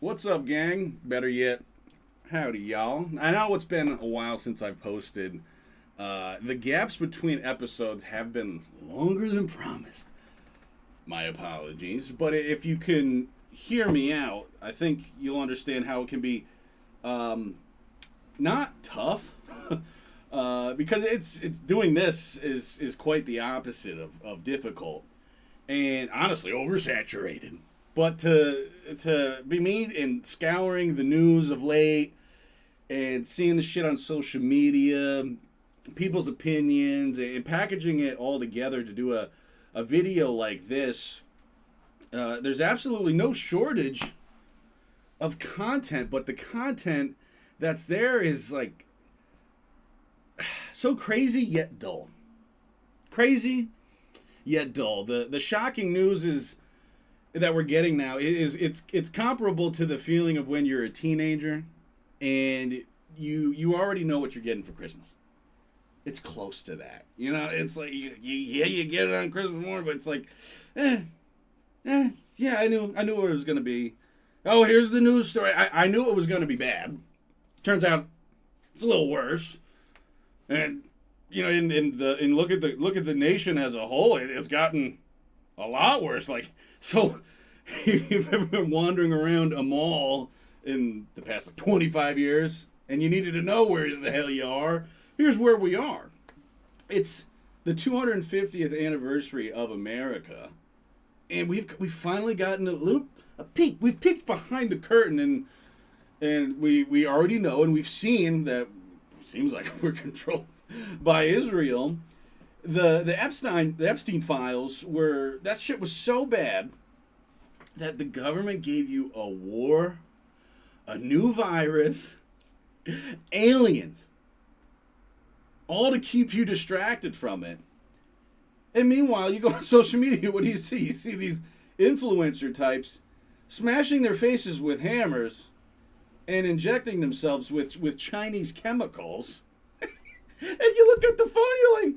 What's up, gang? Better yet, howdy, y'all. I know it's been a while since I've posted. The gaps between episodes have been longer than promised. My apologies. But if you can hear me out, I think you'll understand how it can be not tough. Because it's doing this is quite the opposite of difficult and honestly oversaturated. But to be me and scouring the news of late and seeing the shit on social media, people's opinions, and packaging it all together to do a video like this, there's absolutely no shortage of content, but the content that's there is like so crazy yet dull. Crazy yet dull. The shocking news is that we're getting now is it's comparable to the feeling of when you're a teenager and you already know what you're getting for Christmas. It's close to that. You know, it's like you get it on Christmas morning, but it's like, yeah, I knew what it was gonna be. Oh, here's the news story. I knew it was gonna be bad. Turns out it's a little worse. And you know, in look at the nation as a whole, it's gotten a lot worse. Like, so if you've ever been wandering around a mall in the past 25 years and you needed to know where the hell you are, here's where we are. It's the 250th anniversary of America, and we've finally gotten a peek. We've peeked behind the curtain, and we already know, and we've seen that it seems like we're controlled by Israel. The Epstein files were, that shit was so bad that the government gave you a war, a new virus, aliens, all to keep you distracted from it. And meanwhile, you go on social media, what do you see? You see these influencer types smashing their faces with hammers and injecting themselves with Chinese chemicals. And you look at the phone, you're like,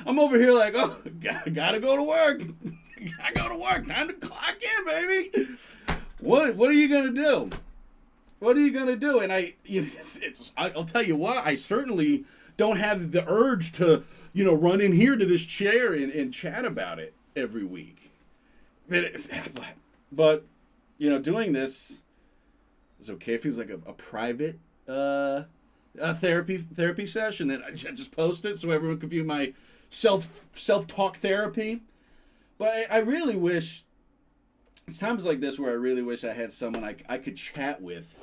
I'm over here like, oh, gotta go to work. Gotta go to work. Time to clock in, baby. What are you gonna do? What are you gonna do? And I'll tell you what. I certainly don't have the urge to, run in here to this chair and chat about it every week. But doing this is okay. It feels like a private a therapy session, and I just post it so everyone can view my self-talk therapy. But I really wish, it's times like this where I really wish I had someone I could chat with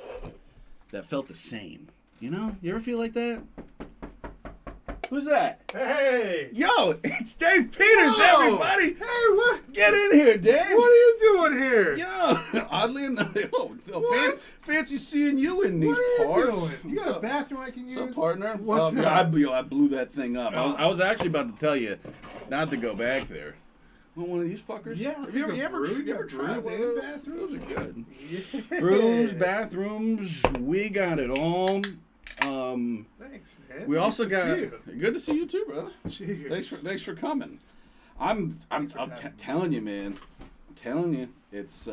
that felt the same. You know? You ever feel like that? Who's that? Hey! Yo, it's Dave Peters, everybody! Hey, what? Get in here, Dave! What are you doing here? Yo, oddly enough, What? fancy seeing you in these What are you parts. doing? You got a bathroom I can use? So, partner? What's up? I blew that thing up. I was actually about to tell you not to go back there. Want one of these fuckers? Yeah, I'll Have take you a ever brew. tried Brews one of and those? bathrooms? Those are good. Yeah. Brews, bathrooms, we got it all. Thanks, man. We Nice also to got. see you. Good to see you too, brother. Cheers. Thanks for coming. I'm telling you, man. I'm telling you, it's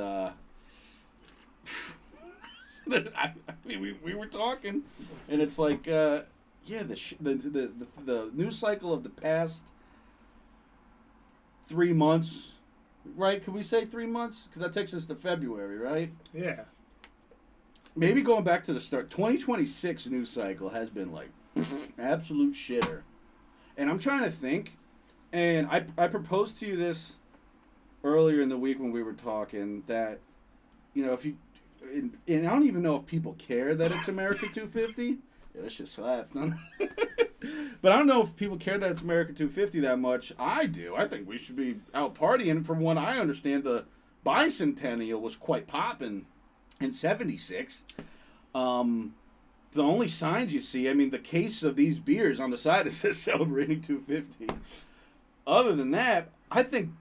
we were talking, and it's like the news cycle of the past 3 months, right? Can we say 3 months? Because that takes us to February, right? Yeah. Maybe going back to the start, 2026 news cycle has been like absolute shitter. And I'm trying to think, and I proposed to you this earlier in the week when we were talking that, if you, and I don't even know if people care that it's America 250. Yeah, that shit slaps, no? But I don't know if people care that it's America 250 that much. I do. I think we should be out partying. From what I understand, the bicentennial was quite popping in 76. The only signs you see, the case of these beers on the side, it says celebrating 250. Other than that, I think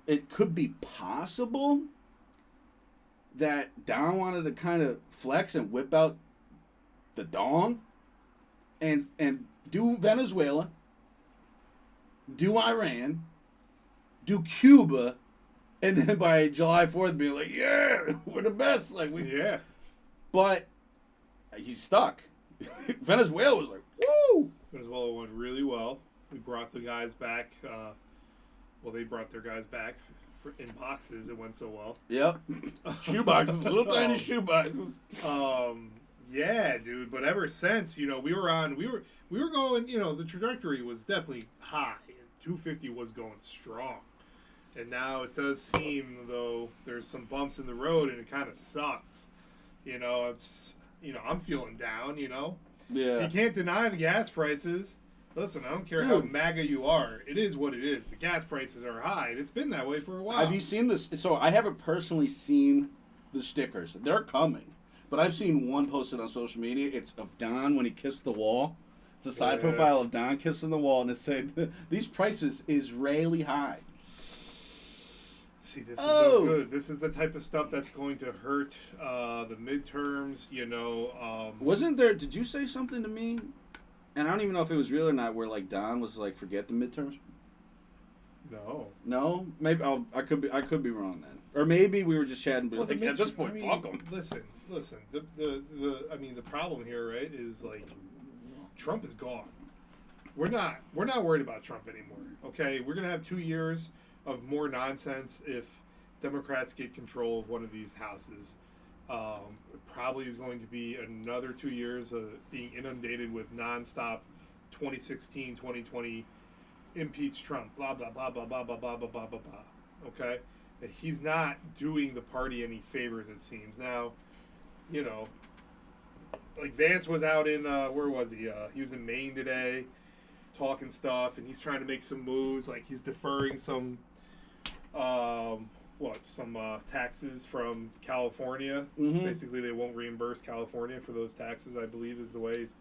it could be possible that Don wanted to kind of flex and whip out the dong and do Venezuela, do Iran, do Cuba, And then by July 4th, being like, yeah, we're the best. Like Yeah. But he's stuck. Venezuela was like, woo! Venezuela went really well. We brought the guys back. They brought their guys back in boxes. It went so well. Yep. Shoe boxes, little tiny shoe boxes. Yeah, dude. But ever since, we were going. The trajectory was definitely high. 250 was going strong, and now it does seem though there's some bumps in the road, and it kind of sucks. I'm feeling down. Yeah. You can't deny the gas prices. Listen, I don't care how MAGA you are. It is what it is. The gas prices are high, and it's been that way for a while. Have you seen this? So I haven't personally seen the stickers. They're coming. But I've seen one posted on social media. It's of Don when he kissed the wall. It's a side profile of Don kissing the wall, and it said, these prices Israeli high. See, this is no good. This is the type of stuff that's going to hurt the midterms, Wasn't there, did you say something to me? And I don't even know if it was real or not, where like Don was like, forget the midterms? No. No? Maybe I could be wrong then. Or maybe we were just chatting, but at this point, fuck them. Listen. The problem here, right, is like Trump is gone. We're not worried about Trump anymore. Okay, we're gonna have 2 years of more nonsense if Democrats get control of one of these houses. Probably is going to be another 2 years of being inundated with nonstop 2016, 2020 impeach Trump, blah, blah, blah, blah, blah, blah, blah, blah, blah, blah, blah. Okay? He's not doing the party any favors, it seems. Now, like Vance was out in, where was he? He was in Maine today talking stuff, and he's trying to make some moves. Like he's deferring some taxes from California. Mm-hmm. Basically, they won't reimburse California for those taxes, I believe is the way. It's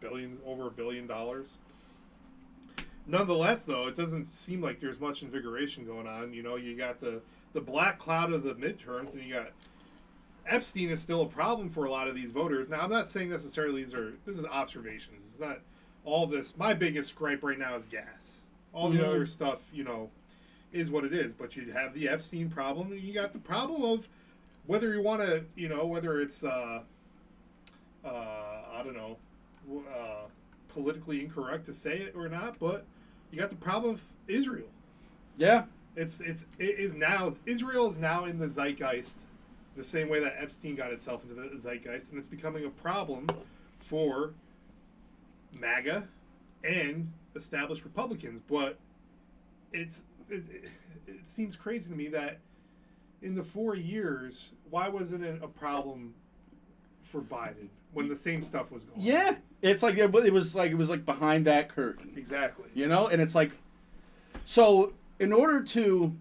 over $1 billion. Nonetheless, though, it doesn't seem like there's much invigoration going on. You got the black cloud of the midterms, and you got Epstein is still a problem for a lot of these voters. Now, I'm not saying necessarily this is observations. It's not all this. My biggest gripe right now is gas. All the other stuff, is what it is. But you have the Epstein problem, and you got the problem of whether you want to, whether it's, I don't know, politically incorrect to say it or not, but you got the problem of Israel. Yeah. Israel is now in the zeitgeist the same way that Epstein got itself into the zeitgeist, and it's becoming a problem for MAGA and established Republicans. But it seems crazy to me that in the 4 years, why wasn't it a problem for Biden when the same stuff was going on? Yeah. It's like it was like behind that curtain. Exactly. And it's like, so in order to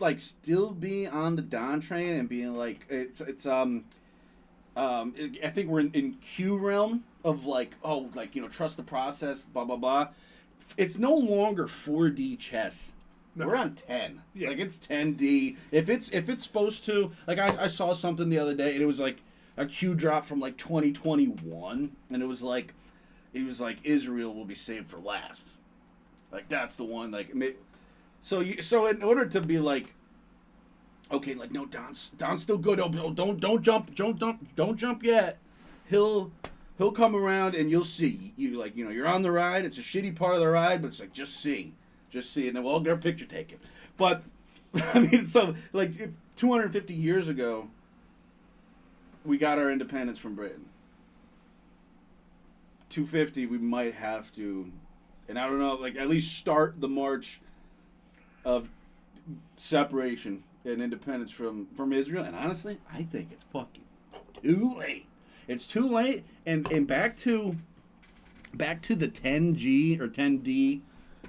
like still be on the Don train and being like I think we're in Q realm of like, trust the process, blah blah blah. It's no longer 4D chess. No. We're on 10. Yeah. Like it's 10D. If it's supposed to, like I saw something the other day and it was like a Q drop from like 2021 and it was like Israel will be saved for last. Like that's the one. Like so in order to be like, okay, like no, Don's still good. Oh, don't jump yet. He'll come around and you'll see. You're on the ride. It's a shitty part of the ride, but it's like just see, and then we'll all get our picture taken. But I mean, so like 250 years ago, we got our independence from Britain. 250, we might have to, and I don't know, like at least start the march of separation and independence from Israel. And honestly, I think it's fucking too late. It's too late. And back to the 10G or 10D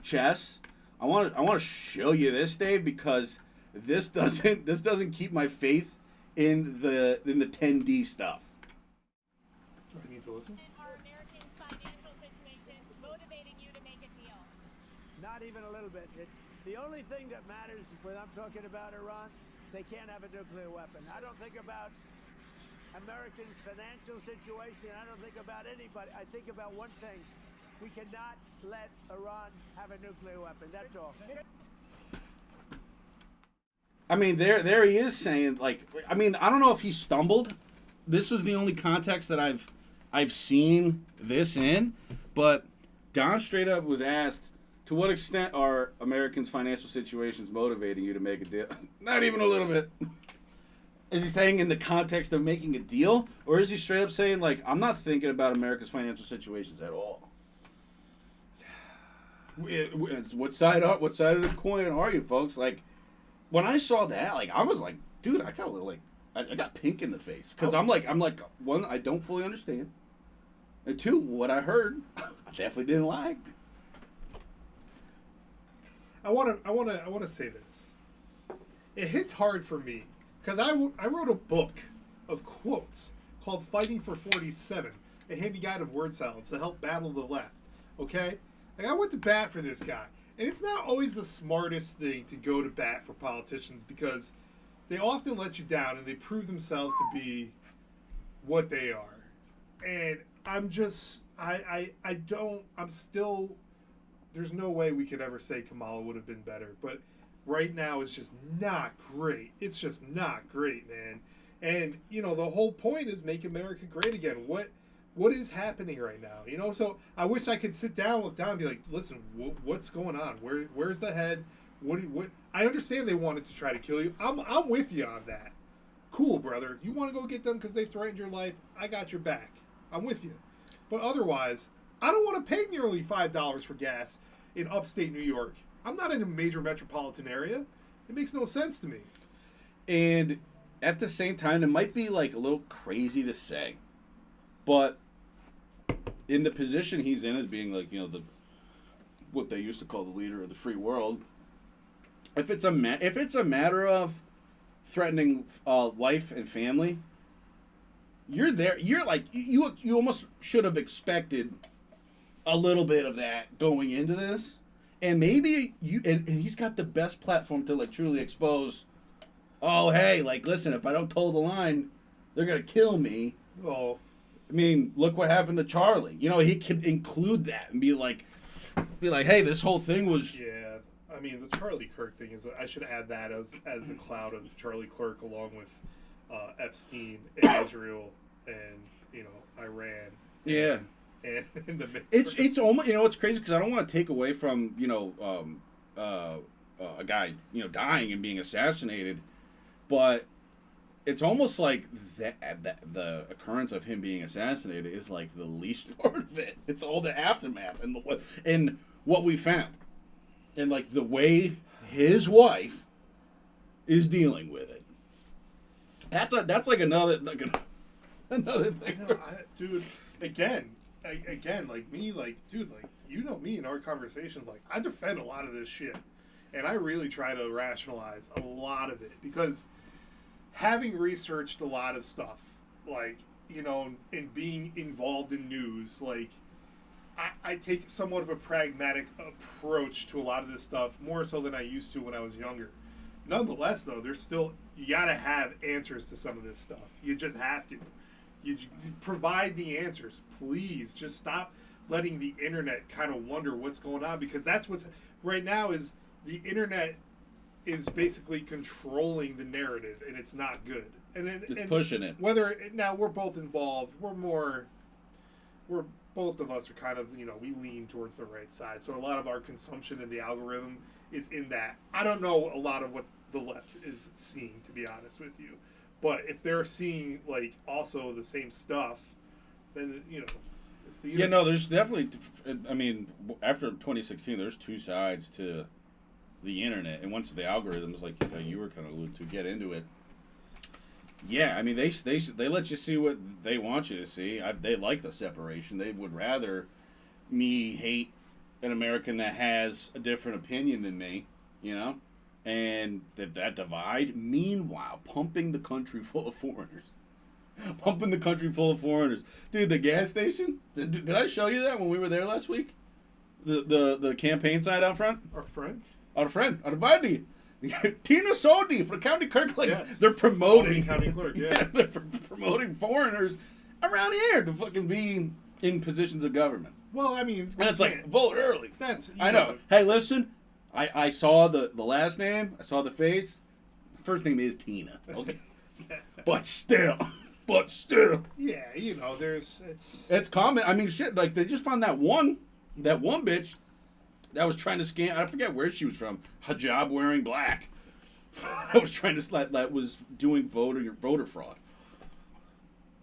chess. I want to show you this, Dave, because this doesn't keep my faith in the 10D stuff. Do I need to listen? Are Americans' financial situations motivating you to make a deal? Not even a little bit. The only thing that matters when I'm talking about Iran, they can't have a nuclear weapon. I don't think about Americans' financial situation. I don't think about anybody. I think about one thing. We cannot let Iran have a nuclear weapon. That's all. I mean, there he is saying, like, I mean, I don't know if he stumbled. This is the only context that I've seen this in, but Don straight up was asked, to what extent are Americans' financial situations motivating you to make a deal? Not even a little bit. Is he saying in the context of making a deal? Or is he straight up saying, like, I'm not thinking about America's financial situations at all? What side of the coin are you, folks? Like, when I saw that, like, I was like, dude, I kind of like, I got pink in the face. Because I'm like, one, I don't fully understand. And two, what I heard, I definitely didn't like. I want to say this. It hits hard for me because I wrote a book of quotes called "Fighting for 47," a handy guide of word salads to help battle the left. Okay, like I went to bat for this guy, and it's not always the smartest thing to go to bat for politicians because they often let you down and they prove themselves to be what they are. And I'm just I'm still. There's no way we could ever say Kamala would have been better, but right now it's just not great. It's just not great, man. And you know, the whole point is make America great again. What is happening right now? You know, so I wish I could sit down with Don and be like, listen, what's going on? Where's the head? What? I understand they wanted to try to kill you. I'm with you on that. Cool, brother. You want to go get them because they threatened your life? I got your back. I'm with you. But otherwise, I don't want to pay nearly $5 for gas in upstate New York. I'm not in a major metropolitan area. It makes no sense to me. And at the same time, it might be like a little crazy to say, but in the position he's in as being like, you know, what they used to call the leader of the free world, if it's a matter of threatening life and family, you're there. You're like you almost should have expected a little bit of that going into this, and maybe and he's got the best platform to like truly expose. Oh, hey, like listen, if I don't toe the line, they're gonna kill me. Oh, I mean, look what happened to Charlie. You know, he could include that and be like, hey, this whole thing was. yeah. I mean, the Charlie Kirk thing is. I should add that as the cloud of Charlie Kirk, along with Epstein and Israel and you know Iran. Yeah. And in the mix. It's almost, you know, it's crazy because I don't want to take away from, you know, a guy, you know, dying and being assassinated, but it's almost like the occurrence of him being assassinated is like the least part of it. It's all the aftermath and what we found, and like the way his wife is dealing with it. That's like another thing. Dude, again, like me, like, dude, like, you know me in our conversations, like, I defend a lot of this shit. And I really try to rationalize a lot of it. Because having researched a lot of stuff, like, you know, and being involved in news, like, I take somewhat of a pragmatic approach to a lot of this stuff, more so than I used to when I was younger. Nonetheless, though, there's still, you gotta have answers to some of this stuff. You just have to. You provide the answers, please. Just stop letting the internet kind of wonder what's going on, because that's what's right now is the internet is basically controlling the narrative, and it's not good. And pushing it. Whether now we're both involved, we're both of us are kind of, you know, we lean towards the right side. So a lot of our consumption in the algorithm is in that. I don't know a lot of what the left is seeing, to be honest with you. But if they're seeing, like, also the same stuff, then, you know, it's the internet. Yeah, no, there's definitely, I mean, after 2016, there's two sides to the internet. And once the algorithms, like you were kind of alluding to, get into it, yeah, I mean, they let you see what they want you to see. They like the separation. They would rather me hate an American that has a different opinion than me, you know? And that divide, meanwhile, pumping the country full of foreigners. Pumping the country full of foreigners. Dude, the gas station, did I show you that when we were there last week? The campaign side out front? Our friend? Our friend, our buddy. Tina Sodi for County Clerk. Like, yes. They're promoting. County Clerk, yeah. They're promoting foreigners around here to fucking be in positions of government. Well, I mean. And it's like, vote early. That's. I know. Hey, listen. I saw the last name. I saw the face. first name is Tina. Okay, but still. Yeah, you know, It's common. I mean, shit. Like they just found that one bitch that was trying to scam. I forget where she was from. Hijab wearing black. That was trying to that was doing voter fraud.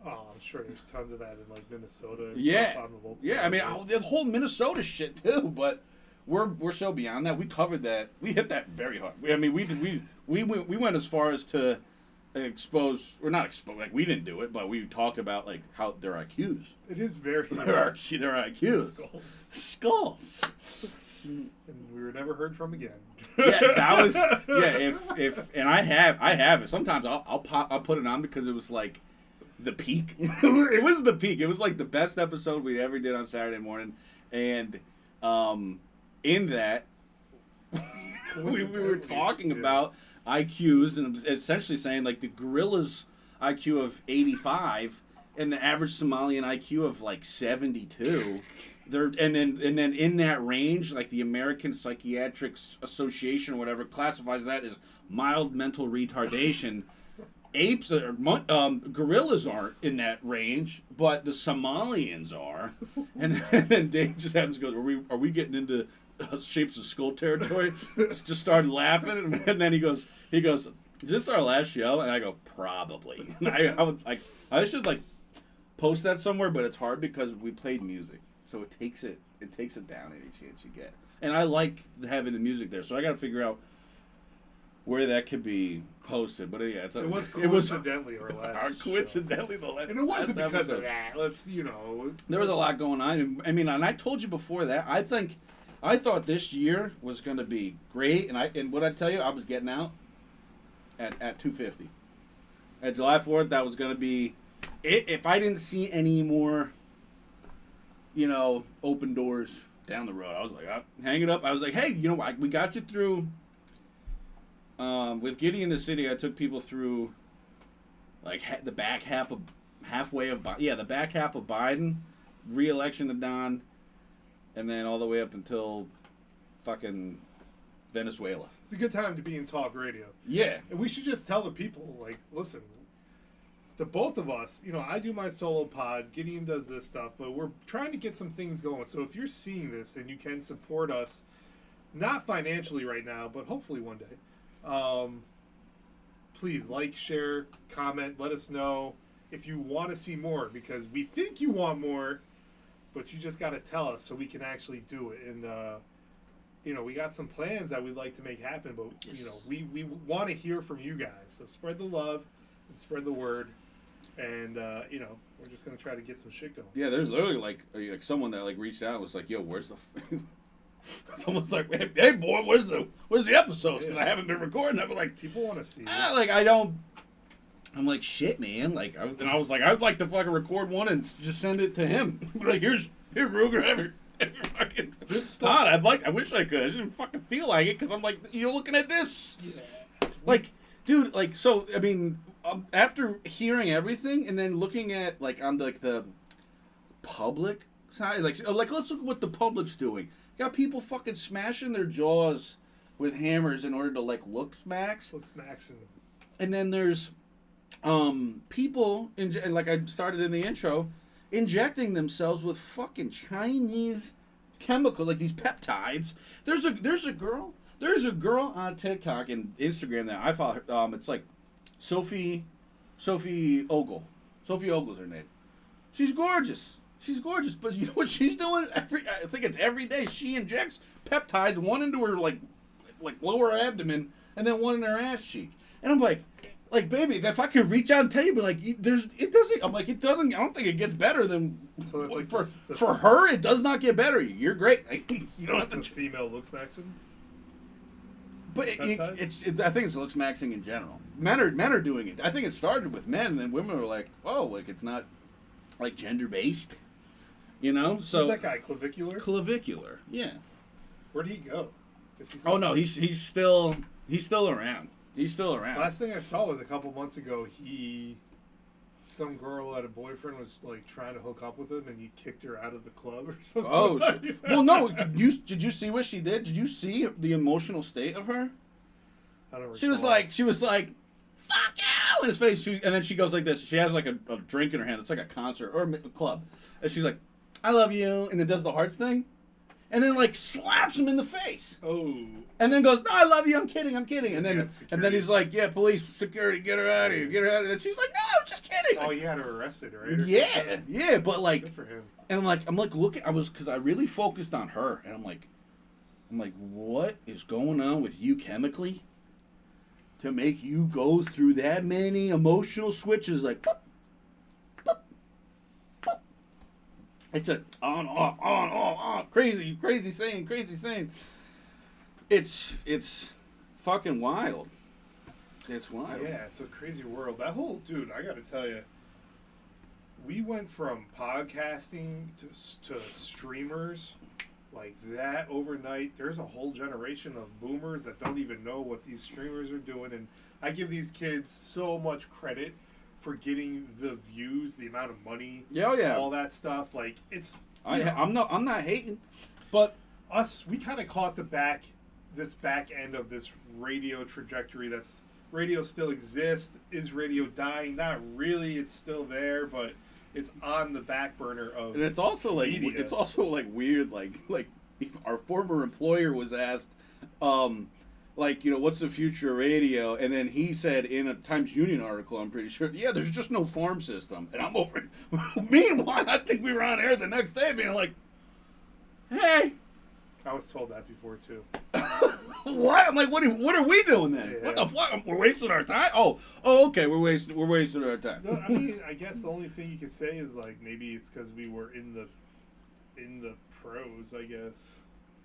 Oh, I'm sure there's tons of that in like Minnesota. And Yeah, stuff on the local yeah. I mean, level. the whole Minnesota shit too. But we're so beyond that. We covered that. We hit that very hard. I mean, we went as far as to expose, or not expose. Like we didn't do it, but we talked about like how their IQs. It is very Their IQs. Skulls. And we were never heard from again. Yeah, that was if and I have it. Sometimes I'll put it on because it was like the peak. It was the peak. It was like the best episode we ever did on Saturday morning, and in that we were talking about IQs and essentially saying like the gorilla's IQ of 85 and the average Somalian IQ of like 72. And then in that range, like the American Psychiatric Association or whatever classifies that as mild mental retardation. Apes or gorillas aren't in that range, but the Somalians are. And then Dave just happens to go, "Are we getting into shapes of skull territory?" Just started laughing, and then he goes, "Is this our last show?" And I go, "Probably." And I should like post that somewhere, but it's hard because we played music. So it takes it down any chance you get. And I like having the music there, so I got to figure out where that could be posted. But yeah, it was coincidentally our last. Coincidentally, the last. And it wasn't last because episode. of that. Let's There was a lot going on. I mean, and I told you before that I thought this year was going to be great, and what I tell you, I was getting out at 250. At July 4th, that was going to be it. If I didn't see any more, open doors down the road, I was like, hang it up. I was like, hey, we got you through. With Gideon the City, I took people through like the back half of the back half of Biden, re-election of Don, and then all the way up until fucking Venezuela. It's a good time to be in talk radio. Yeah, and we should just tell the people, like, listen. The both of us, I do my solo pod, Gideon does this stuff, but we're trying to get some things going. So if you're seeing this and you can support us, not financially right now, but hopefully one day, please like, share, comment, let us know if you want to see more, because we think you want more, but you just got to tell us so we can actually do it. And, we got some plans that we'd like to make happen, but, we want to hear from you guys. So spread the love and spread the word. And, we're just going to try to get some shit going. Yeah, there's literally, like someone that, like, reached out and was like, yo, where's the... Someone's like, hey, boy, where's the episodes? Because I haven't been recording. I'm like... People want to see it. I'm like, shit, man. Like, I was like, I'd like to fucking record one and just send it to him. Like, here, Ruger, have fucking... This stuff... I wish I could. I didn't fucking feel like it because I'm like, you're looking at this. Yeah. Like, dude, like, so, I mean... after hearing everything and then looking at like on the public side, like let's look at what the public's doing. Got people fucking smashing their jaws with hammers in order to like look smacks. And then there's people and like I started in the intro, injecting themselves with fucking Chinese chemical, like these peptides. There's a girl on TikTok and Instagram that I follow. It's like Sophie Ogle. Sophie Ogle's her name. She's gorgeous, but you know what she's doing? I think it's every day. She injects peptides, one into her like lower abdomen, and then one in her ass cheek. And I'm like, baby, if I could reach out and tell you, but like, it doesn't. I'm like, it doesn't. I don't think it gets better than. So it's like for her, it does not get better. You're great. Like, you don't have to. Female looks maxing. But I think it's looks maxing in general. Men are doing it. I think it started with men, and then women were like, "Oh, like it's not like gender based," So who's that guy? Clavicular, yeah. Where'd he go? He's still around. He's still around. Last thing I saw was a couple months ago. Some girl had a boyfriend was like trying to hook up with him, and he kicked her out of the club or something. Oh, well, no. Did you see what she did? Did you see the emotional state of her? I don't recall. She was like, in his face. And then she goes like this. She has like a drink in her hand. It's like a concert or a club. And she's like, I love you. And then does the hearts thing. And then like slaps him in the face. Oh. And then goes, no, I love you. I'm kidding. And then Security. he's like, yeah, police, security, get her out of here. Get her out of here. And she's like, no, I'm just kidding. Oh, he had her arrested, right? Or Yeah. something? Yeah. But like, Good for him. and I'm like looking, because I really focused on her. And I'm like, what is going on with you chemically to make you go through that many emotional switches? Like, boop, boop, boop. It's a on, off, crazy saying. It's fucking wild. It's wild. Yeah, it's a crazy world. That whole, dude, I gotta tell you, we went from podcasting to streamers like that overnight. There's a whole generation of boomers that don't even know what these streamers are doing, and I give these kids so much credit for getting the views, the amount of money, all that stuff. Like, it's I'm not hating, but us, we kind of caught this back end of this radio trajectory. That's radio still exists. Is radio dying? Not really. It's still there, but it's on the back burner of. And it's also like media. It's also like weird. Like if our former employer was asked, like, you know, what's the future of radio? And then he said in a Times Union article, I'm pretty sure, yeah, there's just no farm system. And I'm over it. Meanwhile, I think we were on air the next day being like, hey. I was told that before too. What? I'm like, what are we doing then? Yeah. What the fuck? We're wasting our time? Oh, okay, we're wasting our time. No, I mean, I guess the only thing you could say is like maybe it's because we were in the pros. I guess.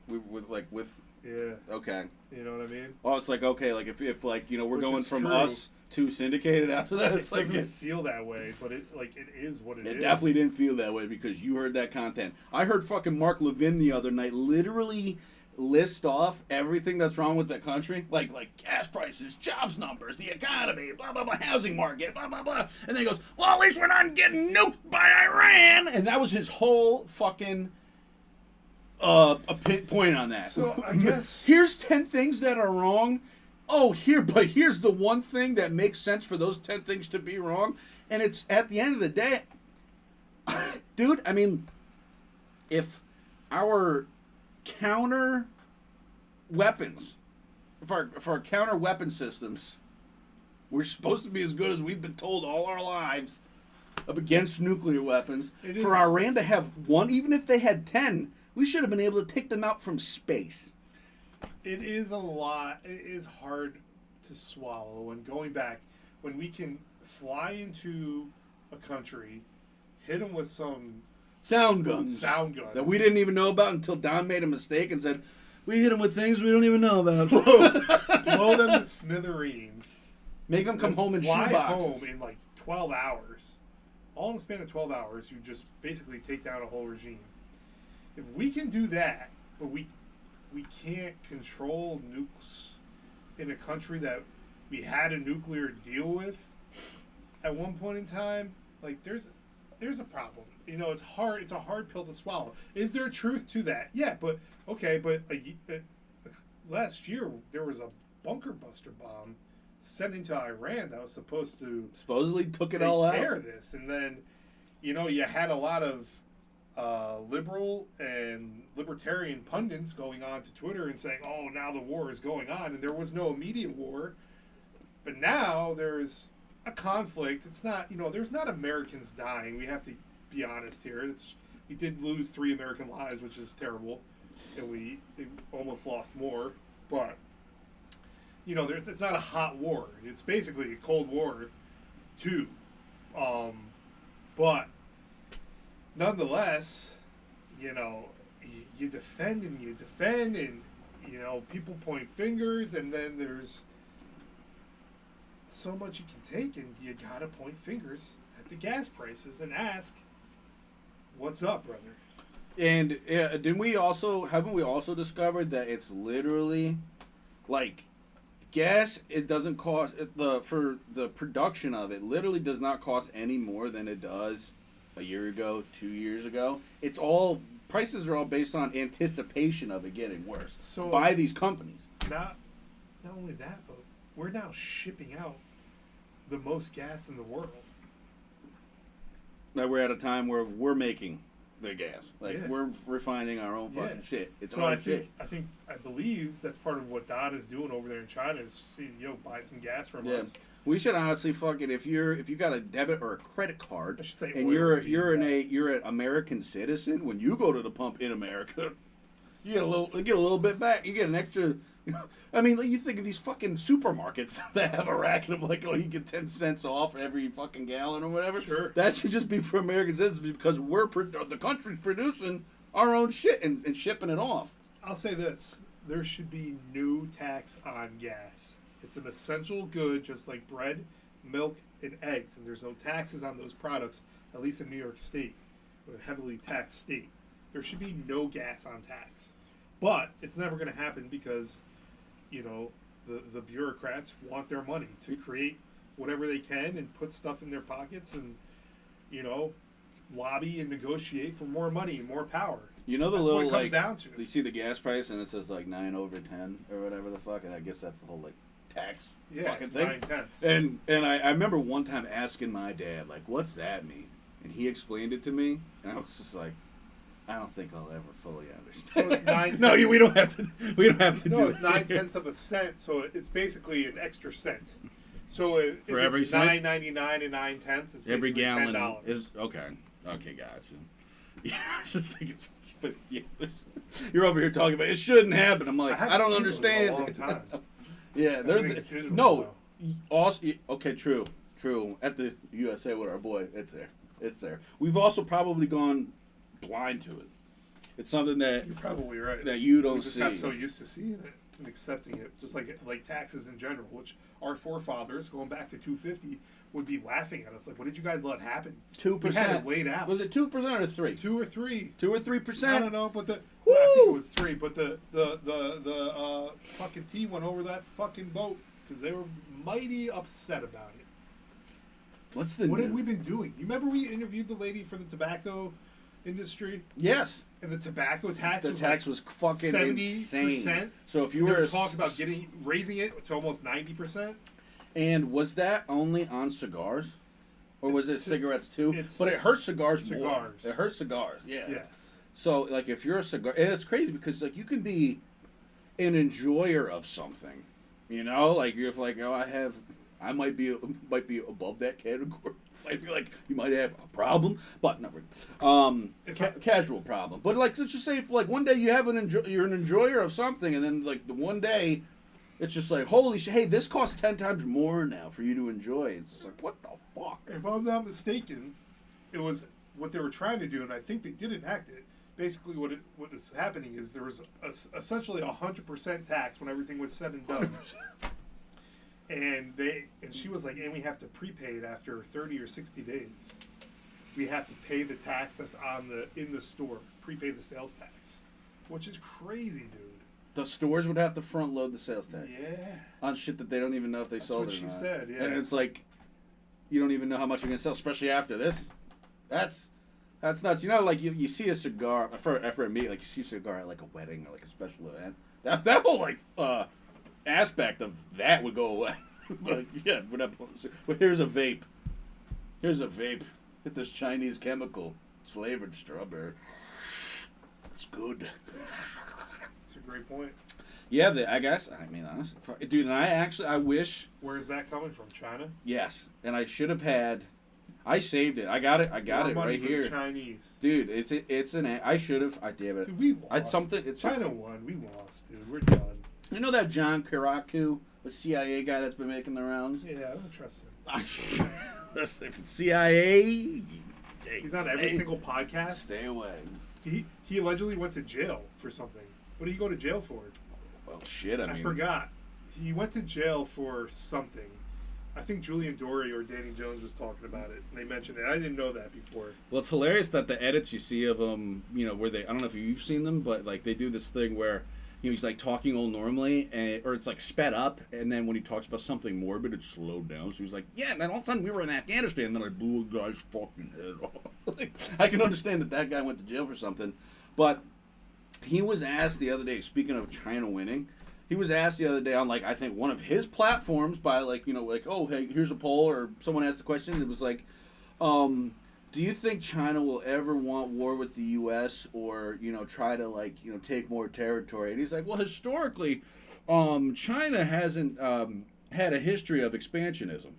with. Yeah. Okay. You know what I mean? Oh, it's like, okay, like if like, you know, we're Which going is from true. us to syndicated after that. It It's like doesn't feel that way, but it is what it is. it definitely didn't feel that way because you heard that content. I heard fucking Mark Levin the other night literally list off everything that's wrong with the country, like gas prices, jobs numbers, the economy, blah blah blah, housing market, blah blah blah, and then he goes, well, at least we're not getting nuked by Iran, and that was his whole fucking point on that. So I guess Here's 10 things that are wrong. Oh, here's the one thing that makes sense for those 10 things to be wrong. And it's at the end of the day, dude, I mean, if our counter weapons, if our counter weapon systems were supposed to be as good as we've been told all our lives up against nuclear weapons, for Iran to have one, even if they had 10, we should have been able to take them out from space. it is a lot. It is hard to swallow. And going back, when we can fly into a country, hit them with some Sound guns that we didn't even know about until Don made a mistake and said, we hit them with things we don't even know about. blow them to smithereens, Make them come home in fly shoeboxes. home in like 12 hours. All in the span of 12 hours, you just basically take down a whole regime. If we can do that, but we can't control nukes in a country that we had a nuclear deal with at one point in time, like there's a problem. You know, it's hard. It's a hard pill to swallow. Is there truth to that? Yeah, but okay, but last year there was a bunker buster bomb sent into Iran that was supposed to Supposedly took it take all care out. of this, and then you had a lot of liberal and libertarian pundits going on to Twitter and saying, "Oh, now the war is going on," and there was no immediate war, but now there's a conflict. It's not, there's not Americans dying. We have to be honest here. We did lose 3 American lives, which is terrible, and we almost lost more, but. It's not a hot war. It's basically a Cold War, too. But nonetheless, you defend and you defend, and people point fingers, and then there's so much you can take, and you gotta point fingers at the gas prices and ask, "What's up, brother?" And haven't we also discovered that it's literally like gas? It doesn't cost for the production of it. Literally does not cost any more than it does a year ago, 2 years ago. It's all prices are all based on anticipation of it getting worse by these companies. Not only that, but we're now shipping out the most gas in the world. That we're at a time where we're making the gas. Like, Yeah. we're refining our own fucking shit. It's So our I shit. believe that's part of what Don is doing over there in China is saying, yo, buy some gas from us. We should honestly fucking if you got a debit or a credit card I should say and oil you're readings, you're an American citizen, when you go to the pump in America, you get a little bit back. You get an extra. I mean, you think of these fucking supermarkets that have a racket of like, oh, you get 10 cents off every fucking gallon or whatever. Sure. That should just be for American citizens because the country's producing our own shit and shipping it off. I'll say this: there should be no tax on gas. It's an essential good, just like bread, milk, and eggs, and there's no taxes on those products. At least in New York State, a heavily taxed state, there should be no gas on tax. But it's never going to happen because, the bureaucrats want their money to create whatever they can and put stuff in their pockets and, lobby and negotiate for more money and more power. The That's little what it comes down to. You see the gas price and it says like 9/10 or whatever the fuck, and I guess that's the whole like tax fucking thing. 9/10. And I remember one time asking my dad like, "What's that mean?" And he explained it to me, and I was just like, I don't think I'll ever fully understand. So it's 9 No, we don't have to. We don't have to do. No, it's 9/10 of a cent, so it's basically an extra cent. So if every it's cent? $9.99 and 9/10, it's basically Every gallon $10. is okay. Okay, gotcha. Yeah, I just think it's. But yeah, you're over here talking about it shouldn't happen. I'm like, I don't understand. In a long time. Yeah, Everything's digital no. now. Also, okay, true. At the USA with our boy, it's there. We've also probably gone blind to it. It's something that You're probably right. that you don't We just see. got so used to seeing it and accepting it, just like taxes in general, which our forefathers, going back to 250, would be laughing at us. Like, what did you guys let happen? 2%. We had it laid out. Was it 2% or 3? 2 or 3? 2 or 3%? I don't know, but I think it was 3. But the fucking T went over that fucking boat because they were mighty upset about it. What have we been doing? You remember we interviewed the lady for the tobacco industry? Yes. And the tobacco tax was fucking 70%. insane. So if you they were were talking about raising it to almost 90%. And was that only on cigars? Or was it cigarettes too? But it hurts cigars more. It hurts cigars, yeah. Yes. So, like, if you're a cigar... And it's crazy because, like, you can be an enjoyer of something. Like, you're like, oh, I might be above that category. Might be like, you might have a problem. But, not really. Casual problem. But, like, let's just say, if, like, one day you're an enjoyer of something, and then, like, the one day... It's just like, holy shit, hey, this costs 10 times more now for you to enjoy. It's just like, what the fuck? If I'm not mistaken, it was what they were trying to do, and I think they did enact it. Basically, what is happening is there was essentially 100% tax when everything was said and done. And she was like, and we have to prepay it after 30 or 60 days. We have to pay the tax that's in the store, prepay the sales tax, which is crazy, dude. The stores would have to front load the sales tax. Yeah. On shit that they don't even know if they sold it or not. That's what she said, yeah. And it's like, you don't even know how much you're going to sell, especially after this. That's nuts. Like, you see a cigar, for me, like, you see a cigar at, like, a wedding or, like, a special event. That whole, like, aspect of that would go away. But, yeah, we're not... But here's a vape. Get this Chinese chemical. It's flavored strawberry. It's good. That's a great point. Yeah, I guess. I mean, honestly, dude, and I wish. Where's that coming from? China? Yes, and I should have had. I saved it. I got it. More right here. The Chinese. Dude, it's an. I should have. I damn it. Dude, we lost. China won. We lost, dude. We're done. You know that John Kiraku, the CIA guy that's been making the rounds? Yeah, I don't trust him. Listen, if it's CIA. He's on every single podcast. Stay away. He allegedly went to jail for something. What did he go to jail for? Well, shit, I mean... I forgot. He went to jail for something. I think Julian Dory or Danny Jones was talking about it. And they mentioned it. I didn't know that before. Well, it's hilarious that the edits you see of him, where they... I don't know if you've seen them, but, like, they do this thing where, he's, like, talking all normally, or it's, like, sped up, and then when he talks about something morbid, it's slowed down. So he's like, yeah, and then all of a sudden we were in Afghanistan, and then I blew a guy's fucking head off. Like, I can understand that guy went to jail for something, but... He was asked the other day, speaking of China winning, he was asked the other day on, like, I think one of his platforms by, like, you know, like, oh, hey, here's a poll, or someone asked the question. It was like, do you think China will ever want war with the U.S. or, you know, try to, like, you know, take more territory? And he's like, well, historically, China hasn't had a history of expansionism.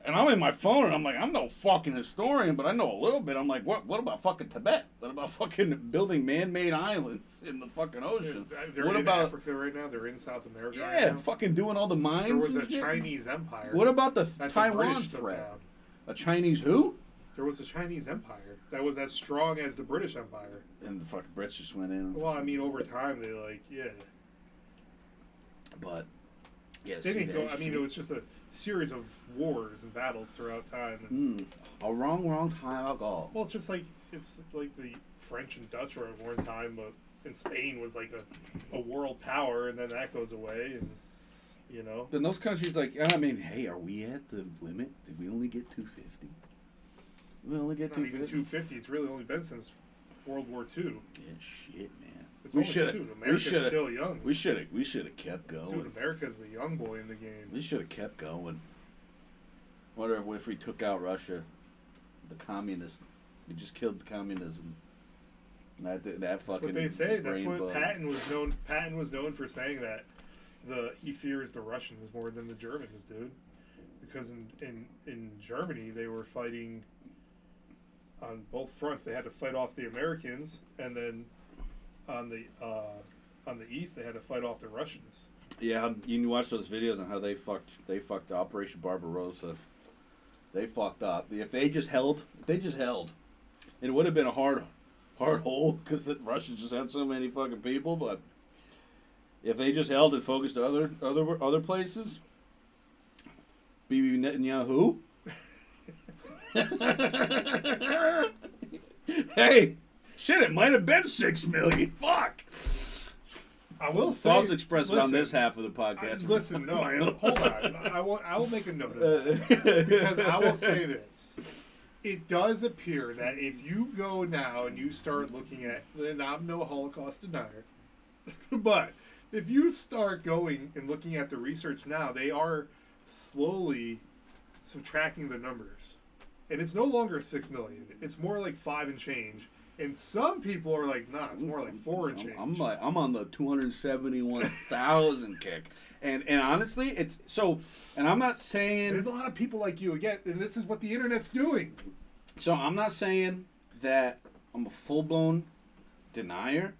And I'm in my phone, and I'm like, I'm no fucking historian, but I know a little bit. I'm like, what about fucking Tibet? What about fucking building man-made islands in the fucking ocean? They're What in about Africa right now. They're in South America right yeah, now. fucking doing all the mines? There was and a shit? Chinese empire. What about the that the Taiwan British took threat? down. A Chinese who? There was a Chinese empire that was as strong as the British Empire. And the fucking Brits just went in. Well, I mean, over time, they But yeah, They didn't go. I mean, it was just a series of wars and battles throughout time. And, a wrong time ago. well, it's like the French and Dutch were at one time, but and Spain was like a world power, and then that goes away, and you know. Then those countries, like, I mean, hey, are we at the limit? Did we only get 250? We only get Not even 250. 250. It's really only been since World War II. Yeah, shit, man. It's We only should dude, have. America's still young. We should have kept going. Dude, America's the young boy in the game. We should have kept going. What if we took out Russia, the communists? We just killed the communism. That fucking. That's what they say. That's brain what bug. Patton was known. Patton was known for saying that he fears the Russians more than the Germans, dude. Because in Germany they were fighting on both fronts. They had to fight off the Americans, and then on the east they had to fight off the Russians. Yeah, you can watch those videos on how they fucked Operation Barbarossa. They fucked up. If they just held, it would have been a hard hole because the Russians just had so many fucking people. But if they just held and focused to other places, Bibi Netanyahu. Hey, shit! It might have been 6 million. Fuck. I will say. Thoughts expressed on listen, this half of the podcast. Listen, no, hold on. I will make a note of that because I will say this. It does appear that if you go now and you start looking at, and I'm no Holocaust denier, but if you start going and looking at the research now, they are slowly subtracting the numbers. And it's no longer 6 million. It's more like 5 and change. And some people are like, nah, it's more like 4 and change. I'm on the 271,000 kick. And honestly, it's so, and I'm not saying. There's a lot of people like you, again, and this is what the internet's doing. So I'm not saying that I'm a full-blown denier,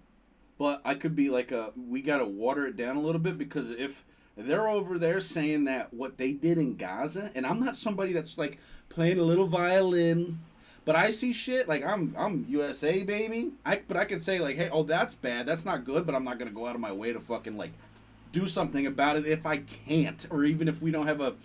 but I could be like we got to water it down a little bit, because if they're over there saying that what they did in Gaza, and I'm not somebody that's like playing a little violin, but I see shit like I'm USA, baby. But I could say like, hey, oh, that's bad, that's not good, but I'm not gonna go out of my way to fucking like do something about it if I can't, or even if we don't have a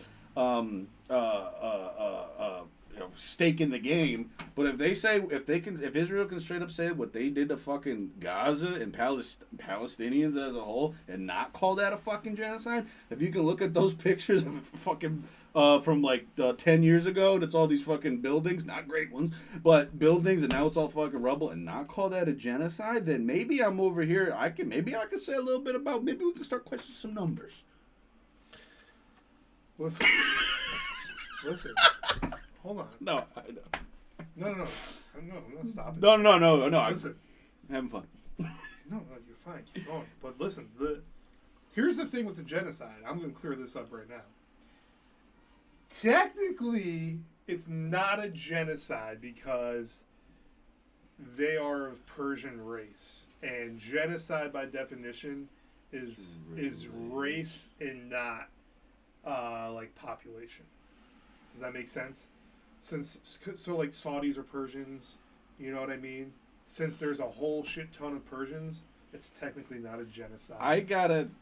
stake in the game. But if they say, if Israel can straight up say what they did to fucking Gaza and Palestinians as a whole and not call that a fucking genocide, if you can look at those pictures of fucking from like 10 years ago, that's all these fucking buildings, not great ones, but buildings, and now it's all fucking rubble, and not call that a genocide, then maybe I'm over here. I can say a little bit about, maybe we can start questioning some numbers. Listen. Hold on. No, I know. No. I'm not stopping. No. Listen. I'm having fun. No, you're fine. Keep going. But listen, here's the thing with the genocide. I'm going to clear this up right now. Technically, it's not a genocide because they are of Persian race. And genocide, by definition, is race and not like population. Does that make sense? So like Saudis are Persians, you know what I mean? Since there's a whole shit ton of Persians, it's technically not a genocide.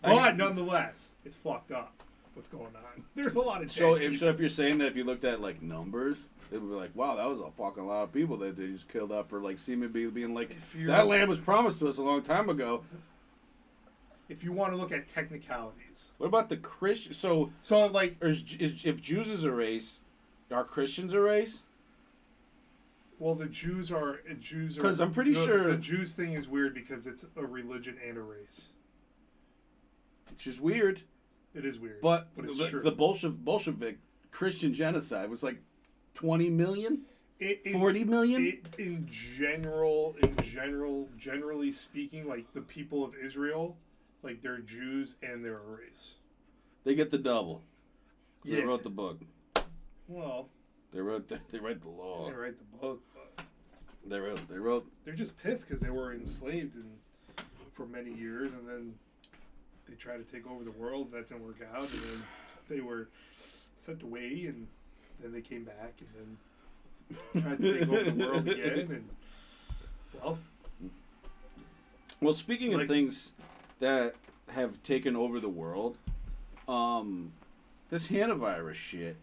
But nonetheless, it's fucked up what's going on. There's a lot of So if you're saying that if you looked at like numbers, it would be like, wow, that was a fucking lot of people that they just killed up for like seemingly being like, that land was promised to us a long time ago. If you want to look at technicalities. What about the Christian? So like, if Jews is a race, are Christians a race? Well, the Jews are. Because I'm pretty sure the Jews thing is weird because it's a religion and a race. which is weird. It is weird. But it's the, true. the Bolshevik Christian genocide was like 20 million, 40 million. Generally speaking, like the people of Israel, like they're Jews and they're a race. They get the double. They Yeah. wrote the book. Well, They write the law. they write the book, but They wrote. they're just pissed because they were enslaved for many years, and then they tried to take over the world. That didn't work out, and then they were sent away, and then they came back, and then tried to take over the world again, and Well, speaking of Like- things that have taken over the world, this hantavirus shit.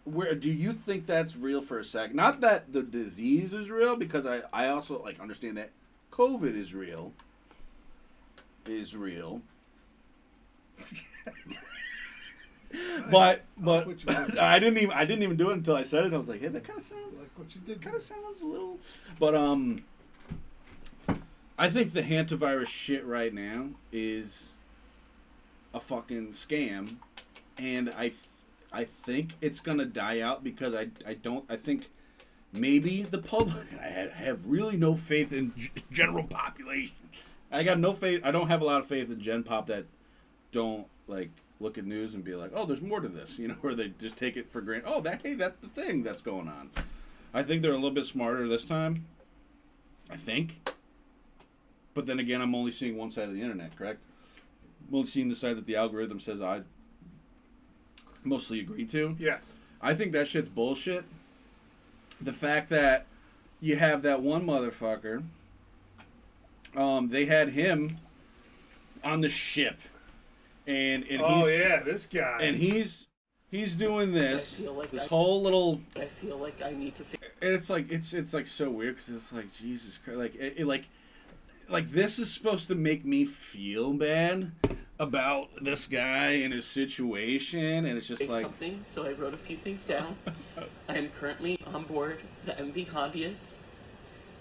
Where do you think that's real for a second? Not that the disease is real, because I also like understand that COVID is real. But what you did. I didn't even do it until I said it. I was like, hey, that kind of sounds like what you did. kind of sounds a little. But I think the hantavirus shit right now is a fucking scam, and I think it's gonna die out because I think maybe the public. I have really no faith in general population. I got no faith. I don't have a lot of faith in Gen Pop that don't like look at news and be like, oh, there's more to this, where they just take it for granted. Oh, that's the thing that's going on. I think they're a little bit smarter this time. I think. But then again, I'm only seeing one side of the internet, correct? I'm only seeing the side that the algorithm says I mostly agree to. Yes. I think that shit's bullshit. The fact that you have that one motherfucker, they had him on the ship, and Oh he's, yeah, this guy. and he's doing this I feel like whole little. I feel like I need to say. And it's like it's like so weird because it's like Jesus Christ, like this is supposed to make me feel bad about this guy and his situation, and it's just like Something, so I wrote a few things down. I am currently on board the MV Hondius,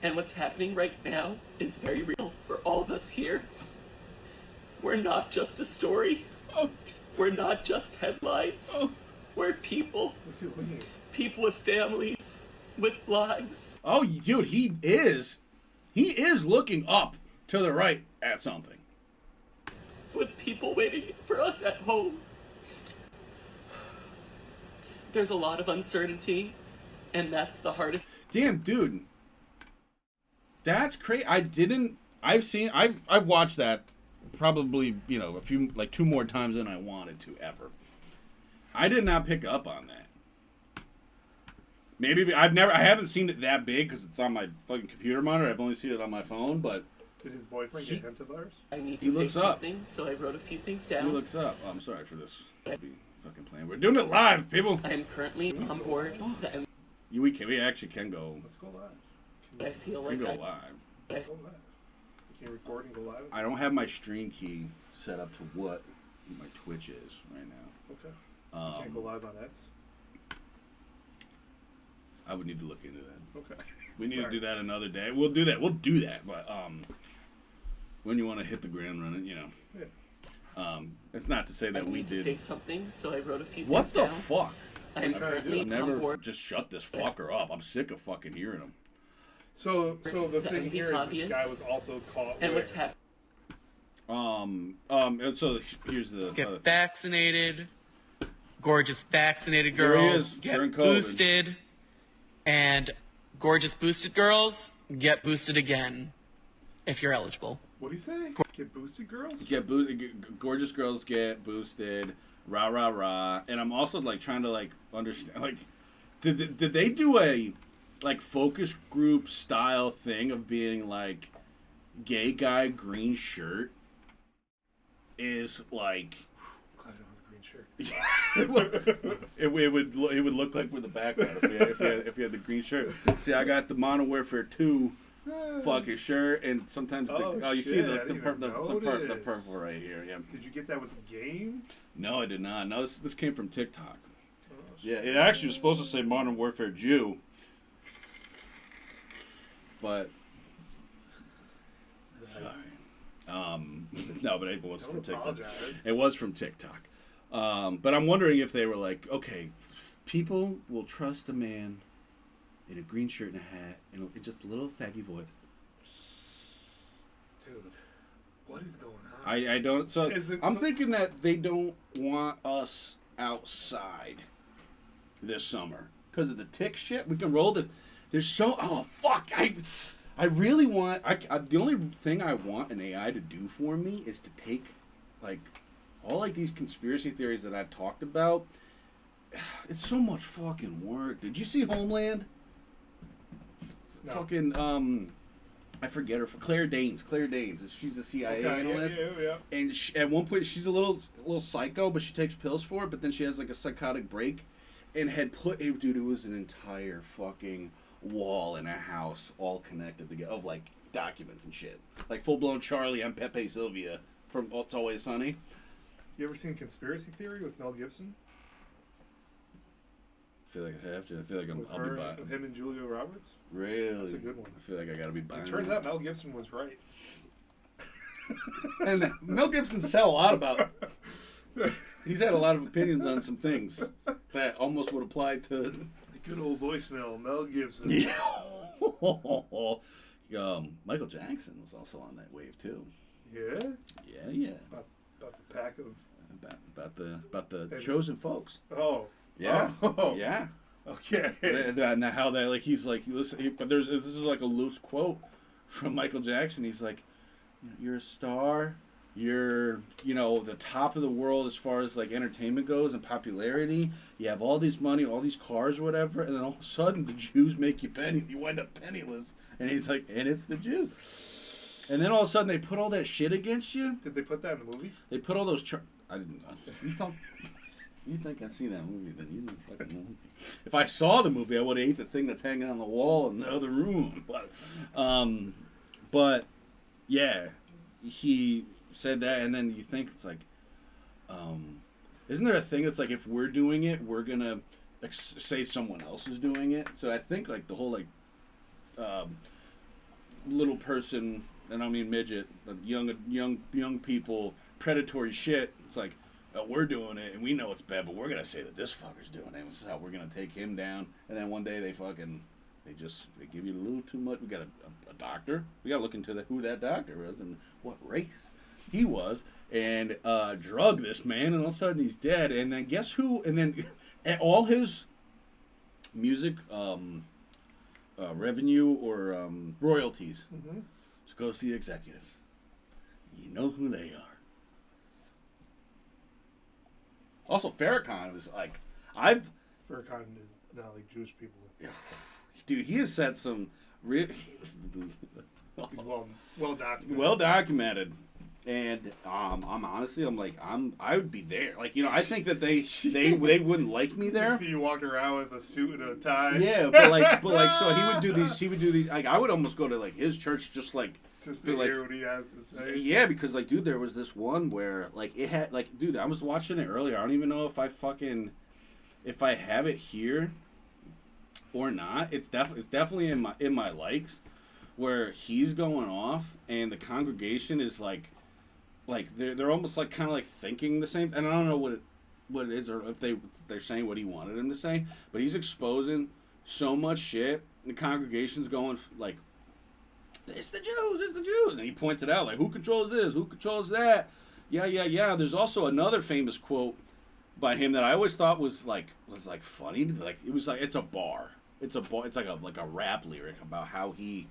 and what's happening right now is very real for all of us here. We're not just a story. Oh. We're not just headlines. Oh. We're people. What's he looking at? People with families, with lives. Oh, dude, he is looking up to the right at something. With people waiting for us at home. There's a lot of uncertainty, and that's the hardest. Damn, dude, that's crazy. I've watched that probably a few like 2 more times than I wanted to ever. I did not pick up on that. Maybe I haven't seen it that big because it's on my fucking computer monitor. I've only seen it on my phone, but Did his boyfriend get hantavirus? I need He to say looks up. something, so I wrote a few things he down. looks up. Oh, I'm sorry for this. Be fucking playing. We're doing it live, people. I am currently on board the MV. We actually can go. Let's go live. I feel We like can go live. Let's go live. You can record and go live. I don't have my stream key set up to what my Twitch is right now. Okay. You can't go live on X. I would need to look into that. Okay. We need Sorry. to do that another day. We'll do that. But when you want to hit the ground running, Yeah. it's not to say I that we need to say did. something, so I wrote a few What things the down. fuck? I am trying to do? currently on Never board. just shut this fucker up. I'm sick of fucking hearing him. So the The thing MV here is this Hondius. guy was also caught. And what's where? happening? And so here's the Let's other get thing. vaccinated. Gorgeous vaccinated Here he girls is get during COVID. boosted. And gorgeous boosted girls get boosted again if you're eligible. What'd he say? Get boosted, girls? Get boosted. Gorgeous girls get boosted. Rah rah rah. And I'm also like trying to like understand. Like, did they do a like focus group style thing of being like gay guy green shirt is like. Glad I don't have a green shirt. it would look like with the background if you had the green shirt. See, I got the Modern Warfare 2 fucking shirt, and sometimes you see shit, the I didn't even the notice. purple right here. Yeah. Did you get that with the game? No, I did not. No, this came from TikTok. Oh, Yeah, it actually was supposed to say Modern Warfare Jew, but Nice. sorry. No, but it was from Don't TikTok. apologize. It was from TikTok. But I'm wondering if they were like, okay, people will trust a man in a green shirt and a hat and just a little faggy voice. Dude, what is going on? I don't. So I'm So- thinking that they don't want us outside this summer because of the tick shit. We can roll the. There's so. Oh fuck! I really want. The only thing I want an AI to do for me is to take, like, all like these conspiracy theories that I've talked about. It's so much fucking work. Did you see Homeland? No. Fucking I forget her. Claire Danes. Claire Danes. She's a CIA analyst. Yeah. And at one point, she's a little psycho, but she takes pills for it. But then she has like a psychotic break, and had put dude. It was an entire fucking wall in a house, all connected together, of like documents and shit, like full blown Charlie. I'm Pepe Sylvia from It's Always Sunny. You ever seen Conspiracy Theory with Mel Gibson? I feel like I have to. I feel like With I'll be her, buying. with him and Julia Roberts? Really, That's a good one. I feel like I gotta be buying. It turns out Mel Gibson was right. And Mel Gibson said a lot about. He's had a lot of opinions on some things that almost would apply to. The good old voicemail, Mel Gibson. Yeah. Michael Jackson was also on that wave too. Yeah? Yeah. About the pack of... About the chosen folks. Oh. Yeah. Oh. Yeah. Okay. And how that, like, he's like, listen, but this is like a loose quote from Michael Jackson. He's like, you're a star. You're, the top of the world as far as like entertainment goes and popularity. You have all this money, all these cars, or whatever, and then all of a sudden the Jews make you penny. You wind up penniless. And he's like, and it's the Jews. And then all of a sudden they put all that shit against you. Did they put that in the movie? They put all those. I didn't. You think I see that movie? Then you didn't fucking know. If I saw the movie, I would have ate the thing that's hanging on the wall in the other room. But yeah, he said that, and then you think it's like, isn't there a thing that's like if we're doing it, we're gonna say someone else is doing it? So I think like the whole like little person, and I mean midget, young people, predatory shit. It's like. We're doing it, and we know it's bad, but we're going to say that this fucker's doing it. This is how we're going to take him down. And then one day they give you a little too much. We got a doctor. We got to look into who that doctor was and what race he was, and drug this man, and all of a sudden he's dead. And then guess who? And then all his music revenue or royalties just goes to the executives. You know who they are. Also, Farrakhan was like, Farrakhan is not like Jewish people. dude, he has said some real, He's well documented. well documented, and I'm like, I would be there. Like, I think that they wouldn't like me I there. see you walking around with a suit and a tie. Yeah, but like, so he would do these. Like, I would almost go to like his church just like. Just to like, hear what he has to say. Yeah, because like, dude, there was this one where like it had like, dude, I was watching it earlier. I don't even know if I have it here or not. It's definitely in my likes, where he's going off and the congregation is like they're almost like kind of like thinking the same. And I don't know what it is or if they're saying what he wanted him to say, but he's exposing so much shit. The congregation's going like. It's the Jews, and he points it out like, who controls this, who controls that, yeah. There's also another famous quote by him that I always thought was like funny, like it was like it's a bar, it's like a rap lyric about how he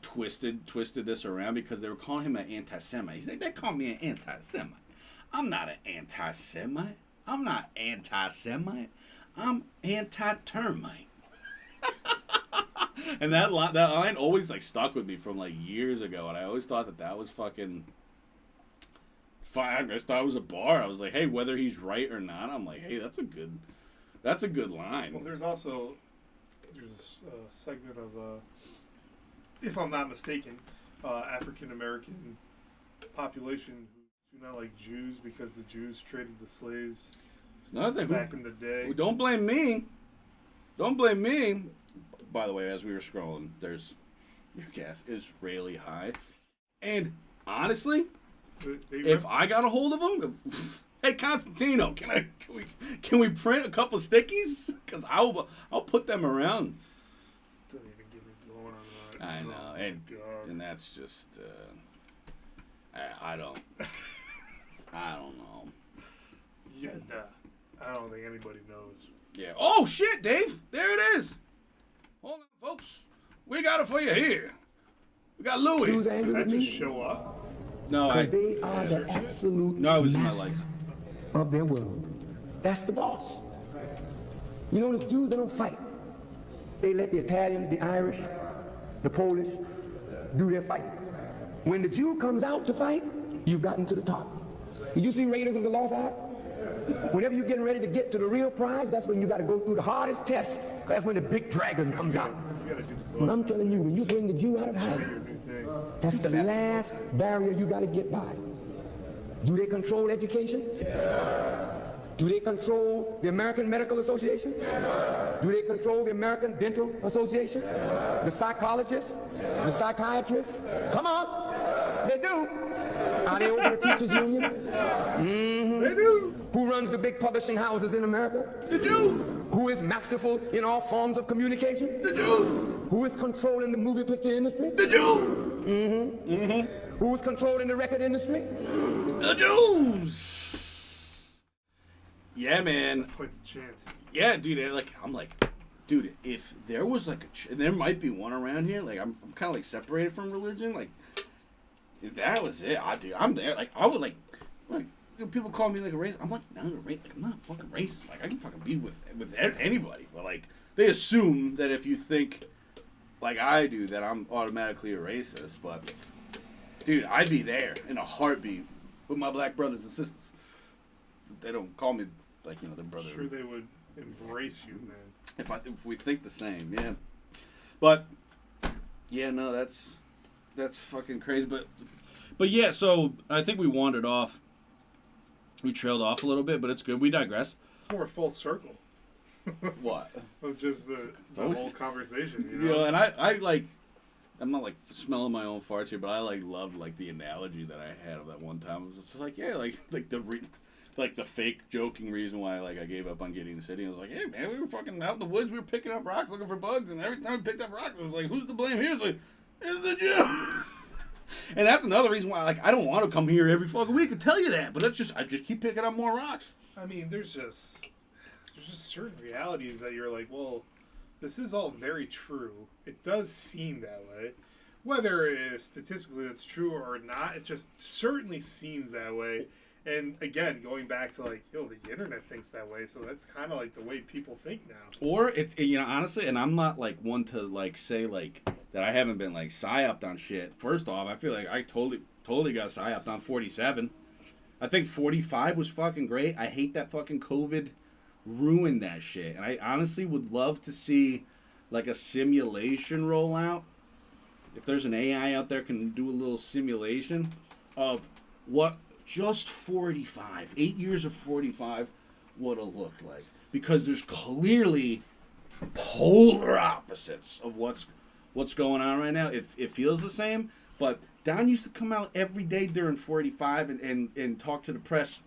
twisted this around because they were calling him an anti-Semite. He's like, they call me an anti-Semite. I'm not an anti-Semite. I'm not anti-Semite. I'm anti-termite. And that line always like stuck with me from like years ago, and I always thought that was fucking fine. I just thought it was a bar. I was like, hey, whether he's right or not, I'm like, hey, that's a good line. Well, there's a segment of, if I'm not mistaken, African American population who do not like Jews because the Jews traded the slaves back in the day. Don't blame me. Don't blame me. By the way, as we were scrolling, your gas is really high. And honestly, So if I got a hold of them, hey Constantino, can we print a couple stickies? Because I'll put them around. Don't even get me going on that. I know, Oh, and God. that's just I don't know. Yeah, nah. I don't think anybody knows. Yeah. Oh shit, Dave, there it is. Hold on, folks, we got it for you here. We got Louis. Who's angry Did that with just me? show up? No, Because they are the absolute No, it was in my master legs. of their world. That's the boss. You know, those Jews, they don't fight. They let the Italians, the Irish, the Polish do their fighting. When the Jew comes out to fight, you've gotten to the top. Did you see Raiders of the Lost Ark? Whenever you're getting ready to get to the real prize, that's when you got to go through the hardest test. That's when the big dragon comes out. You gotta do the And I'm telling you, when you bring the Jew out of hiding, that's the last barrier you got to get by. Do they control education? Do they control the American Medical Association? Do they control the American Dental Association? The psychologists? The psychiatrists? Come on! They do. Are they over the teachers' union? They do. Who runs the big publishing houses in America? The Jew. Who is masterful in all forms of communication? The Jew. Who is controlling the movie picture industry? The Jew. Who is controlling the record industry? The Jews. Yeah, man. That's quite the chant. Yeah, dude. I'm like, dude. If there was like and there might be one around here. Like, I'm kind of like separated from religion. Like, if that was it, I'm there. Like, I would like people call me like a racist. I'm like, no, like, I'm not fucking racist. Like, I can fucking be with anybody. But like, they assume that if you think like I do, that I'm automatically a racist. But dude, I'd be there in a heartbeat with my black brothers and sisters. They don't call me like, you know, their brother. Sure, they would embrace you, man. If we think the same, yeah. But yeah, no, that's fucking crazy. But yeah, so I think we wandered off. We trailed off a little bit, but it's good. We digress. It's more full circle What? of just the always- whole conversation. You You know, know? and I like. I'm not like smelling my own farts here, but I like loved like the analogy that I had of that one time. It was just like, yeah, like the fake joking reason why like I gave up on Gideon City. I was like, hey man, we were fucking out in the woods, we were picking up rocks looking for bugs, and every time we picked up rocks, it was like, who's to blame here? It's like, it's the Jew. And that's another reason why like I don't want to come here every fucking week and tell you that, but that's just I just keep picking up more rocks. I mean, there's just certain realities that you're like, well, this is all very true. It does seem that way. Whether it is statistically that's true or not, it just certainly seems that way. And again, going back to like, the internet thinks that way, so that's kind of like the way people think now. Or it's, you know, honestly, and I'm not like one to like say like that I haven't been like psyoped on shit. First off, I feel like I totally got psyoped on 47. I think 45 was fucking great. I hate that fucking COVID ruined that shit. And I honestly would love to see like a simulation rollout. If there's an AI out there can do a little simulation of what just 45, 8 years of 45 would have looked like. Because there's clearly polar opposites of what's going on right now. It feels the same, but Don used to come out every day during 45 and talk to the press,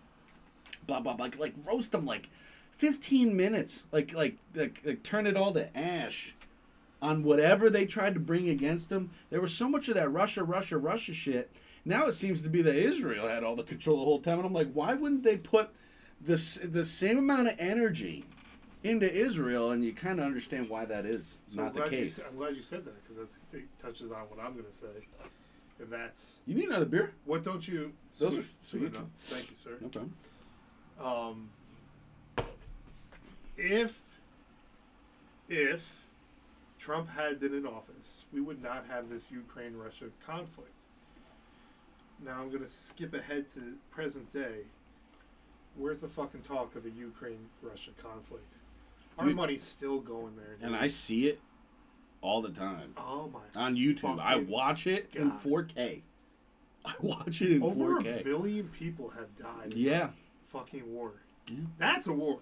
blah, blah, blah, like roast them like 15 minutes, like turn it all to ash on whatever they tried to bring against him. There was so much of that Russia shit. Now it seems to be that Israel had all the control the whole time. And I'm like, why wouldn't they put the same amount of energy into Israel? And you kind of understand why that is not the case. I'm glad you said that, because it touches on what I'm going to say. And that's, You need another beer? what don't you... Those are sweet sweet. enough. Thank you, sir. No problem. If Trump had been in office, we would not have this Ukraine-Russia conflict. Now I'm going to skip ahead to present day. Where's the fucking talk of the Ukraine-Russia conflict? Our Dude, money's still going there. Dude. And I see it all the time Oh my. on YouTube. I fucking watch it in God. 4K. I watch it in Over 4K. a billion people have died. In Yeah. that fucking war. Yeah. That's a war.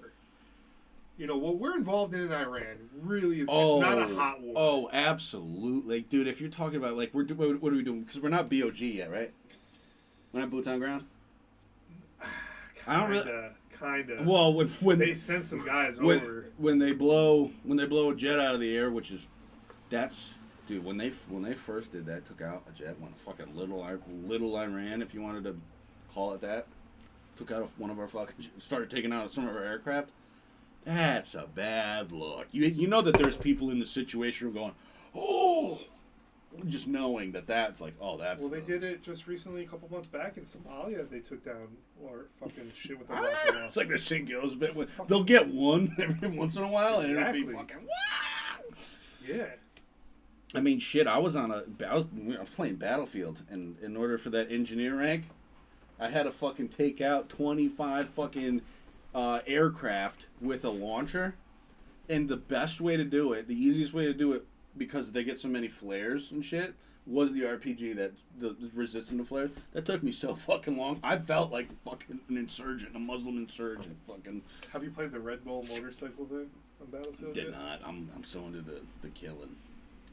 You know, what we're involved in Iran really is it's not a hot war. Oh, absolutely. Dude, if you're talking about, like, what are we doing? Because we're not BOG yet, right? When I boots on ground? I don't really. Kinda. Well, when they send some guys when, over. when they blow a jet out of the air, dude. When they first did that, took out a jet, one fucking little Iran, if you wanted to call it that, took out one of our started taking out some of our aircraft. That's a bad look. You know that there's people in the situation who are going, oh. Just knowing that's like, oh, that's... Well, they did it just recently, a couple months back in Somalia. They took down or fucking shit with the rocket launcher. It's like the shit goes a bit. They'll get one every once in a while, and it'll be fucking... Wow! Yeah. I mean, shit, I was playing Battlefield, and in order for that engineer rank, I had to fucking take out 25 fucking aircraft with a launcher, and the best way to do it, the easiest way to do it, because they get so many flares and shit, was the RPG that the resistant to flares. That took me so fucking long. I felt like fucking an insurgent, a Muslim insurgent. Fucking. Have you played the Red Bull motorcycle thing on Battlefield? Did not. I'm so into the killing,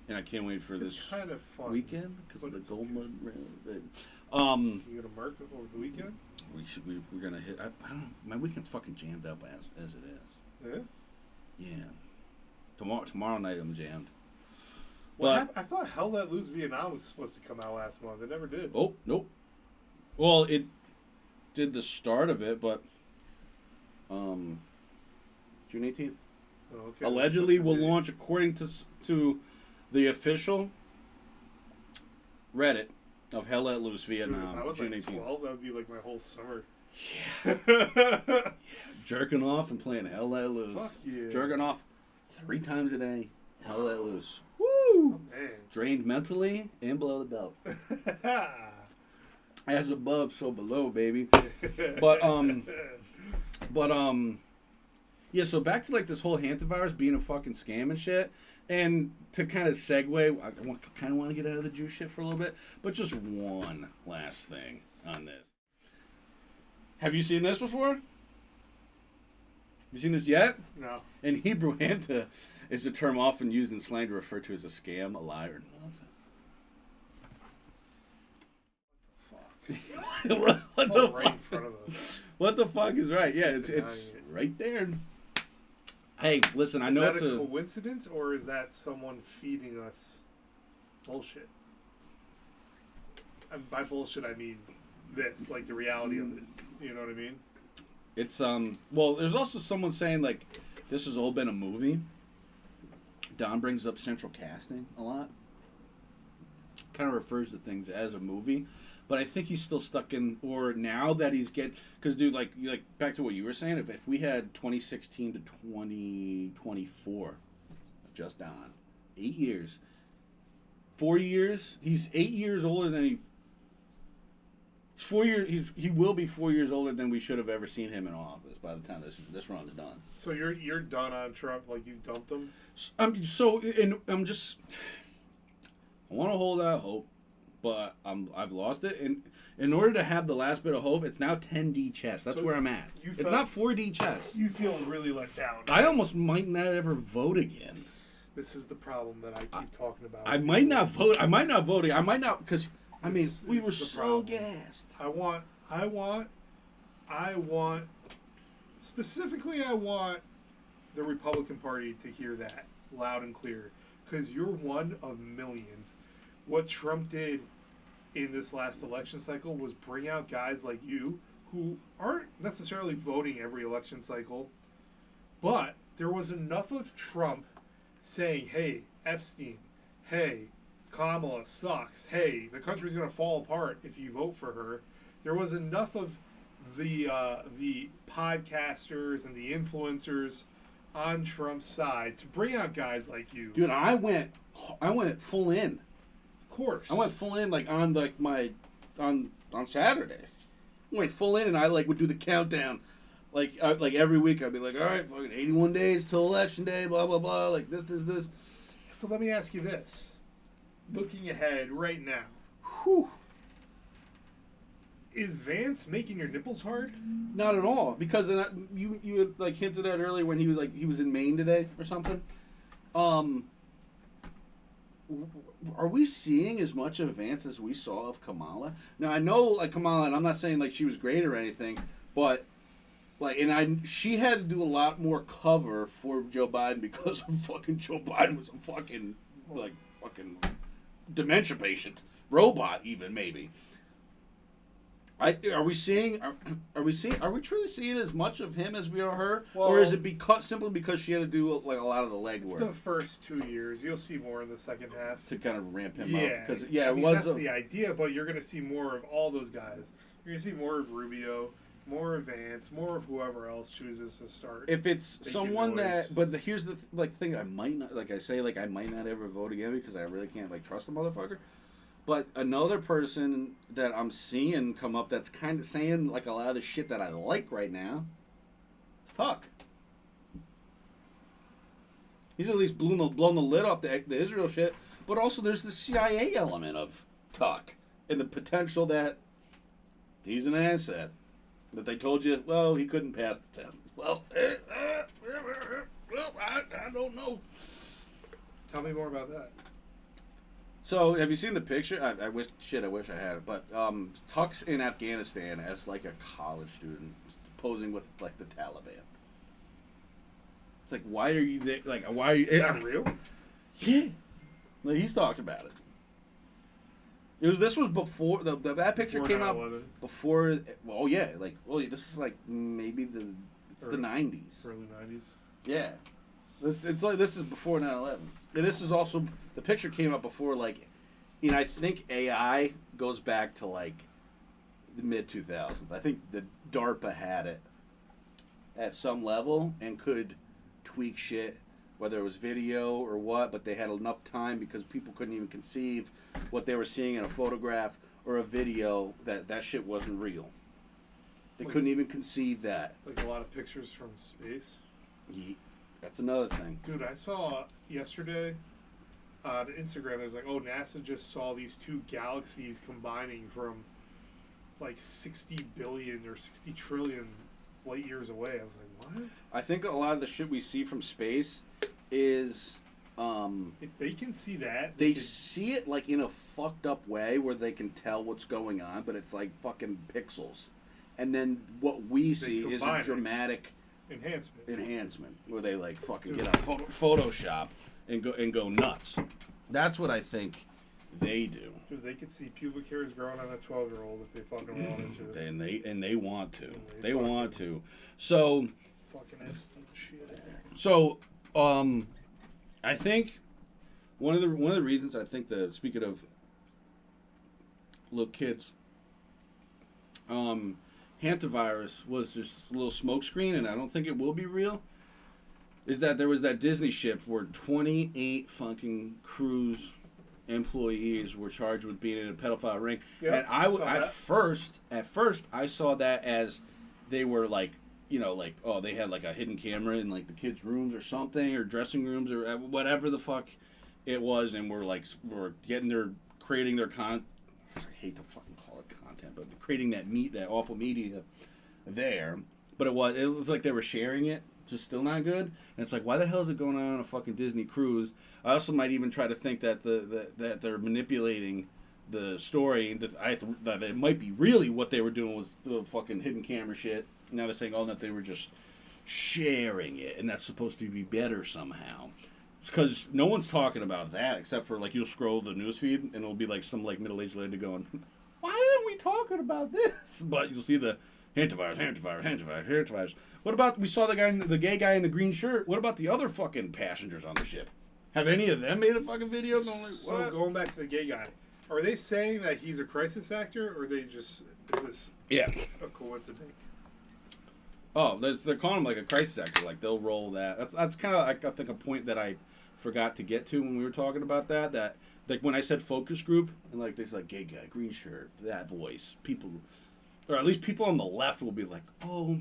and I can't wait for this kind of fun weekend because of the gold mud round. You gonna mark it over the weekend? We're gonna hit. I don't know. My weekend's fucking jammed up as it is. Yeah. Yeah. Tomorrow night I'm jammed. Well, I thought Hell Let Loose Vietnam was supposed to come out last month. It never did. Oh, nope. Well, it did the start of it, but June 18th. Oh, okay. Allegedly will launch according to the official Reddit of Hell Let Loose Vietnam. If I was June like 18th. 12, that would be like my whole summer. Yeah. Jerking off and playing Hell Let Loose. Fuck yeah. Jerking off 3 times a day. Hell Let Loose. Woo! Man. Drained mentally and below the belt. As above, so below, baby. But yeah. So back to like this whole hantavirus being a fucking scam and shit. And to kind of segue, I kind of want to get out of the Jew shit for a little bit, but just one last thing on this. Have you seen this before? You seen this yet? No. In Hebrew, hanta is a term often used in slang to refer to as a scam, a lie, or nonsense. What the right fuck? in front of us. What the fuck is right? Yeah, it's right there. Hey, listen, I know it's a coincidence, or is that someone feeding us bullshit? And by bullshit, I mean this, like the reality of it. You know what I mean? It's well, there's also someone saying like this has all been a movie. Don brings up central casting a lot. Kind of refers to things as a movie, but I think he's still stuck in. Or now that he's because dude, like back to what you were saying, if we had 2016 to 2024, just Don, 8 years, 4 years. He's 8 years older than he. 4 years. He will be 4 years older than we should have ever seen him in office by the time this run's done. So you're done on Trump, like you dumped him. I want to hold out hope, but I've lost it. And in order to have the last bit of hope, it's now 10D chess. That's where I'm at. It's not 4D chess. You feel really let down. I almost might not ever vote again. This is the problem that I keep talking about. I might not vote. I might not vote. I might not because we were so gassed. I want. Specifically, I want the Republican Party to hear that loud and clear, because you're one of millions. What Trump did in this last election cycle was bring out guys like you who aren't necessarily voting every election cycle, but there was enough of Trump saying, hey, Epstein, hey, Kamala sucks, hey, the country's going to fall apart if you vote for her. There was enough of the podcasters and the influencers on Trump's side to bring out guys like you. Dude, I went full in. Of course. I went full in on Saturdays. I went full in and I would do the countdown. Like every week I'd be like, all right, fucking 81 days till election day, blah blah blah, like this. So let me ask you this. Looking ahead right now. Whew. Is Vance making your nipples hard? Not at all, because you had hinted at earlier when he was in Maine today or something. are we seeing as much advance as we saw of Kamala? Now I know like Kamala, and I'm not saying like she was great or anything, but like, she had to do a lot more cover for Joe Biden because fucking Joe Biden was a fucking dementia patient, robot even maybe. Are we truly seeing as much of him as we are her, or is it simply because she had to do like a lot of the legwork? It's the first 2 years. You'll see more in the second half To kind of ramp him up, because that's the idea. But you're going to see more of all those guys. You're going to see more of Rubio, more of Vance, more of whoever else chooses to start. If it's someone here's the thing, I might not, like I say, like I might not ever vote again because I really can't like trust the motherfucker. But another person that I'm seeing come up that's kind of saying like a lot of the shit that I like right now is Tuck. He's at least blown the lid off the Israel shit. But also there's the CIA element of Tuck and the potential that he's an asset. That they told you, well, he couldn't pass the test. Well, I don't know. Tell me more about that. So, have you seen the picture? I wish I had it. But Tuck's in Afghanistan as like a college student, posing with like the Taliban. It's like, why are you there? Like, why are you? Is that real? Yeah. Like, he's talked about it. This was before that picture came out before. Well, yeah, like, this is like maybe the 90s, early 90s. Yeah, it's like this is before 9/11, and this is also the picture came out before like, I think AI goes back to like the mid 2000s. I think the DARPA had it at some level and could tweak shit, whether it was video or what, but they had enough time because people couldn't even conceive what they were seeing in a photograph or a video that shit wasn't real. They couldn't even conceive that. Like a lot of pictures from space. Yeah, that's another thing. Dude, I saw yesterday on Instagram, it was like, NASA just saw these two galaxies combining from like 60 billion or 60 trillion light years away. I was like, what? I think a lot of the shit we see from space is if they can see that, they see it like in a fucked up way where they can tell what's going on, but it's like fucking pixels. And then what we see is a dramatic enhancement where they like fucking get on Photoshop and go nuts. That's what I think they do. Dude, they could see pubic hairs growing on a 12-year-old if they fucking want into it. And they want to. They want to. So fucking Epstein shit. So I think one of the reasons I think that, speaking of little kids, hantavirus was just a little smokescreen, and I don't think it will be real, is that there was that Disney ship where 28 fucking cruise employees were charged with being in a pedophile ring. Yep, and at first I saw that as they were like, they had like a hidden camera in like the kids' rooms or something, or dressing rooms or whatever the fuck it was, and we're creating their I hate to fucking call it content, but creating that awful media there. But it was like they were sharing it, just still not good. And it's like, why the hell is it going on a fucking Disney cruise? I also might even try to think that that they're manipulating the story, that it might be really what they were doing was the fucking hidden camera shit. Now they're saying, that they were just sharing it, and that's supposed to be better somehow. Because no one's talking about that, except for, like, you'll scroll the newsfeed, and it'll be, like, some, like, middle-aged lady going, why aren't we talking about this? But you'll see the hantavirus. What about, we saw the gay guy in the green shirt. What about the other fucking passengers on the ship? Have any of them made a fucking video? So going back to the gay guy, are they saying that he's a crisis actor, or is this a coincidence? Oh, they're calling him like a crisis actor. Like they'll roll that. That's kind of I think a point that I forgot to get to when we were talking about that. That like when I said focus group and like there's like gay guy, green shirt, that voice, people, or at least people on the left will be like, oh,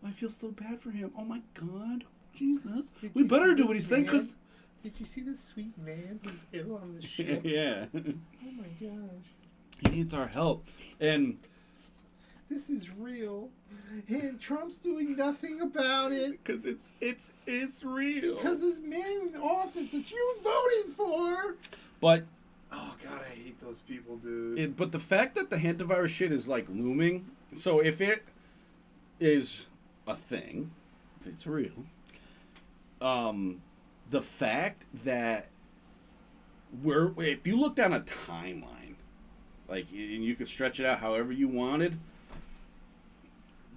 I feel so bad for him. Oh my God, Jesus, we better do what he's saying because. Did you see this sweet man who's ill on the ship? Yeah. Oh my gosh. He needs our help. And this is real, and Trump's doing nothing about it Because it's real. because this man in office that you voted for. But Oh God, I hate those people, dude. but the fact that the hantavirus shit is like looming. So if it is a thing, if it's real, the fact that if you look down a timeline, like, and you could stretch it out however you wanted,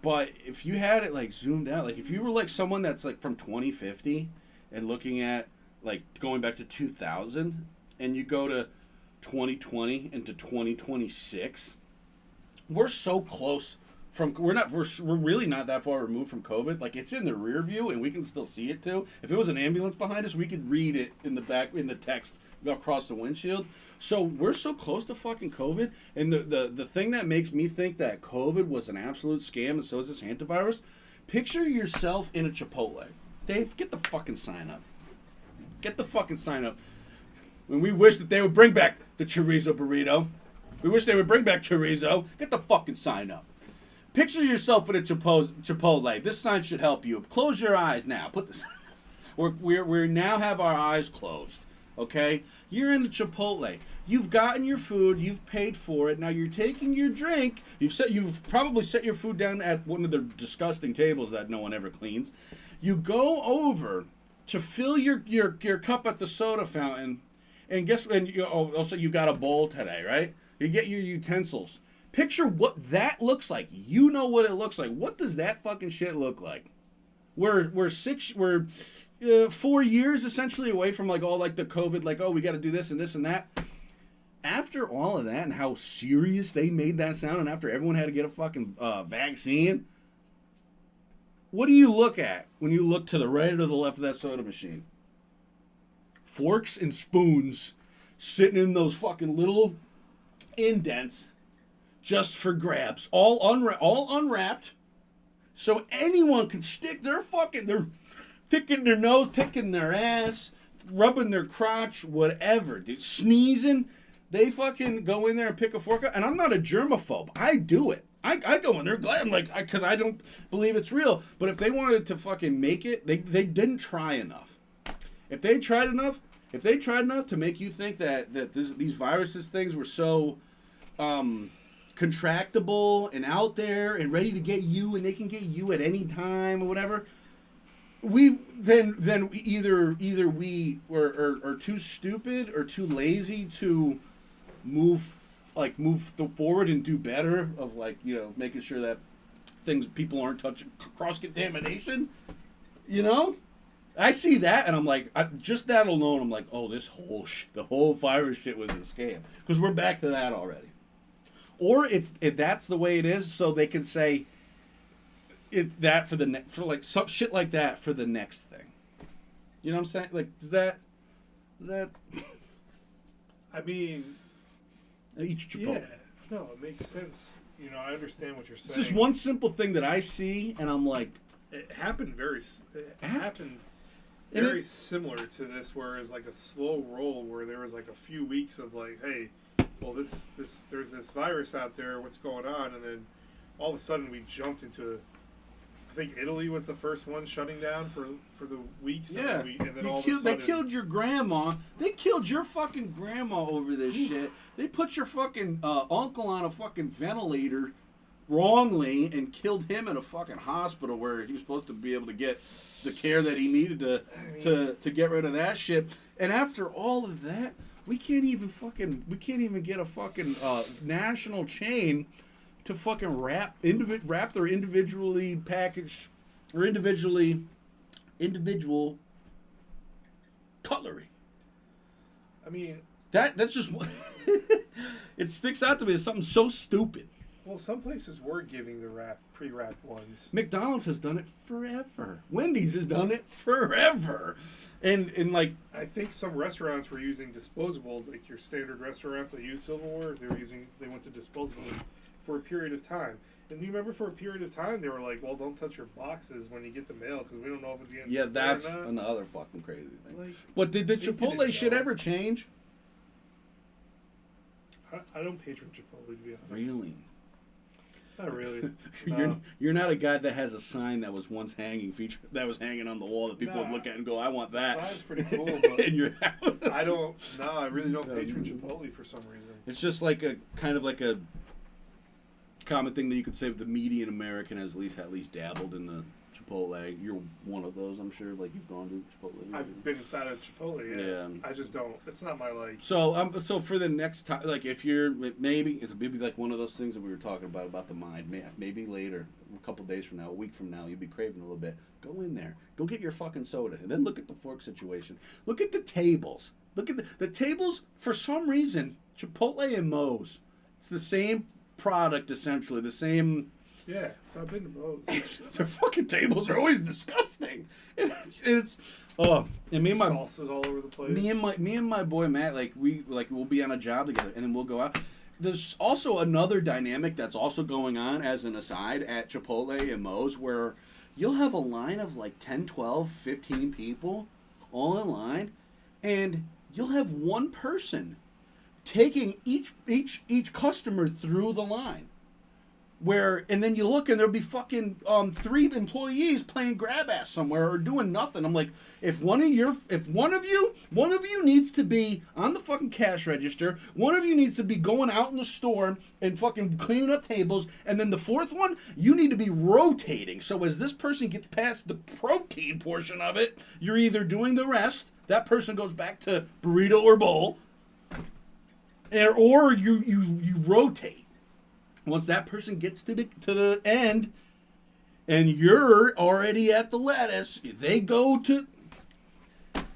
but if you had it like zoomed out, like if you were like someone that's like from 2050 and looking at like going back to 2000 and you go to 2020 into 2026, we're so close from we're really not that far removed from COVID. Like, it's in the rear view and we can still see it too. If it was an ambulance behind us, we could read it in the back in the text across the windshield. So we're so close to fucking COVID. And the thing that makes me think that COVID was an absolute scam and so is this hantavirus, picture yourself in a Chipotle. Dave, get the fucking sign up. Get the fucking sign up. When we wish that they would bring back the chorizo burrito. We wish they would bring back chorizo. Get the fucking sign up. Picture yourself at a Chipotle. This sign should help you. Close your eyes now. Put the sign up. We now have our eyes closed. Okay? You're in the Chipotle. You've gotten your food. You've paid for it. Now you're taking your drink. You've probably set your food down at one of the disgusting tables that no one ever cleans. You go over to fill your cup at the soda fountain. And also you got a bowl today, right? You get your utensils. Picture what that looks like. You know what it looks like. What does that fucking shit look like? We're 4 years essentially away from like all like the COVID, like, oh, we got to do this and this and that. After all of that and how serious they made that sound, and after everyone had to get a fucking vaccine, what do you look at when you look to the right or the left of that soda machine? Forks and spoons sitting in those fucking little indents just for grabs. All unwrapped. So anyone can stick they're picking their nose, picking their ass, rubbing their crotch, whatever, dude. Sneezing. They fucking go in there and pick a fork up. And I'm not a germaphobe. I do it. I go in there glad. I'm like, because I don't believe it's real. But if they wanted to fucking make it, they didn't try enough. If they tried enough to make you think that these viruses things were so contractable and out there and ready to get you, and they can get you at any time or whatever, we either we are too stupid or too lazy to move forward and do better of, like, you know, making sure that people aren't touching cross contamination, you know. I see that, and I'm like, just that alone, I'm like, oh, the whole virus shit was a scam. Because we're back to that already. Or that's the way it is, so they can say it's that for like some shit like that for the next thing. You know what I'm saying? Like, does that? I mean, eat your Chipotle. Yeah, no, it makes sense. You know, I understand what you're saying. It's just one simple thing that I see, and I'm like, it happened very similar to this, where it's like a slow roll, where there was like a few weeks of like, hey, well, there's this virus out there, what's going on? And then all of a sudden we jumped into, I think Italy was the first one shutting down for the weeks. Yeah, and then all of a sudden, they killed your grandma. They killed your fucking grandma over this shit. They put your fucking uncle on a fucking ventilator wrongly and killed him in a fucking hospital where he was supposed to be able to get the care that he needed to get rid of that shit. And after all of that, we can't even get a fucking national chain to fucking wrap their individually packaged or individual cutlery. I mean, that's just it sticks out to me as something so stupid. Well, some places were giving the pre-wrapped ones. McDonald's has done it forever. Wendy's has done it forever. And like, I think some restaurants were using disposables, like your standard restaurants that use silverware. They went to disposable for a period of time. And you remember, for a period of time, they were like, "Well, don't touch your boxes when you get the mail because we don't know if it's getting." Yeah, that's or not. Another fucking crazy thing. Like, but did the Chipotle shit ever change? I don't patron Chipotle, to be honest. Really? Not really. You're not a guy that has a sign that was once hanging on the wall that people would look at and go, I want that. The sign's pretty cool, but in your house. I really don't patron Chipotle for some reason. It's just like a kind of like a common thing that you could say the median American has at least dabbled in the Chipotle. You're one of those, I'm sure. Like you've gone to Chipotle. I've been inside of Chipotle. Yeah. I just don't. It's not my like. So for the next time, like if you're maybe like one of those things that we were talking about the mind. Maybe later, a couple days from now, a week from now, you'll be craving a little bit. Go in there, go get your fucking soda, and then look at the fork situation. Look at the tables. Look at the tables. For some reason, Chipotle and Moe's, it's the same product essentially, the same. Yeah, so I've been to both. Their fucking tables are always disgusting. And me and my salsas all over the place. Me and my boy Matt, we'll be on a job together and then we'll go out. There's also another dynamic that's also going on as an aside at Chipotle and Moe's where you'll have a line of like 10, 12, 15 people all in line, and you'll have one person taking each customer through the line. And then you look and there'll be fucking 3 employees playing grab ass somewhere or doing nothing. I'm like, if one of you needs to be on the fucking cash register, one of you needs to be going out in the store and fucking cleaning up tables, and then the fourth one, you need to be rotating. So as this person gets past the protein portion of it, you're either doing the rest, that person goes back to burrito or bowl, or you rotate. Once that person gets to the end, and you're already at the lettuce, they go to.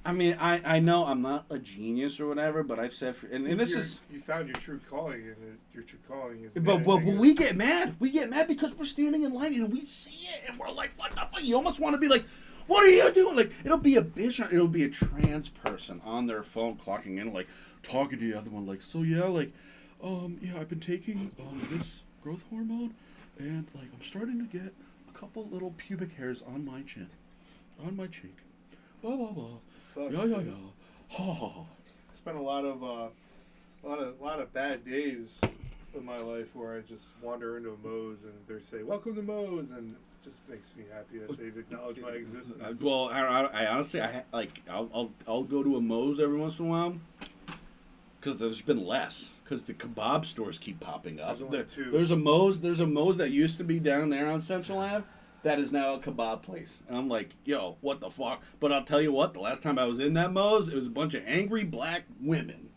I mean, I know I'm not a genius or whatever, but I've said, and this is you found your true calling, and your true calling is. But we get mad. We get mad because we're standing in line and we see it, and we're like, what the fuck? You almost want to be like, what are you doing? Like, it'll be a bitch. It'll be a trans person on their phone clocking in, like talking to the other one, like, so yeah, like. I've been taking this growth hormone, and like I'm starting to get a couple little pubic hairs on my chin, on my cheek. Blah blah blah. Sucks. Yeah. Oh. I spent a lot of bad days in my life where I just wander into a Moe's and they say, "Welcome to Moe's," and it just makes me happy that they've acknowledged my existence. Well, I honestly, I'll go to a Moe's every once in a while because there's been less. Because the kebab stores keep popping up. There's a Moe's that used to be down there on Central Ave that is now a kebab place. And I'm like, yo, what the fuck? But I'll tell you what, the last time I was in that Moe's, it was a bunch of angry black women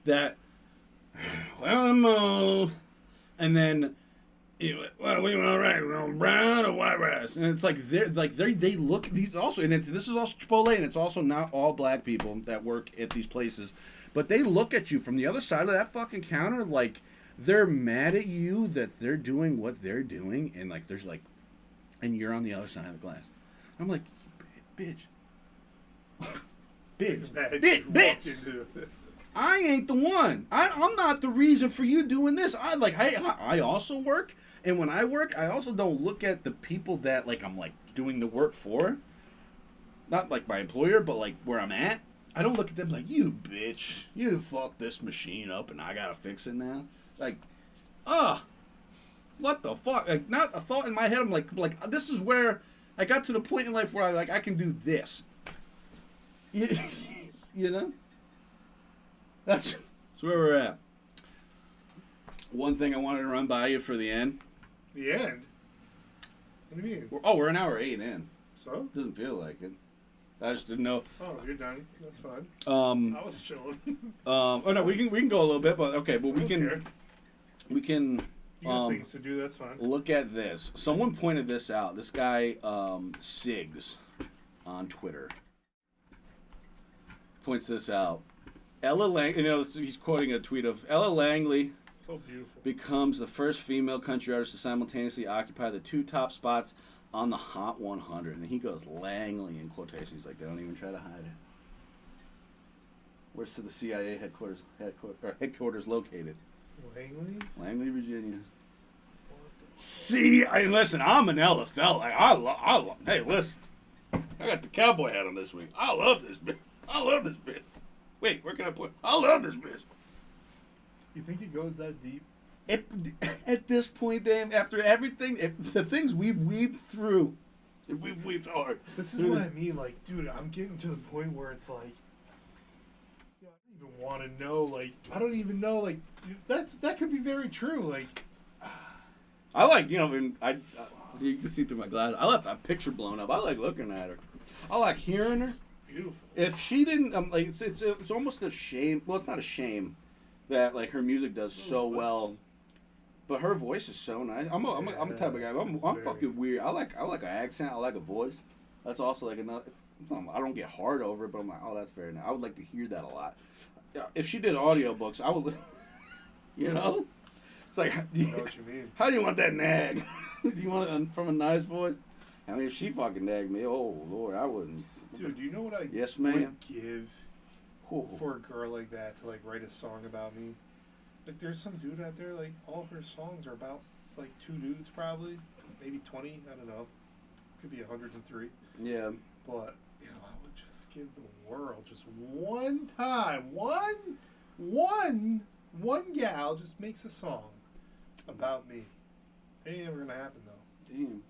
that, well, Moe's, and then, well, we all right, we want brown or white rice, and it's like they look these also, and this is also Chipotle, and it's also not all black people that work at these places. But they look at you from the other side of that fucking counter like they're mad at you that they're doing what they're doing, and like there's like, and you're on the other side of the glass. I'm like, bitch. I ain't the one. I'm not the reason for you doing this. I also work, and when I work, I also don't look at the people that like I'm like doing the work for. Not like my employer, but like where I'm at. I don't look at them like, you bitch, you fucked this machine up and I gotta fix it now. Like, what the fuck? Like, not a thought in my head. I'm like, this is where I got to the point in life where I can do this. You know? That's where we're at. One thing I wanted to run by you for the end. The end? What do you mean? We're an hour 8 in. So? Doesn't feel like it. I just didn't know. Oh, if you're done, that's fine. I was chilling. Oh no, we can go a little bit, but okay, but we can. You got things to do. That's fine. Look at this. Someone pointed this out. This guy Sigs on Twitter points this out. Ella Lang, he's quoting a tweet of Ella Langley. So beautiful. Becomes the first female country artist to simultaneously occupy the 2 top spots on the Hot 100, and he goes Langley in quotations, like they don't even try to hide it. Where's the CIA headquarters located? Langley, Virginia. See, listen, I'm an Ella fella. Hey, listen, I got the cowboy hat on this week. I love this bitch. Wait, where can I put? I love this bitch. You think it goes that deep? At this point, Dave, after everything, the things we've weaved through, hard. This is what I mean. Like, dude, I'm getting to the point where it's like, I don't even want to know. Like, I don't even know. Like, that could be very true. Like, I like, you can see through my glasses. I left that picture blown up. I like looking at her. I like hearing her. beautiful. If she didn't, like, it's almost a shame. Well, it's not a shame that like her music does so well, but her voice is so nice. I'm a type of guy. I'm fucking weird. I like an accent. I like a voice. That's also like another. I don't get hard over it, but I'm like, oh, that's very nice. I would like to hear that a lot. If she did audiobooks, I would. It's like, I know what you mean. how do you want that nag? Do you want it from a nice voice? I mean, if she fucking nagged me, oh Lord, I wouldn't. Dude, do you know what I Yes, would ma'am. give for a girl like that to like write a song about me? Like, there's some dude out there, like, all her songs are about like 2 dudes, probably, maybe 20. I don't know. Could be 103. Yeah. But I would just give the world just one time, one gal just makes a song about me. Ain't never gonna happen though. Damn.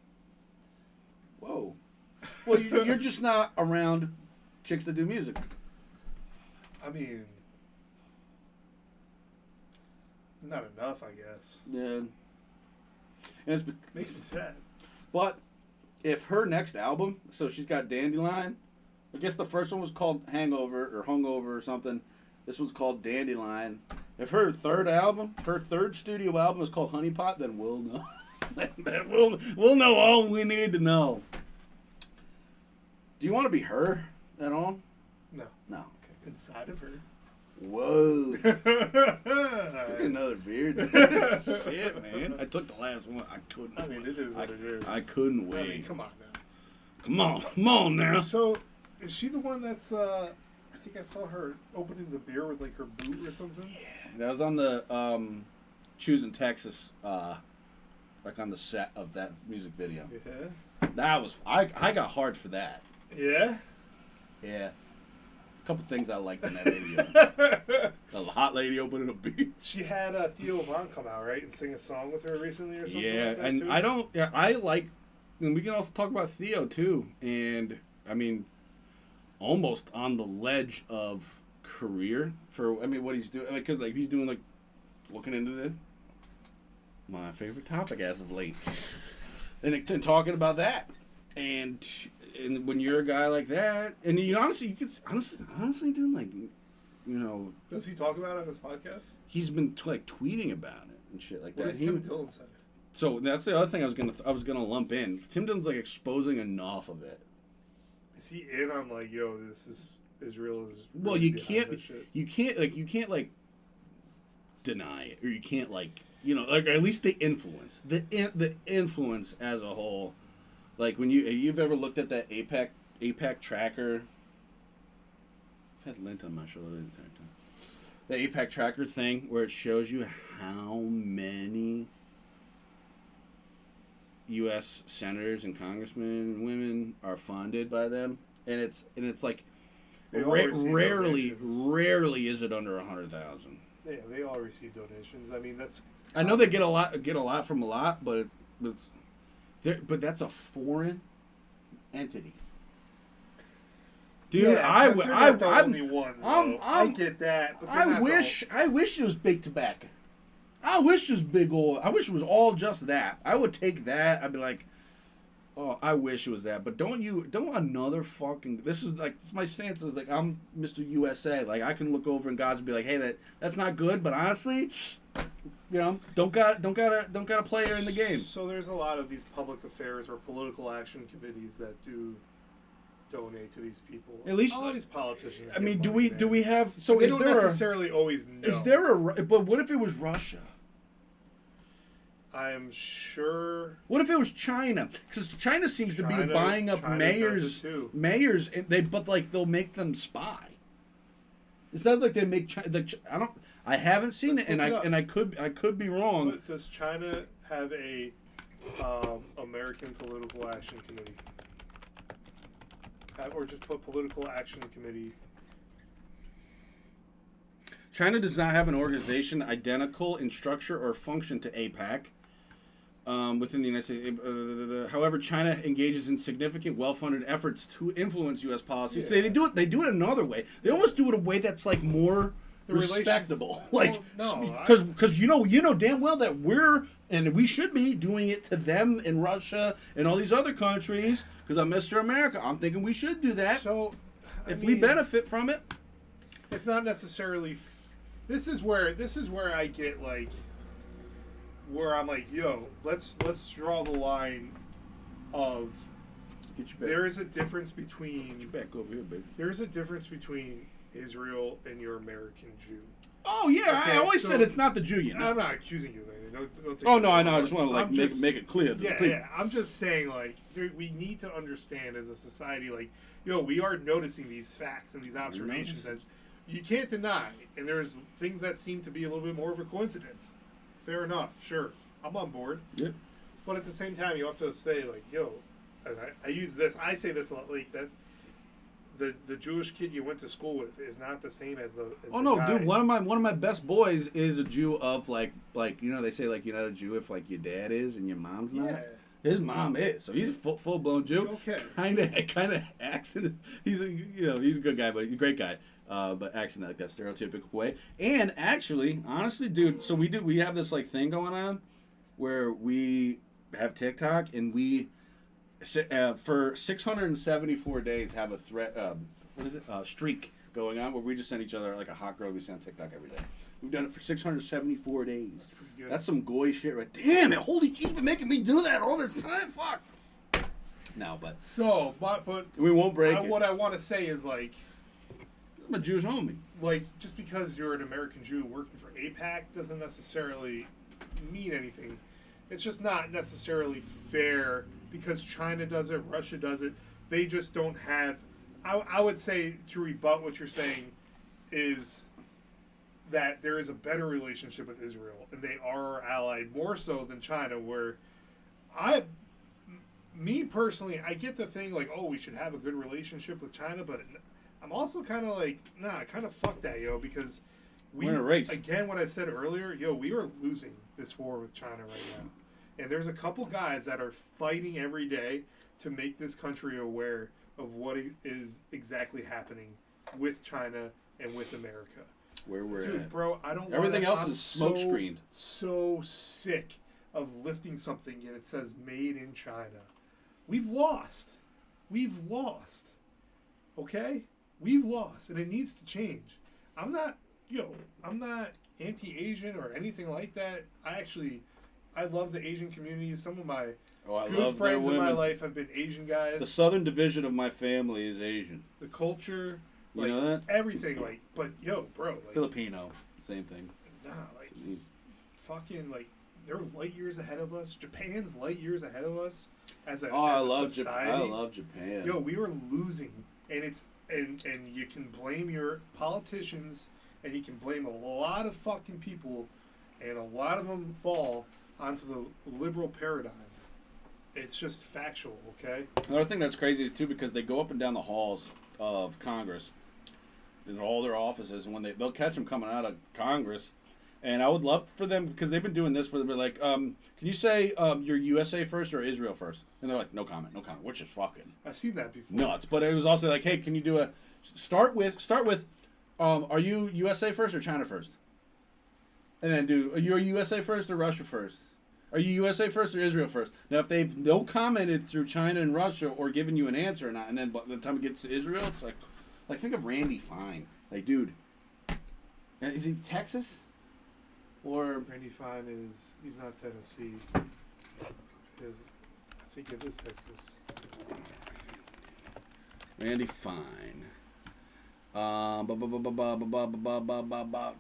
Whoa. Well, you're just not around chicks that do music. I mean, not enough, I guess. Yeah. And it's Makes me sad. but if her next album, so she's got Dandelion. I guess the first one was called Hangover or Hungover or something. This one's called Dandelion. If her third studio album is called Honeypot, then we'll know. Then we'll know all we need to know. Do you want to be her at all? No. No. Okay. Inside of her. Whoa. Took another beer. Shit, man. I took the last one. I couldn't. I mean, it is what it is. I couldn't wait. I mean, come on now. Come on now. So, is she the one that's, I think I saw her opening the beer with, like, her boot or something? That was on the Choosing Texas, like on the set of that music video. Yeah. That was I got hard for that. Yeah? Yeah. A couple things I liked in that video. The hot lady opening a beer. She had Theo Von come out, right, and sing a song with her recently or something Yeah, like that, and too? I like, and we can also talk about Theo too. And I mean, almost on the ledge of career for what he's doing, because like he's doing like looking into my favorite topic as of late, and talking about that, and when you're a guy like that, and you could honestly, dude, like, Does he talk about it on his podcast? he's been like tweeting about it and shit like What that. does Tim Dillon say? So that's the other thing I was gonna lump in. Tim Dillon's like exposing enough of it. Is he in on, like, yo, this is Israel is Well, really you behind this shit? can't deny it, or you can't like at least the influence as a whole. Like when you've ever looked at that APAC tracker. I've had lint on my shoulder the entire time. The APAC tracker thing where it shows you how many U.S. senators and congressmen and women are funded by them, and it's like They all receive rarely donations. is it under 100,000. Yeah, they all receive donations. I mean, it's I know they get a lot from a lot, but but that's a foreign entity. Dude, yeah, but they're not the only ones, though. I get that. But I wish it was big tobacco. I wish it was big oil. I wish it was all just that. I would take that. I'd be like, oh, I wish it was that. But don't another fucking. This is my stance is like I'm Mr. USA. Like I can look over and God's be like, hey, that's not good. But honestly, don't gotta play her in the game. So there's a lot of these public affairs or political action committees that do donate to these people. At least all these politicians. I mean, get do money, we man. have? So They is don't there necessarily always know. Is there a? But what if it was Russia? I'm sure. What if it was China? Because China seems to be China- buying up China mayors. does it too. Mayors, they'll make them spy. It's not like they make China. I haven't seen Let's it, look it up. and I could be wrong. But does China have a American Political Action Committee? Or just put Political Action Committee. China does not have an organization identical in structure or function to APAC. Within the United States, however, China engages in significant, well-funded efforts to influence U.S. policies. Yeah. So they do it. They do it another way. They almost do it a way that's like more respectable. Like, no, because you know damn well that we should be doing it to them in Russia and all these other countries. Because I'm Mr. America. I'm thinking we should do that. So, if we benefit from it, it's not necessarily. This is where I get like. Where I'm like, yo, let's draw the line of there is a difference between back over here, baby. There's a difference between Israel and your American Jew. Oh yeah, Okay, I always so- said it's not the Jew, you know. I'm not accusing you of anything. Don't take Oh it no, I know. I wrong. just want to like I'm just- make it clear. Yeah. I'm just saying, like, dude, we need to understand as a society, like, yo, we are noticing these facts and these observations that you can't deny, and there's things that seem to be a little bit more of a coincidence. Fair enough, sure. I'm on board. Yep. But at the same time, you have to say, like, yo, and I use this, I say this a lot, like, that the Jewish kid you went to school with is not the same as the Oh the no, guy. dude! One of my best boys is a Jew of like you know they say like you're not a Jew if like your dad is and your mom's not. Yeah. His mom is, so he's a full blown Jew. Okay. Kind of acts in he's a he's a good guy, but he's a great guy. But acts in like that stereotypical way. And actually, honestly, dude, so we have this like thing going on where we have TikTok and we for 674 days have a streak going on where we just send each other like a hot girl we send on TikTok every day. We've done it for 674 days. good. That's some goy shit, right? Damn it! Holy shit, you've been making me do that all this time. Fuck. No, but So, but we won't break it. what I want to say is, like, I'm a Jewish homie. just because you're an American Jew working for APAC doesn't necessarily mean anything. It's just not necessarily fair because China does it, Russia does it. They just don't have. I would say, to rebut what you're saying, is that there is a better relationship with Israel, and they are our ally more so than China. Where me personally, I get the thing like, oh, we should have a good relationship with China, but I'm also kind of like, nah, kind of fuck that, yo, because We're in a race. Again, what I said earlier, yo, we are losing this war with China right now. And there's a couple guys that are fighting every day to make this country aware of what is exactly happening with China and with America. Where we're Dude, at. bro, I don't. Everything else I'm is smoke screened. So sick of lifting something and it says "Made in China." We've lost. Okay, we've lost, and it needs to change. I'm not anti-Asian or anything like that. I love the Asian community. Some of my good friends in my life have been Asian guys. The southern division of my family is Asian. The culture, You like, know that? everything, like, but yo, bro, like, Filipino, same thing. nah, like, fucking, like, they're light years ahead of us. Japan's light years ahead of us as a I as a love society. Japan. I love Japan. Yo, we were losing, and and you can blame your politicians, and you can blame a lot of fucking people, and a lot of them fall onto the liberal paradigm. It's just factual, okay? Another thing that's crazy is too because they go up and down the halls of Congress in all their offices, and when they'll catch them coming out of Congress, and I would love for them because they've been doing this where they're like, can you say you're USA first or Israel first? And they're like, no comment, which is fucking I've seen that before. nuts. But it was also like, hey, can you do a start with are you USA first or China first? And then are you USA first or Russia first? Are you USA first or Israel first? Now, if they've no commented through China and Russia or given you an answer or not, and then by the time it gets to Israel, it's like think of Randy Fine. Like, dude, is he Texas? Or Randy Fine he's not Tennessee. I think it is Texas. Randy Fine.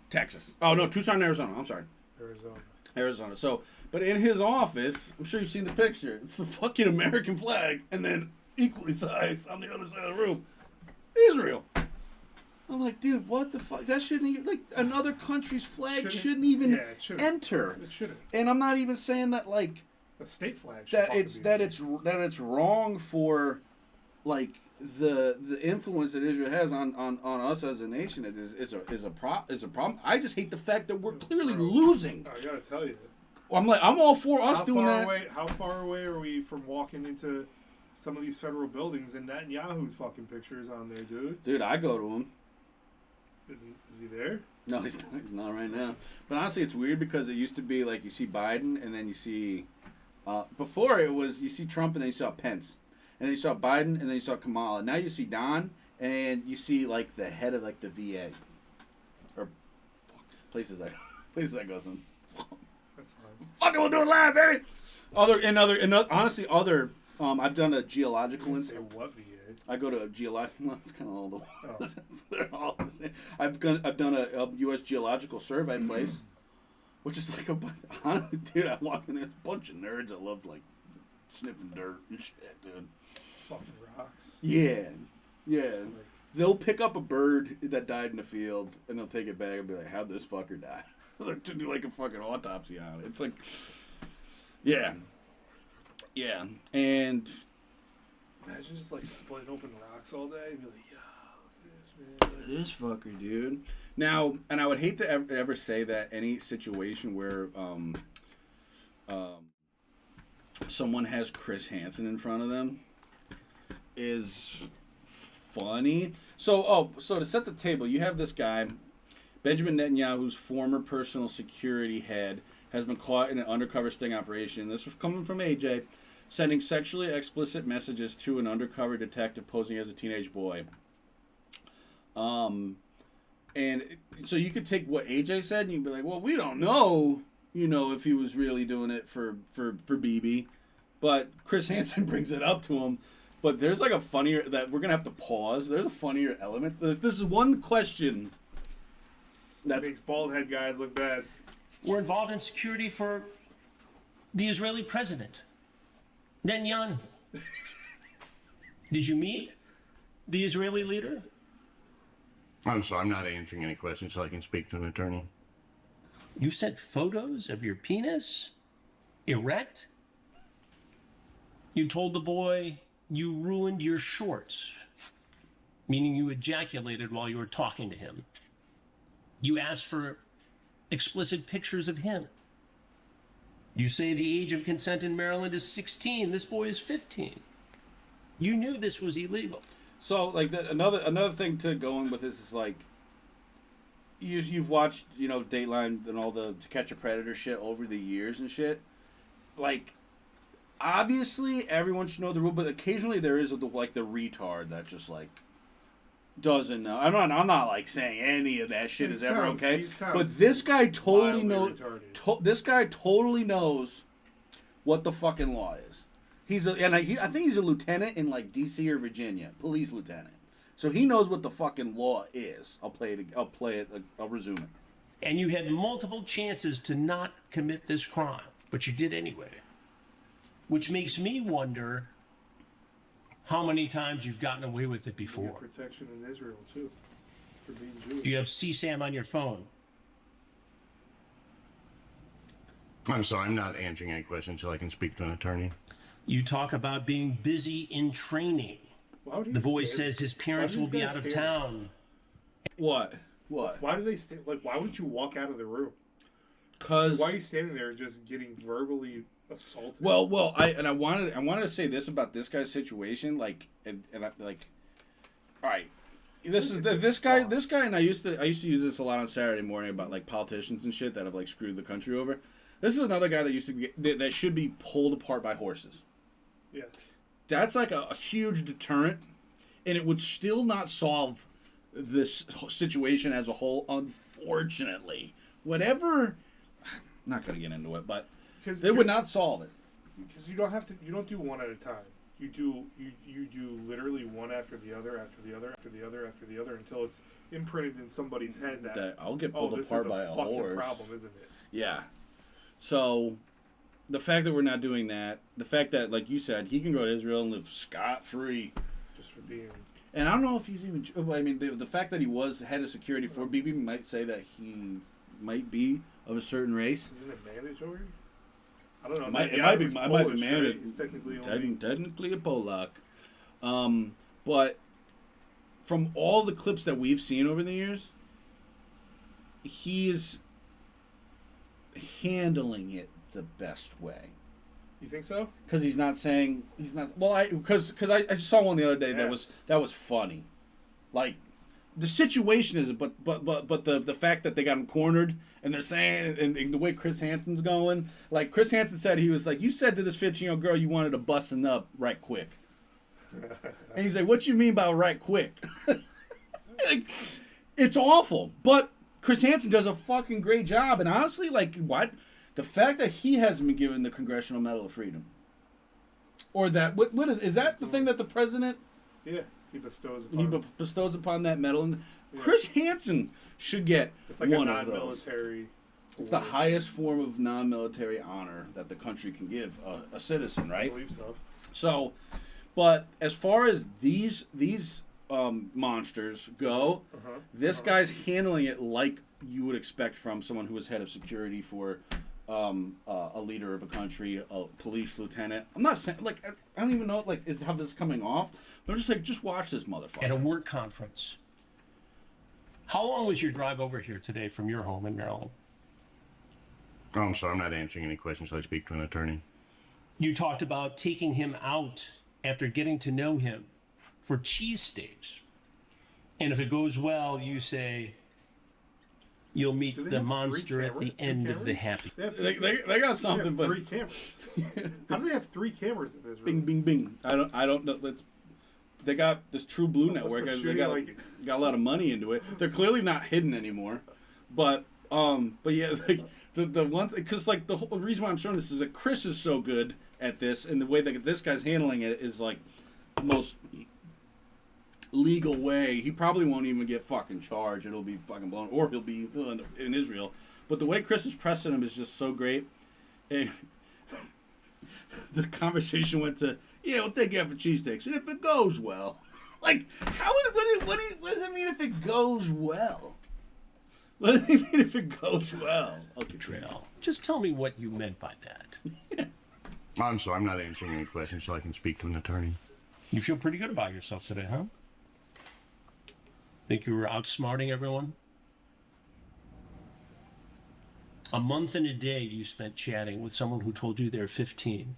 Texas. Oh, no, Tucson, Arizona. I'm sorry. Arizona. So, but in his office, I'm sure you've seen the picture. It's the fucking American flag, and then equally sized on the other side of the room, Israel. I'm like, dude, what the fuck? That shouldn't even, like, another country's flag shouldn't even enter. It shouldn't. And I'm not even saying that, like, A state flag. that it's wrong for, like, the influence that Israel has on us as a nation is a problem. I just hate the fact that we're clearly losing. I gotta tell you. I'm all for us doing that. How far away are we from walking into some of these federal buildings and Netanyahu's fucking pictures on there, dude? Dude, I go to him. Is he there? No, he's not. He's not right now. But honestly, it's weird because it used to be like you see Biden and then you see. Before it was you see Trump and then you saw Pence, and then you saw Biden and then you saw Kamala. Now you see Don and you see like the head of like the VA, or places I go some. That's fine. Fucking, we'll do it live, baby. Honestly, I've done a geological. Say what VA? I go to a geological. Well, it's kind of all the ones. They're all the same. I've done a U.S. Geological Survey place, which is like honestly, dude. I walk in there, there's a bunch of nerds that love like sniffing dirt and shit, dude. Fucking rocks. Yeah. Like, They'll pick up a bird that died in the field and they'll take it back and be like, "How'd this fucker die?" To do like a fucking autopsy on it. It's like, yeah, and imagine just like splitting open rocks all day and be like, "Yo, look at this, man." this fucker, dude. Now, and I would hate to ever say that any situation where someone has Chris Hansen in front of them is funny. So to set the table, you have this guy, Benjamin Netanyahu's former personal security head, has been caught in an undercover sting operation. This was coming from AJ, sending sexually explicit messages to an undercover detective posing as a teenage boy. And so you could take what AJ said and you'd be like, well, we don't know, if he was really doing it for BB. But Chris Hansen brings it up to him. But there's like a funnier, that we're going to have to pause. There's a funnier element. This is one question that makes bald head guys look bad. We're involved in security for the Israeli president, Netanyahu. Did you meet the Israeli leader? I'm sorry, I'm not answering any questions so I can speak to an attorney. You sent photos of your penis? Erect? You told the boy you ruined your shorts, meaning you ejaculated while you were talking to him. You asked for explicit pictures of him. You say the age of consent in Maryland is 16. This boy is 15. You knew this was illegal. So, like, another thing to go in with this is, like, you've watched, Dateline and all the To Catch a Predator shit over the years and shit. Like, obviously, everyone should know the rule, but occasionally there is, the retard that just, like, doesn't know. I'm not like, saying any of that shit is ever okay. But this guy totally knows. This guy totally knows what the fucking law is. I think he's a lieutenant in like D.C. or Virginia, police lieutenant. So he knows what the fucking law is. I'll resume it. And you had multiple chances to not commit this crime, but you did anyway. Which makes me wonder how many times you've gotten away with it before. You get protection in Israel too, for being Jewish. Do you have CSAM on your phone? I'm sorry, I'm not answering any questions so I can speak to an attorney. You talk about being busy in training. The boy says his parents will be out of town. What? Why do they stand? Like, why wouldn't you walk out of the room? Because why are you standing there just getting verbally assaulted? Well, I wanted to say this about this guy's situation, like, and I, like, all right, this guy, and I used to use this a lot on Saturday morning about like politicians and shit that have like screwed the country over. This is another guy that should be pulled apart by horses. Yes. That's like a huge deterrent, and it would still not solve this situation as a whole, unfortunately. Whatever, I'm not going to get into it, but it would not solve it. Because you don't do one at a time. You do literally one after the other, after the other, after the other, after the other, until it's imprinted in somebody's head that I'll get pulled apart by a horse. This is a fucking problem, isn't it? Yeah. So, the fact that we're not doing that, the fact that, like you said, he can go to Israel and live scot-free. Just for being... And I don't know if he's even... I mean, the fact that he was head of security for BB might say that he might be of a certain race. Isn't it mandatory? I don't know. It might be mandatory. Right? He's technically a Polak. But from all the clips that we've seen over the years, he's handling it the best way. You think so? Because he's not. Well, because I just saw one the other day that was funny. Like, the situation is, but the fact that they got him cornered and they're saying, and the way Chris Hansen's going, like Chris Hansen said, he was like, you said to this 15-year-old girl you wanted to bustin' up right quick. And he's like, what you mean by right quick? Like, it's awful. But Chris Hansen does a fucking great job. And honestly, like, what? The fact that he hasn't been given the Congressional Medal of Freedom. Or that, what is that the thing that the president... Yeah, he bestows upon that medal. And Chris Hansen should get it's like one a of those. non-military... It's the highest form of non-military honor that the country can give a citizen, right? I believe so. So, but as far as these monsters go, this guy's handling it like you would expect from someone who was head of security for a leader of a country, a police lieutenant. I'm not saying, like, I don't even know, like, is how this is coming off. But I'm just like, just watch this motherfucker. At a work conference. How long was your drive over here today from your home in Maryland? Oh, I'm sorry, I'm not answering any questions. I speak to an attorney. You talked about taking him out after getting to know him for cheesesteaks. And if it goes well, you say you'll meet the monster at the end of the happy. They got something, they have but 3 cameras. How do they have 3 cameras in this Bing, room? bing, bing. I don't know. They got this True Blue network. They got a lot of money into it. They're clearly not hidden anymore. But yeah, like the one, because like the whole reason why I'm showing this is that Chris is so good at this, and the way that this guy's handling it is like the most legal way. He probably won't even get fucking charged. It'll be fucking blown, or he'll be in Israel. But the way Chris is pressing him is just so great. And the conversation went to, yeah, we'll take you out for cheesesteaks. And if it goes well. Like, what does it mean if it goes well? What does it mean if it goes well? Okay, Trail. Just tell me what you meant by that. I'm sorry, I'm not answering any questions so I can speak to an attorney. You feel pretty good about yourself today, huh? Think you were outsmarting everyone? A month and a day you spent chatting with someone who told you they're 15.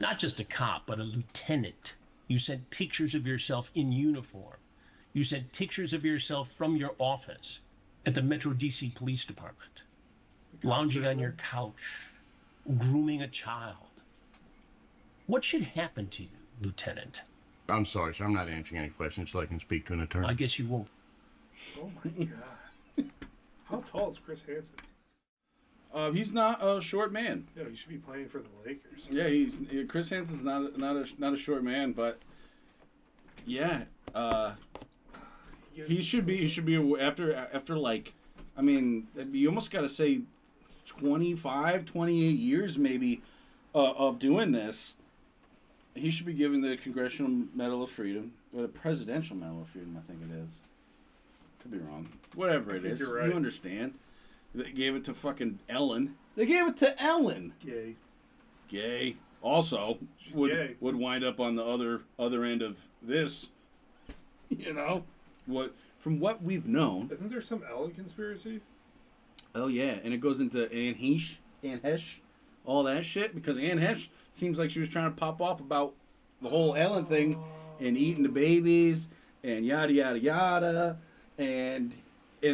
Not just a cop, but a lieutenant. You sent pictures of yourself in uniform. You sent pictures of yourself from your office at the Metro DC Police Department. Lounging on your couch, grooming a child. What should happen to you, Lieutenant? I'm sorry, sir. I'm not answering any questions so I can speak to an attorney. I guess you won't. Oh my god. How tall is Chris Hansen? He's not a short man. Yeah, he should be playing for the Lakers. Yeah, Chris Hansen's not a short man, but yeah, he should be after like, I mean, you almost got to say 25, 28 years maybe of doing this. He should be given the Congressional Medal of Freedom, or the Presidential Medal of Freedom, I think it is. Could be wrong. Whatever it is, you're right. You understand. They gave it to fucking Ellen. They gave it to Ellen. Gay. Also, would wind up on the other end of this. You know, from what we've known. Isn't there some Ellen conspiracy? Oh yeah, and it goes into Anne Hesh, all that shit, because Anne Hesh seems like she was trying to pop off about the whole Ellen thing and eating the babies and yada yada yada, and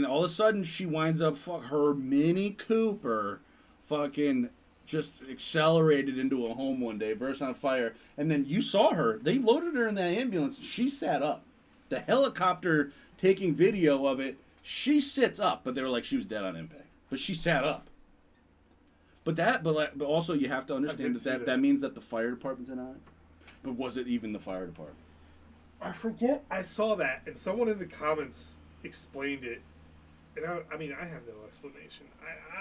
all of a sudden she winds up her Mini Cooper fucking just accelerated into a home one day, burst on fire, and then you saw her. They loaded her in that ambulance. She sat up. The helicopter taking video of it, she sits up, but they were like she was dead on impact. But she sat up. But also you have to understand that means that the fire department's in on it. But was it even the fire department? I forget. I saw that, and someone in the comments explained it. And I mean, I have no explanation.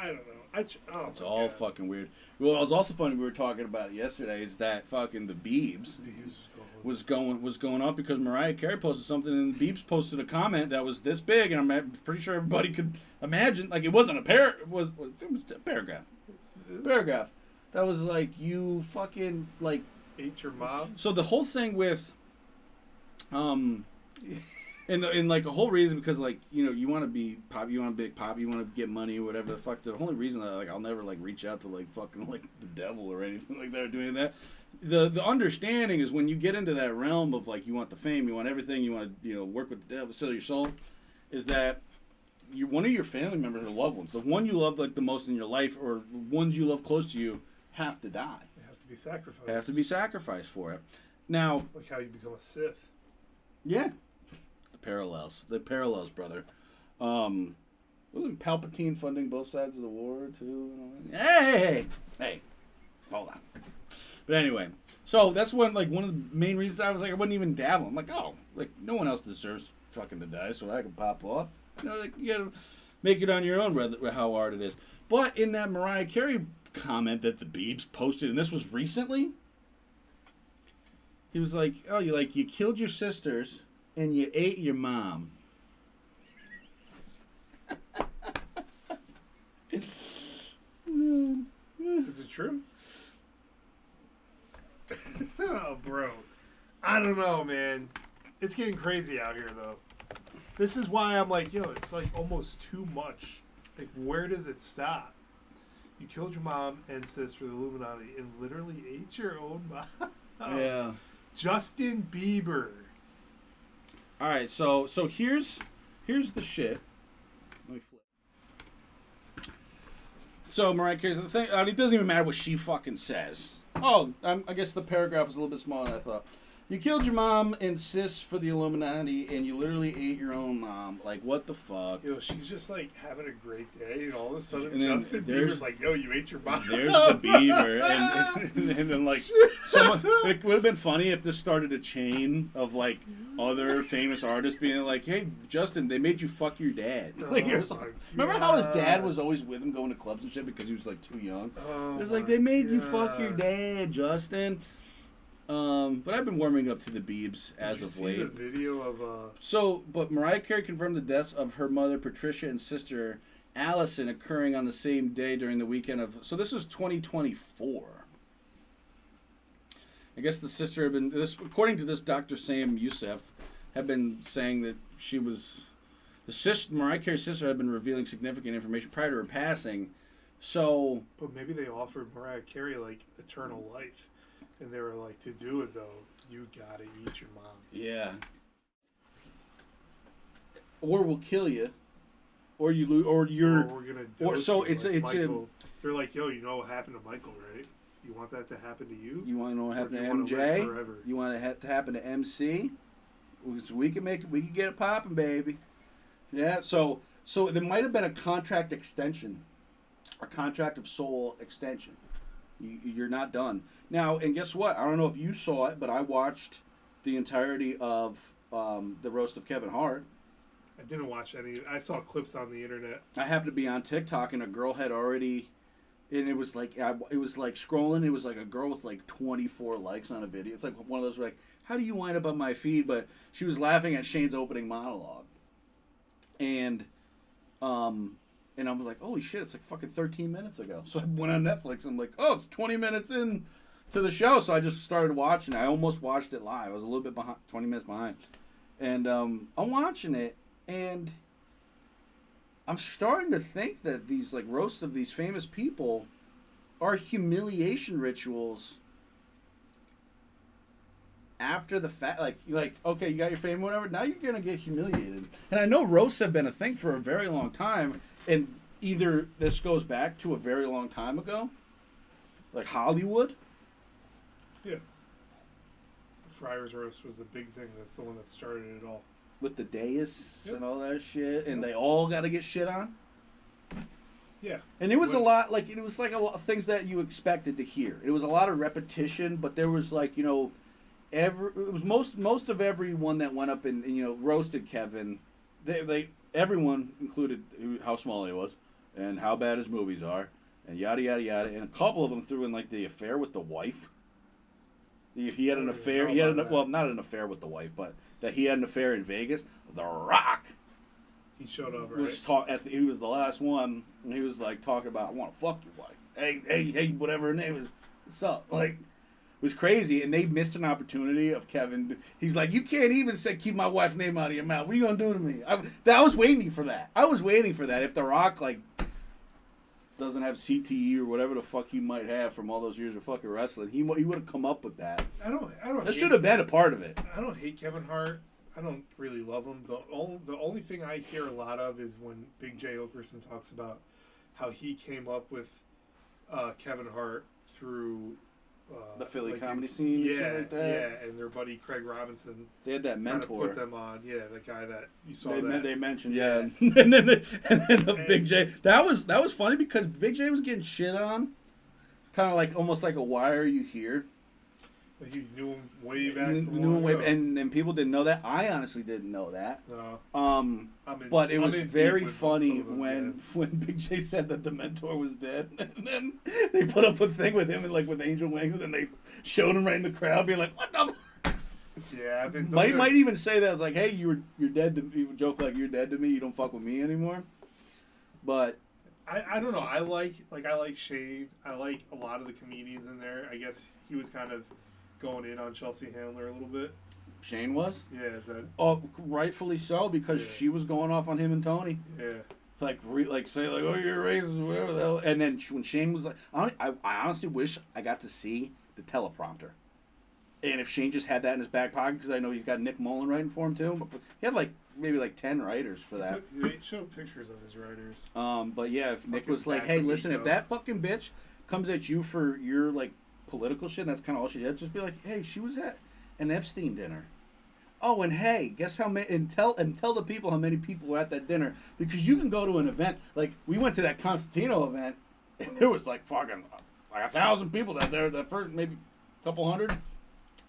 I don't know. It's all fucking weird. Well, it was also funny. We were talking about it yesterday. Is that fucking the Biebs was going up because Mariah Carey posted something, and the Biebs posted a comment that was this big, and I'm pretty sure everybody could imagine. Like, it wasn't it was a paragraph. Paragraph that was like, you fucking like ate your mom. So the whole thing with And like the whole reason, because like, you know, you want to be pop, you want to be pop, you want to get money, whatever the fuck. The only reason that like I'll never like reach out to like fucking like the devil or anything like that or doing that. The understanding is when you get into that realm of like you want the fame, you want everything, you want to, you know, work with the devil, sell your soul, is that you, one of your family members or loved ones, the one you love like the most in your life, or ones you love close to you, have to die. They have to be sacrificed. Have to be sacrificed for it. Now, like how you become a Sith. yeah, the parallels, brother. Wasn't Palpatine funding both sides of the war too? Hey, hold on. But anyway, so that's when like one of the main reasons I was like I wouldn't even dabble. I'm like, oh, like no one else deserves fucking to die, so I can pop off. You know, like you gotta make it on your own, whether how hard it is. But in that Mariah Carey comment that the Biebs posted, and this was recently, he was like, oh, you killed your sisters and you ate your mom. Is it true? Oh, bro. I don't know, man. It's getting crazy out here, though. This is why I'm like, yo, it's like almost too much. Like, where does it stop? You killed your mom and sis for the Illuminati and literally ate your own mom. Yeah. Justin Bieber. All right, so here's the shit. Let me flip. So Mariah Carey's the thing. It doesn't even matter what she fucking says. Oh, I guess the paragraph is a little bit smaller than I thought. You killed your mom and sis for the Illuminati, and you literally ate your own mom. Like, what the fuck? Yo, she's just like having a great day, and all of a sudden And then Justin Bieber's like, yo, you ate your mom. There's the Bieber, and then like someone. It would have been funny if this started a chain of like other famous artists being like, "Hey, Justin, they made you fuck your dad." Like, Oh remember how his dad was always with him going to clubs and shit because he was like too young. It was like they made you fuck your dad, Justin. But I've been warming up to the Biebs as of late. Did you see the video of But Mariah Carey confirmed the deaths of her mother Patricia and sister Allison occurring on the same day during the weekend of. So this was 2024. I guess the sister had been. This, according to this Dr. Sam Youssef, had been saying that she was Mariah Carey's sister had been revealing significant information prior to her passing. So. But maybe they offered Mariah Carey like eternal life. And they were like, to do it though, you gotta eat your mom. Yeah. Or we'll kill you, or you lose, or you're. Or we're gonna. Or so you, it's like it's Michael. They're like, yo, you know what happened to Michael, right? You want that to happen to you? You want to know what happened to wanna live MJ? forever? You want it to happen to MC? So we can get it popping, baby. Yeah. So there might have been a contract extension, a contract of soul extension. You're not done now. And guess what? I don't know if you saw it, but I watched the entirety of the roast of Kevin Hart. I didn't watch any. I saw clips on the internet. I happened to be on TikTok, and a girl had already, and it was like scrolling. It was like a girl with like 24 likes on a video. It's like one of those like, how do you wind up on my feed? But she was laughing at Shane's opening monologue, and I was like, holy shit, it's like fucking 13 minutes ago. So I went on Netflix and I'm like, oh, it's 20 minutes in to the show. So I just started watching. I almost watched it live. I was a little bit behind, 20 minutes behind. And I'm watching it, and I'm starting to think that these like roasts of these famous people are humiliation rituals after the fact. Like okay, you got your fame, whatever. Now you're gonna get humiliated. And I know roasts have been a thing for a very long time. And either this goes back to a very long time ago, like Hollywood. Yeah. The Friars roast was the big thing. That's the one that started it all. With the deists and all that shit, and they all got to get shit on. Yeah. And it was a lot, like, it was like a lot of things that you expected to hear. It was a lot of repetition, but there was like, you know, it was most of everyone that went up and you know, roasted Kevin, everyone included how small he was and how bad his movies are and yada yada yada, and a couple of them threw in like the affair with the wife. He had an affair. He had not an affair with the wife, but that he had an affair in Vegas. The Rock. He showed up, right? He was the last one, and he was like talking about, I want to fuck your wife. Hey, whatever her name is. What's up? Like, was crazy, and they missed an opportunity of Kevin. He's like, you can't even say keep my wife's name out of your mouth. What are you gonna do to me? I was waiting for that. I was waiting for that. If The Rock like doesn't have CTE or whatever the fuck he might have from all those years of fucking wrestling, he would have come up with that. I don't. That should have been a part of it. I don't hate Kevin Hart. I don't really love him. The only thing I hear a lot of is when Big J Okerson talks about how he came up with Kevin Hart through the Philly comedy scene, yeah, and shit like that. Yeah, and their buddy Craig Robinson. They had that mentor. Put them on, yeah, the guy that you saw. They mentioned, yeah, and then the Big J. That was funny because Big J was getting shit on, kind of like almost like a Why Are You Here? He knew him way back. And people didn't know that. I honestly didn't know that. No. But it was very funny when Big J said that the mentor was dead, and then they put up a thing with him and like with angel wings, and then they showed him right in the crowd, being like, "What the?" Yeah, might even say that it's like, "Hey, you're dead to me." You joke like you're dead to me. You don't fuck with me anymore. But I don't know. I like Shane. I like a lot of the comedians in there. I guess he was kind of going in on Chelsea Handler a little bit. Shane was? Yeah, is that? Oh, rightfully so, because she was going off on him and Tony. Yeah. Like say like, oh, you're racist, whatever the hell. And then when Shane was like, I honestly wish I got to see the teleprompter. And if Shane just had that in his back pocket, because I know he's got Nick Mullen writing for him too. But he had maybe 10 writers for that. They showed pictures of his writers. But yeah, if Nick was like, hey, listen, if that fucking bitch comes at you for your like political shit, and that's kind of all she did, just be like, hey, she was at an Epstein dinner. Oh, and hey, guess how many? And tell the people how many people were at that dinner, because you can go to an event like we went to that Constantino event, and there was like fucking like 1,000 people that there. The first maybe a couple hundred,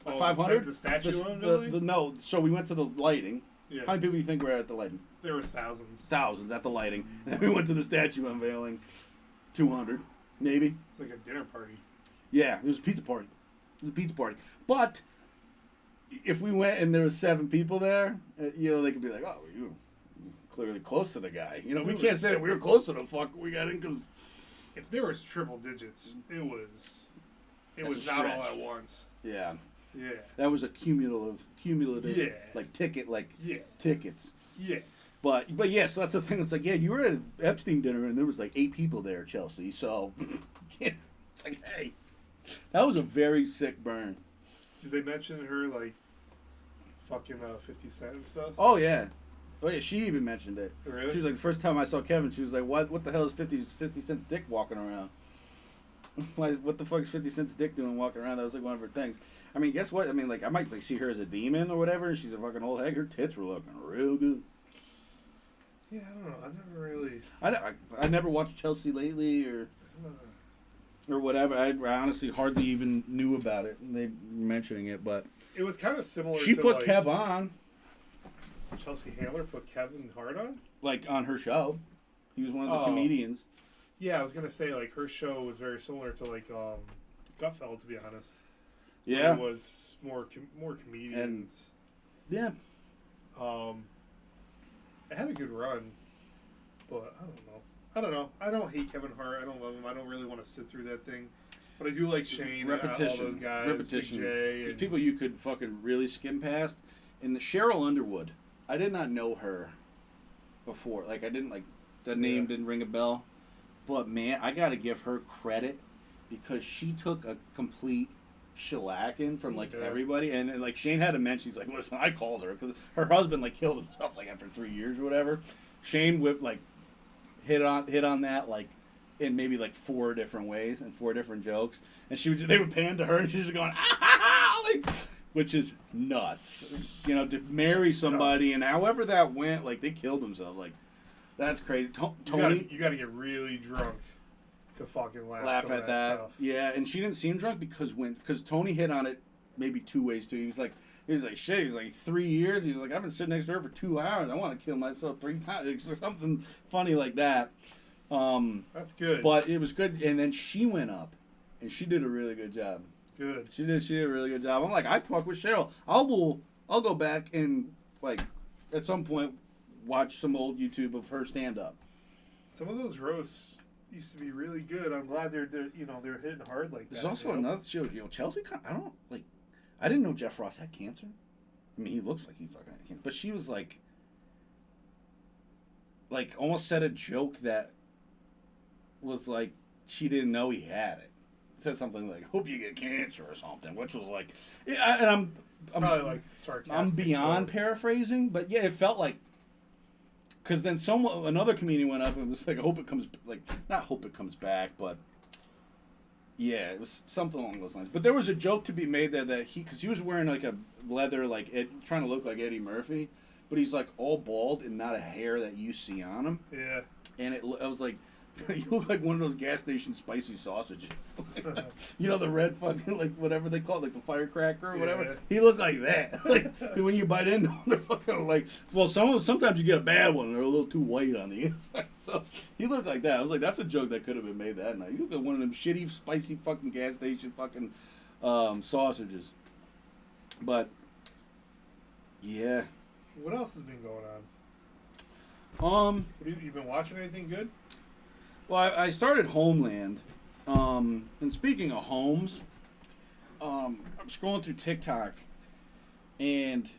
like 500. The statue unveiling? No, so we went to the lighting. Yeah. How many people do you think were at the lighting? There was thousands. Thousands at the lighting, and then we went to the statue unveiling. 200, maybe. It's like a dinner party. Yeah, it was a pizza party. But if we went and there was 7 people there, they could be like, oh, you were clearly close to the guy. We can't say that we were close to the fuck we got in, because if there was triple digits, it was not all at once. Yeah. Yeah. That was a cumulative tickets. Yeah. But yeah, so that's the thing. It's like, yeah, you were at an Epstein dinner and there was like 8 people there, Chelsea. So it's like, hey, that was a very sick burn. Did they mention her like fucking 50 Cent and stuff? Oh yeah, she even mentioned it. Really? She was like, the first time I saw Kevin, she was like, what the hell is 50 Cent's dick walking around? What the fuck is 50 Cent's dick doing walking around? That was like one of her things. I mean, guess what? I mean, like, I might like see her as a demon or whatever, and she's a fucking old hag. Her tits were looking real good. Yeah, I don't know. I never really. I never watched Chelsea lately or whatever. I honestly hardly even knew about it. They mentioning it, but it was kind of similar. She put Kev on. Chelsea Handler put Kevin Hart on, like on her show. He was one of the comedians. Yeah, I was gonna say like her show was very similar to like Gutfeld, to be honest. Yeah, it was more comedians. And, yeah. It had a good run, but I don't know. I don't hate Kevin Hart. I don't love him. I don't really want to sit through that thing. But I do like Shane and all those guys. Repetition. There's people you could fucking really skim past. And the Cheryl Underwood, I did not know her before. Like, I didn't, like, the name didn't ring a bell. But, man, I got to give her credit because she took a complete shellacking from, like, everybody. And, like, Shane had to mention, he's like, listen, I called her because her husband, like, killed himself, like, after 3 years or whatever. Shane whipped, like, hit on that, like, in maybe, like, 4 different ways and 4 different jokes. And they would pan to her and she's just going, like, which is nuts. To marry somebody and however that went, like, they killed themselves. Like, that's crazy. Tony, you gotta get really drunk to fucking laugh at that. Stuff. Yeah, and she didn't seem drunk because Tony hit on it maybe 2 ways too. He was like, shit. He was like 3 years. He was like, I've been sitting next to her for 2 hours. I want to kill myself 3 times. It's something funny like that. That's good. But it was good. And then she went up, and she did a really good job. Good. She did a really good job. I'm like, I fuck with Cheryl. I'll go back and like at some point watch some old YouTube of her stand up. Some of those roasts, used to be really good. I'm glad they're they're hitting hard like that. There's also you know? another show. Chelsea. I don't like. I didn't know Jeff Ross had cancer. I mean, he looks like he fucking had cancer, but she was like almost said a joke that was like she didn't know he had it. Said something like "Hope you get cancer" or something, which was like, yeah. And I'm probably like sarcastic. I'm beyond paraphrasing, but yeah, it felt like. Because then another comedian went up and was like, "Hope it comes not hope it comes back, but yeah, it was something along those lines." But there was a joke to be made there that because he was wearing like a leather trying to look like Eddie Murphy, but he's like all bald and not a hair that you see on him. Yeah. And I was like, you look like one of those gas station spicy sausages. You know, the red fucking, like, whatever they call it, like the firecracker or whatever. Yeah. He looked like that. Like, when you bite into them, they're fucking like, well, sometimes you get a bad one. They're a little too white on the inside. So he looked like that. I was like, that's a joke that could have been made that night. You look like one of them shitty, spicy fucking gas station fucking sausages. But, yeah. What else has been going on? You been watching anything good? Well, I started Homeland, and speaking of homes, I'm scrolling through TikTok, and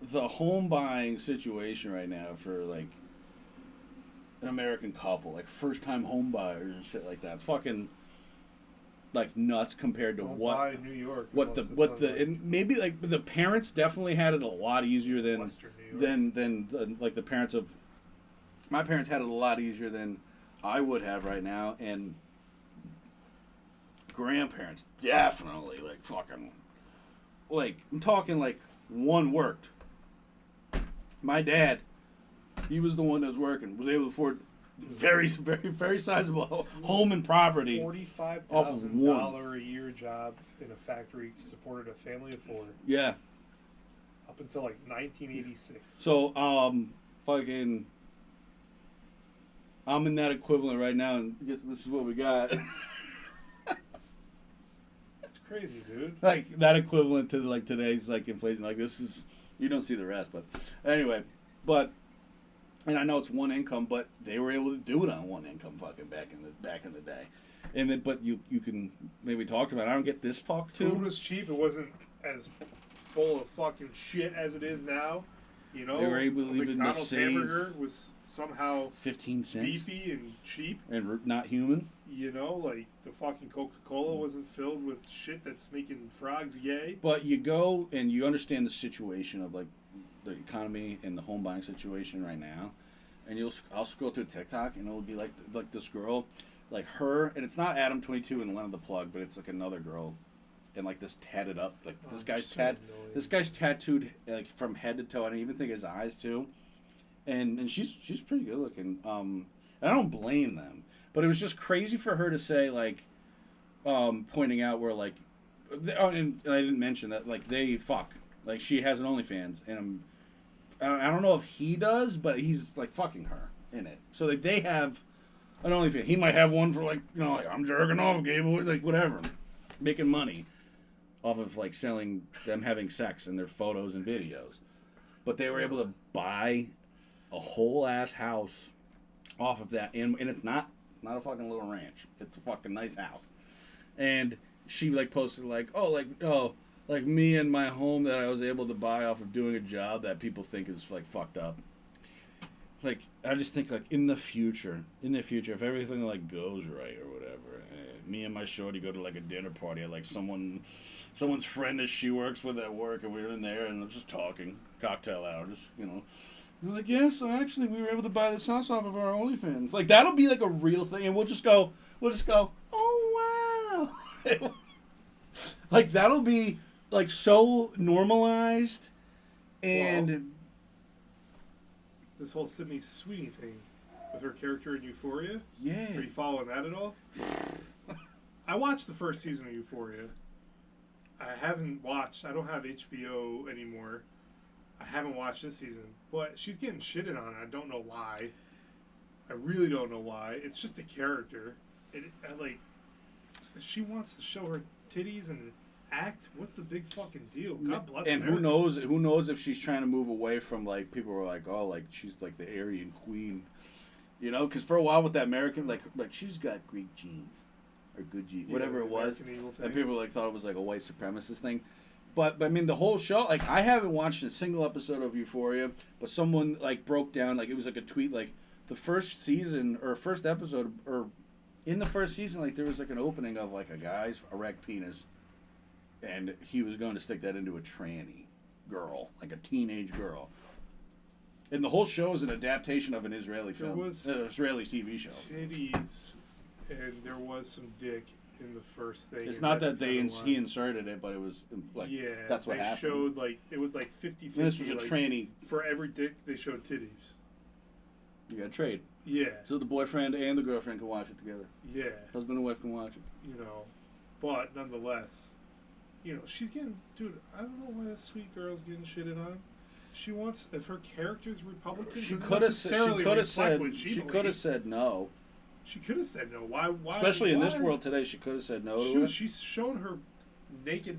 the home buying situation right now for like an American couple, like first time home buyers and shit like that, it's fucking like nuts compared to Don't buy in New York. and maybe like the parents definitely had it a lot easier than Western New York. than like the parents of. My parents had it a lot easier than I would have right now, and grandparents definitely like fucking like I'm talking like one worked. My dad, he was the one that was working, was able to afford very sizable home and property. $45,000 a year job in a factory supported a family of 4. Yeah. Up until like 1986. So fucking. I'm in that equivalent right now, and guess this is what we got. That's crazy, dude. Like that equivalent to like today's like inflation. Like this is you don't see the rest, but anyway, and I know it's one income, but they were able to do it on one income fucking back in the day. And then, but you can maybe talk about it. I don't get this talk too. Food was cheap. It wasn't as full of fucking shit as it is now. You know, they were able to even McDonald's save hamburger was somehow 15 cents beefy and cheap and not human. You know, like the fucking Coca-Cola wasn't filled with shit that's making frogs gay. But you go and you understand the situation of like the economy and the home buying situation right now, and I'll scroll through TikTok and it'll be like this girl, like her, and it's not Adam 22 and Lena the Plug, but it's like another girl, and like this tatted up, like this guy's tattooed like from head to toe. I don't even think his eyes too, and she's pretty good looking. And I don't blame them, but it was just crazy for her to say like, pointing out where like, and I didn't mention that like they fuck, like she has an OnlyFans, and I don't know if he does, but he's like fucking her in it. So like they have an OnlyFans. He might have one for like, you know, like I'm jerking off, Gable, like whatever, making money off of like selling them having sex and their photos and videos. But they were able to buy a whole ass house off of that, and it's not a fucking little ranch. It's a fucking nice house. And she like posted like like me and my home that I was able to buy off of doing a job that people think is like fucked up. Like I just think like in the future, if everything like goes right or whatever, me and my shorty go to like a dinner party at like someone's friend that she works with at work, and we're in there and we're just talking, cocktail hour, just you know. We're like, yeah, so actually we were able to buy this house off of our OnlyFans. Like that'll be like a real thing, and we'll just go, oh wow. Like that'll be like so normalized, and well, this whole Sydney Sweeney thing with her character in Euphoria. Yeah. Are you following that at all? I watched the first season of Euphoria. I don't have HBO anymore. I haven't watched this season, but she's getting shitted on. I don't know why. I really don't know why. It's just a character. She wants to show her titties and act. What's the big fucking deal? God bless her. And who knows if she's trying to move away from like people were like, oh, like she's like the Aryan queen, You know, because for a while with that American, like she's got Greek genes or good genes, whatever the it was, American Eagle and thing. people like thought it was like a white supremacist thing. But I mean, the whole show, like I haven't watched a single episode of Euphoria, but someone like broke down, like it was like a tweet, like the first season or first episode or in the first season, like there was like an opening of like a guy's erect penis, and he was going to stick that into a tranny girl, like a teenage girl. And the whole show is an adaptation of an Israeli There film, was Israeli TV show. Titties, and there was some dick in the first thing. It's and not that's that kinda he why- inserted it, but it was like Yeah, that's what they happened. showed like it was like 50-50. And this was a like, tranny. For every dick, they showed titties. You got to trade, Yeah, so the boyfriend and the girlfriend can watch it together. yeah, Husband and wife can watch it. you know, but nonetheless, you know, she's getting, dude. I don't know why that sweet girl's getting shitted on. She wants, if her character's Republican, She doesn't could have. necessarily She could have reflect said. what She could have believes. said no. She could have said no. Why? Especially in this why? world today, she could have said no to Shoot, it. she's shown her naked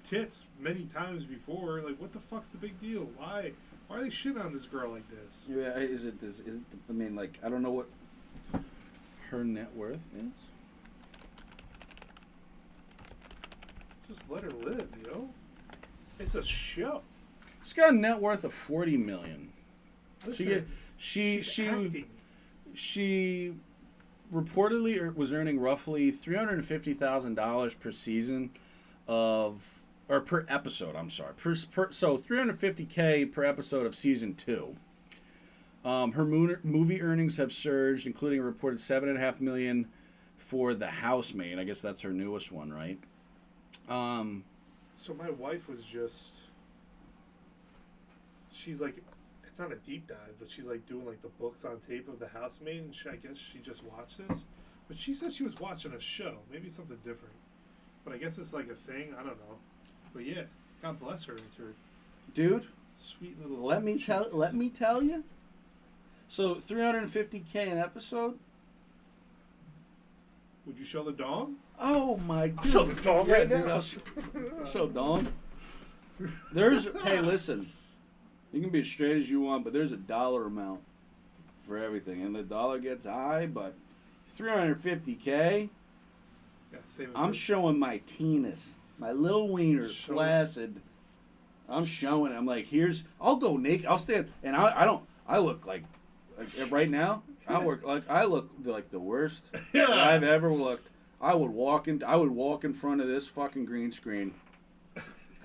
tits many times before. Like, what the fuck's the big deal? Why? Why are they shitting on this girl like this? Yeah, is it? I mean, like, I don't know what her net worth is. Just let her live, yo. It's a show. She's got a net worth of $40 million. Listen, She she's acting. she reportedly was earning roughly $350,000 per season or per episode. I'm sorry, so $350K per episode of season 2. Her movie earnings have surged, including a reported $7.5 million for The Housemaid. I guess that's her newest one, right? So my wife was just. She's like, it's not a deep dive, but she's like doing like the books on tape of The Housemaid, and I guess she just watched this. But she said she was watching a show, maybe something different. But I guess it's like a thing. I don't know. But yeah, God bless her and her Dude, sweet little. let me cheeks. tell you. So $350K an episode. Would you show the dong? Oh my god. show the dong right dude, now. I'll show dong. Hey, listen. You can be as straight as you want, but there's a dollar amount for everything. And the dollar gets high, but $350K, Yeah, save it I'm for- showing my penis. My little wiener, Show- flaccid. I'm showing it. I'm like, I'll go naked. I'll stand, and I look like right now, I look like the worst that I've ever looked. I would walk in front of this fucking green screen.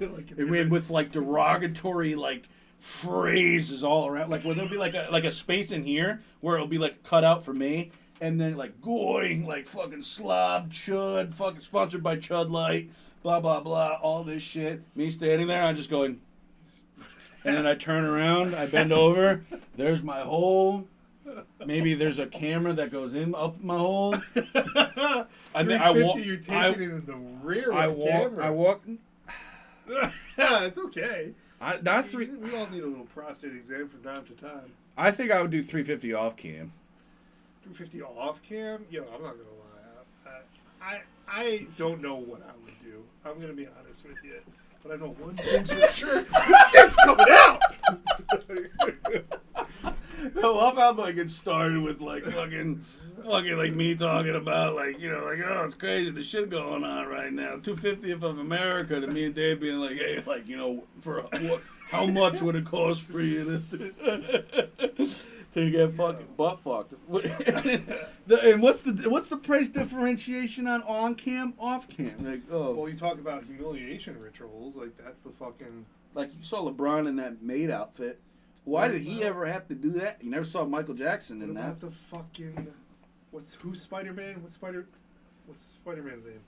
like With like derogatory like phrases all around, like where there'll be like a space in here where it'll be like cut out for me, and then like going like fucking slob chud, fucking sponsored by Chud Light, blah blah blah, all this shit. Me standing there, I'm just going, and then I turn around, I bend over, there's my hole. Maybe there's a camera that goes in up my hole. And then You're taking it in the rear of the camera. I walk. It's okay. Not three. We all need a little prostate exam from time to time. I think I would do 350 off cam. 350 off cam? Yo, I'm not gonna lie. I don't know what I would do. I'm gonna be honest with you. But I know one thing's for sure. This thing's coming out! I love how like it started with like fucking like me talking about like, you know, like, oh, it's crazy the shit going on right now. 250th of America, to me and Dave being like, hey, like, you know, for how much would it cost for you to get fucking butt fucked? And what's the price differentiation on cam, off cam? Like, oh, Well, you talk about humiliation rituals, like that's the fucking. like you saw LeBron in that maid outfit. Why did he ever have to do that? You never saw Michael Jackson What in that. about the fucking. Who's Spider-Man? What's Spider-Man's name?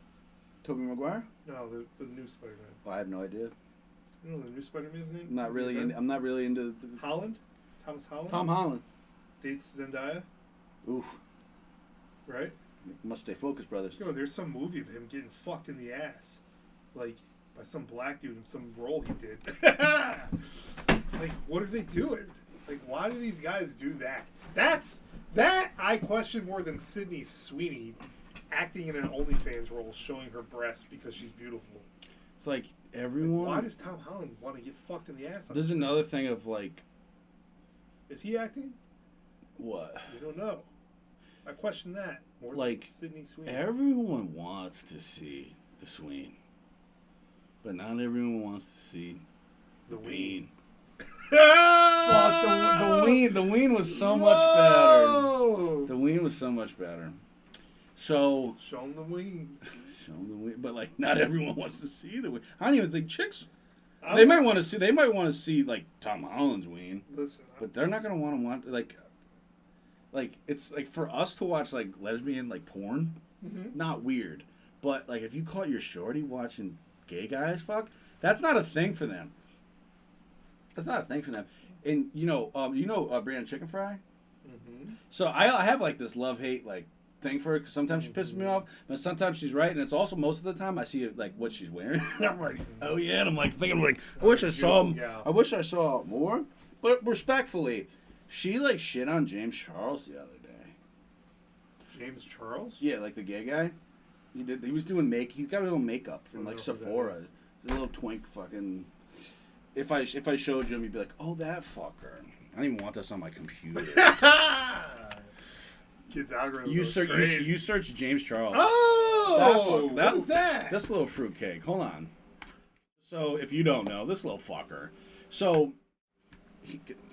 Tobey Maguire? No, the new Spider-Man. Oh, I have no idea. You know the new Spider-Man's name? I'm not really into Holland? Thomas Holland? Tom Holland. Dates Zendaya, Oof. right? Must stay focused, brothers. Yo, there's some movie of him getting fucked in the ass. Like, by some black dude in some role he did. Like, what are they doing? Like, why do these guys do that? That I question more than Sydney Sweeney acting in an OnlyFans role showing her breast because she's beautiful. It's like everyone. Why does Tom Holland want to get fucked in the ass? There's another thing of like, Is he acting? What? We don't know. I question that more Like, than Sydney Sweeney. everyone wants to see the Sween, but not everyone wants to see the Bean. Fuck, the Ween was so much better. The Ween was so much better. So Show them the Ween. show 'em the Ween, but like not everyone wants to see the Ween. I don't even think chicks. They might want to see. They might want to see like Tom Holland's Ween, Listen, but they're not gonna want like it's like for us to watch like lesbian like porn, not weird, but like if you caught your shorty watching gay guys fuck, that's not a thing for them. That's not a thing for them. And Brianna Chicken Fry. So I have like this love hate like thing for her. 'Cause sometimes she pisses me off, but sometimes she's right, and it's also most of the time I see it like what she's wearing. And I'm like, oh yeah, and I'm like thinking like I wish I saw more. But respectfully, she like shit on James Charles the other day. James Charles? Yeah, like the gay guy. He was doing he's got a little makeup from like Sephora. He's a little twink fucking. If I showed you him, you'd be like, oh, that fucker. I don't even want this on my computer. Kids algorithm. You search James Charles. Oh, what is that? This little fruitcake. Hold on. So if you don't know, this little fucker. So, all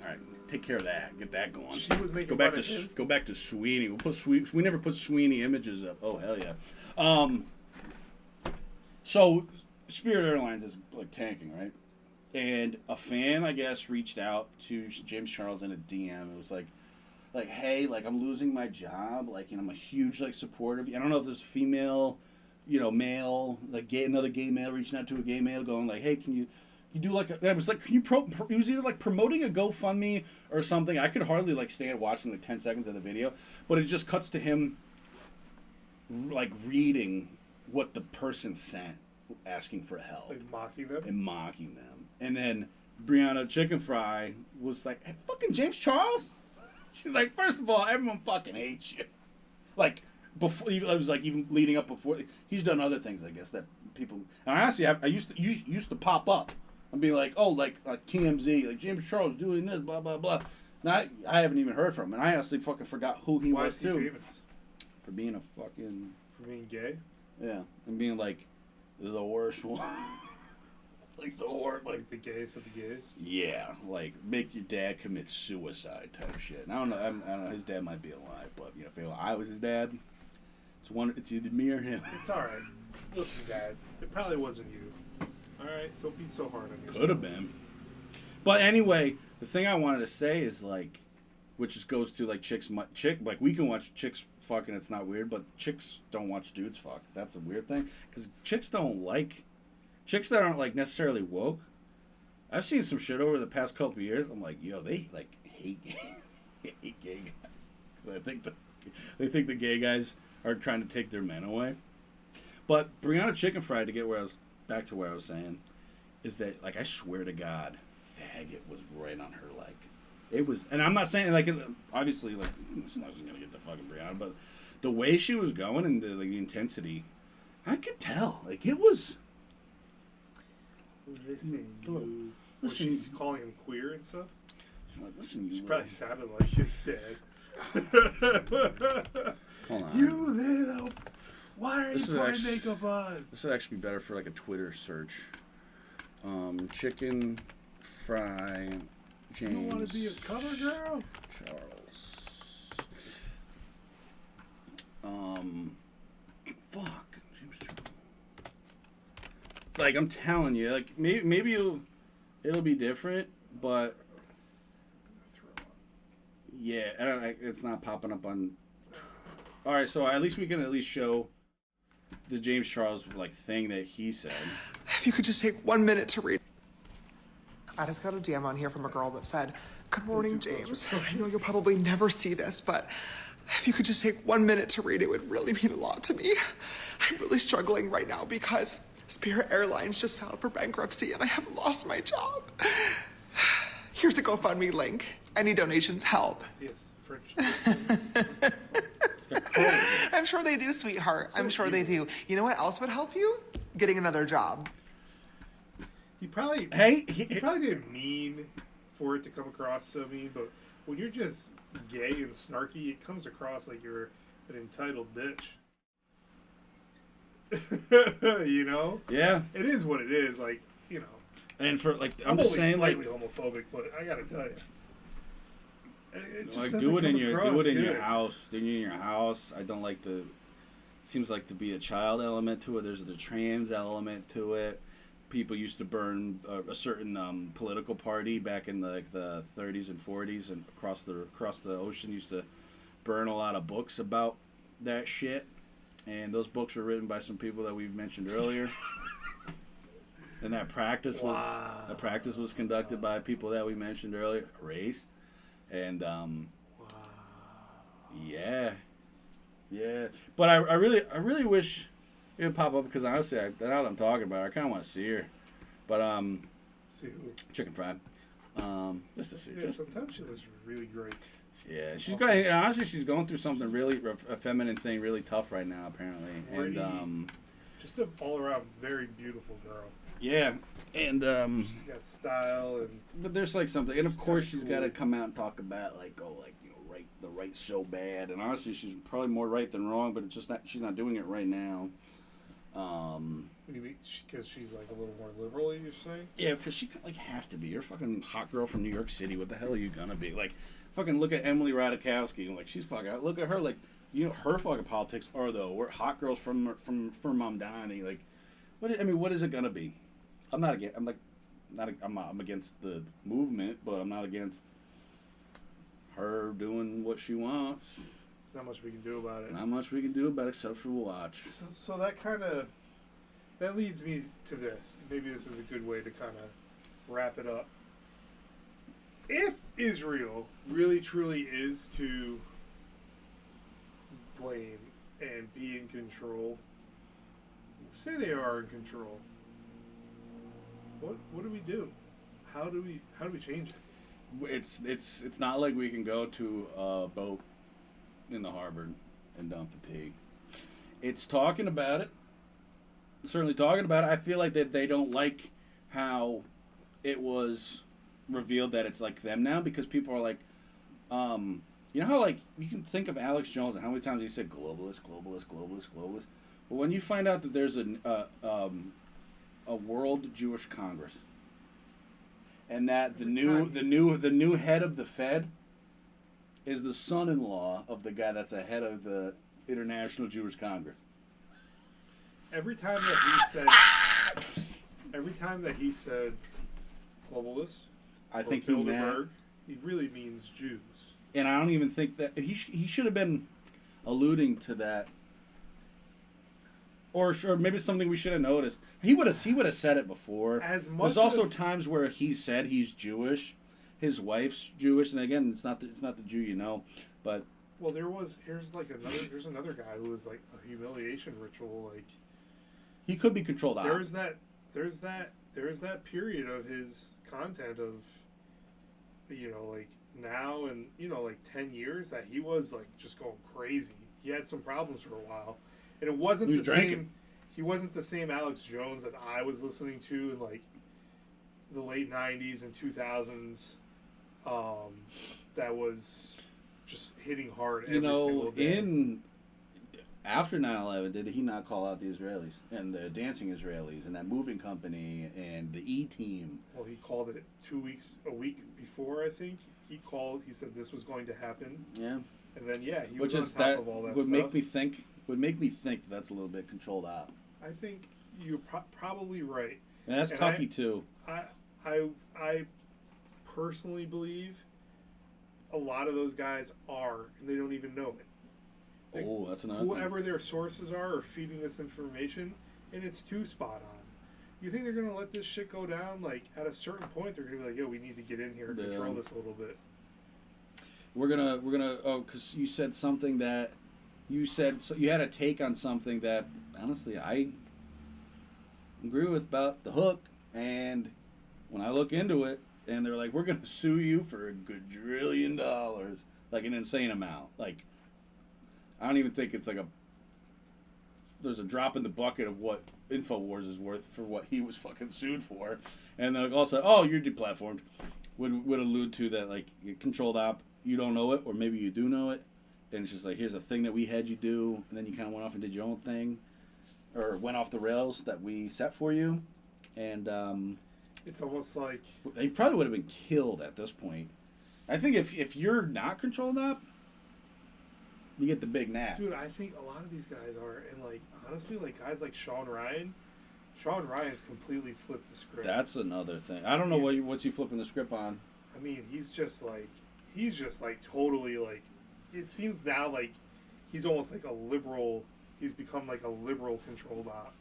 right, take care of that. Get that going. She was making go back to Sweeney. We never put Sweeney images up. Oh hell yeah. So Spirit Airlines is like tanking, right? And a fan, I guess, reached out to James Charles in a DM. It was like, hey, like I'm losing my job. Like, I'm a huge like supporter of you. I don't know if there's a female, male, like another gay male reaching out to a gay male, going like, hey, can you do like it was like he was either like promoting a GoFundMe or something. I could hardly like stand watching like 10 seconds of the video, but it just cuts to him like reading what the person sent, asking for help, like mocking them. And then Brianna Chicken Fry was like, hey, fucking James Charles? She's like, first of all, everyone fucking hates you. Like, before, it was like even leading up before. He's done other things, I guess, that people. And honestly, I used to pop up and be like, oh, like TMZ, like James Charles doing this, blah, blah, blah. Now, I haven't even heard from him. And I honestly fucking forgot who he was, too. Why is he famous? For being a fucking. For being gay? Yeah. And being like the worst one. Like the gayest of the gays? Yeah, like make your dad commit suicide type shit. And I don't know. His dad might be alive, but if I was his dad, it's either me or him. It's all right. Listen, Dad, it probably wasn't you. All right, don't be so hard on yourself. Could have been. But anyway, the thing I wanted to say is like, which just goes to like like we can watch chicks fuck and it's not weird, but chicks don't watch dudes fuck. That's a weird thing because chicks that aren't like necessarily woke. I've seen some shit over the past couple of years. I'm like, yo, they like hate gay guys because they think the gay guys are trying to take their men away. But Brianna Chicken Fry, to get back to where I was saying, is that like I swear to God, faggot was right on her like. It was, and I'm not saying like obviously like it's not gonna get the fucking Brianna, but the way she was going and the intensity, I could tell like it was. Listen, she's calling him queer and stuff. Listen, she probably sounded like his dad. Hold on. You little. Why are you putting makeup on? This would actually be better for like a Twitter search. Chicken Fry James. You want to be a cover girl? Charles. Fuck. James Charles. Like I'm telling you, like maybe it'll be different, but yeah, it's not popping up on. All right, so at least we can at least show the James Charles like thing that he said. If you could just take 1 minute to read. I just got a DM on here from a girl that said, "Good morning, James. I know you'll probably never see this, but if you could just take 1 minute to read, it would really mean a lot to me. I'm really struggling right now because Spirit Airlines just filed for bankruptcy and I have lost my job. Here's a GoFundMe link. Any donations help." Yes, French. I'm sure they do, sweetheart. I'm sure they do. You know what else would help you? Getting another job. He probably didn't mean for it to come across so mean, but when you're just gay and snarky, it comes across like you're an entitled bitch. You know? Yeah. It is what it is. Like, you know. And for like, I'm I'm just only saying, like, slightly homophobic, but I gotta tell you, it just like doesn't do it in come your across your good. house. Do it in your house. I don't like the. Seems like to be a child element to it. There's the trans element to it. People used to burn a certain political party back in the 30s and 40s, and across the ocean used to burn a lot of books about that shit. And those books were written by some people that we've mentioned earlier. And that practice was conducted by people that we mentioned earlier, race, and yeah. But I really wish it would pop up because honestly, now that I'm talking about her, I kind of want to see her. But See who? chicken fried, just to see. Yeah, sometimes she looks really great. Yeah, she's going. Honestly, she's going through something really a feminine thing, really tough right now, apparently. Pretty, And just an all-around very beautiful girl. yeah, and She's got style and. but there's like something, and of course she's cool. got to come out and talk about like, oh, like, you know, right, the right's so bad, and honestly, she's probably more right than wrong, but it's just not, she's not doing it right now. Because she's like a little more liberal, you're saying? Yeah, because she like has to be. You're a fucking hot girl from New York City. What the hell are you gonna be? Like, fucking look at Emily Ratajkowski. Like, she's fucking. Look at her. Like, you know, her fucking politics are though. We're hot girls from Mamdani. Like, what is it gonna be? I'm not against. I'm against the movement, but I'm not against her doing what she wants. There's not much we can do about it. Not much we can do about it except for watch. So that kind of that leads me to this. Maybe this is a good way to kind of wrap it up. If Israel really truly is to blame and be in control, say they are in control, what do we do? How do we change it? It's not like we can go to a boat in the harbor and dump the tea. It's talking about it. Certainly talking about it. I feel like that they don't like how it was revealed that it's like them now, because people are like, you know how like you can think of Alex Jones and how many times he said globalist. But when you find out that there's a World Jewish Congress, and that the new head of the Fed is the son-in-law of the guy that's a head of the International Jewish Congress. Every time that he said globalist, I think Bilderberg, he really means Jews. And I don't even think that he should have been alluding to that, or maybe something we should have noticed. He would have said it before. As much There's also as- times where he said he's Jewish, his wife's Jewish, and again, it's not the Jew you know, but Well, here's another guy who was like a humiliation ritual. Like he could be controlled out. there's that period of his content of, you know, like now and, you know, like 10 years that he was like just going crazy. He had some problems for a while, and it wasn't He was the drinking. same. He wasn't the same Alex Jones that I was listening to in like the late 90s and 2000s. That was just hitting hard every single day. After 9/11, did he not call out the Israelis and the dancing Israelis and that moving company and the E-Team? Well, he called it a week before, I think. He said this was going to happen. Yeah. And then, yeah, he Which was is on top that of all that would stuff. make me think that's a little bit controlled out. I think you're probably right. And that's Tucky too. I personally believe a lot of those guys are, and they don't even know it. Like, Oh, that's another whoever their sources are feeding this information, and it's too spot on. You think they're going to let this shit go down? Like, at a certain point, they're going to be like, yo, we need to get in here and control this a little bit. We're gonna because you said something that you had a take on something that honestly I agree with about the hook, and when I look into it and they're like, we're gonna sue you for $1 gajillion, like an insane amount. Like, I don't even think it's like there's a drop in the bucket of what InfoWars is worth for what he was fucking sued for, and they're also, oh, you're deplatformed. would allude to that, like, controlled op, you don't know it, or maybe you do know it, and it's just like, here's a thing that we had you do, and then you kind of went off and did your own thing, or went off the rails that we set for you, and It's almost like they probably would have been killed at this point. I think if you're not controlled op, you get the big nap. dude, I think a lot of these guys are, and like honestly, like guys like Sean Ryan's completely flipped the script. That's another thing. I don't know what's he flipping the script on. I mean, he's just like totally like. It seems now like he's almost like a liberal. He's become like a liberal controlled op.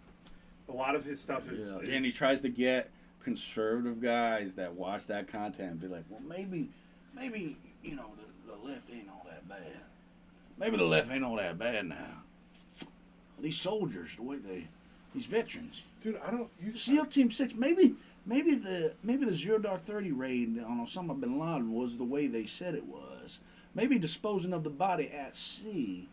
A lot of his stuff is, and he tries to get conservative guys that watch that content and be like, well, maybe you know the left ain't all that bad. Maybe the left ain't all that bad now. These soldiers, the way these veterans. Dude, I don't. SEAL Team 6, maybe the Zero Dark 30 raid on Osama bin Laden was the way they said it was. Maybe disposing of the body at sea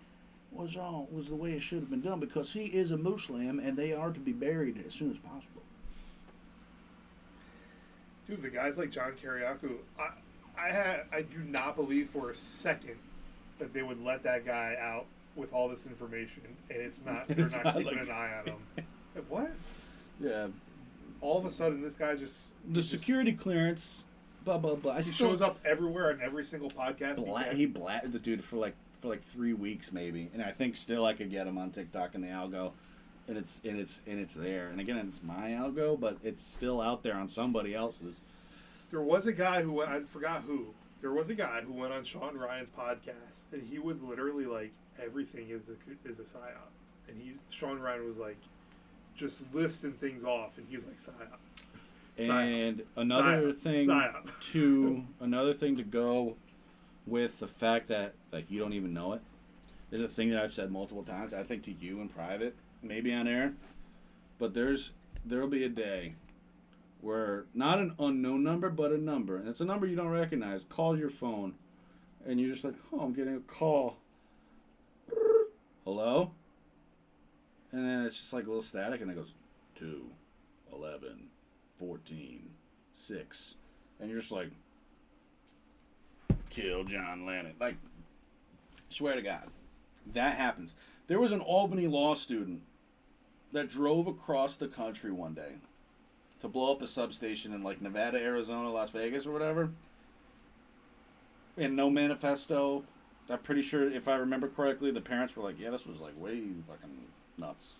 was the way it should have been done, because he is a Muslim and they are to be buried as soon as possible. Dude, the guys like John Kiriakou, I do not believe for a second that they would let that guy out with all this information, and they're not keeping an eye on him. What? Yeah. All of a sudden, this guy security clearance, blah blah blah. He shows up everywhere on every single podcast. He blatted the dude for like 3 weeks maybe, and I think still I could get him on TikTok in the algo, and it's there. And again, it's my algo, but it's still out there on somebody else's. There was a guy who I forgot who. There was a guy who went on Sean Ryan's podcast, and he was literally like, everything is a psyop, and Sean Ryan was like, just listing things off, and he was like, psyop. And another thing to go with the fact that like you don't even know it is a thing that I've said multiple times. I think to you in private, maybe on air, but there'll be a day where not an unknown number, but a number, and it's a number you don't recognize, calls your phone, and you're just like, oh, I'm getting a call. Hello? And then it's just like a little static, and it goes 2, 11, 14, 6, and you're just like, kill John Lennon. Like, swear to God, that happens. There was an Albany law student that drove across the country one day to blow up a substation in like Nevada, Arizona, Las Vegas, or whatever. And no manifesto. I'm pretty sure, if I remember correctly, the parents were like, "Yeah, this was like way fucking nuts."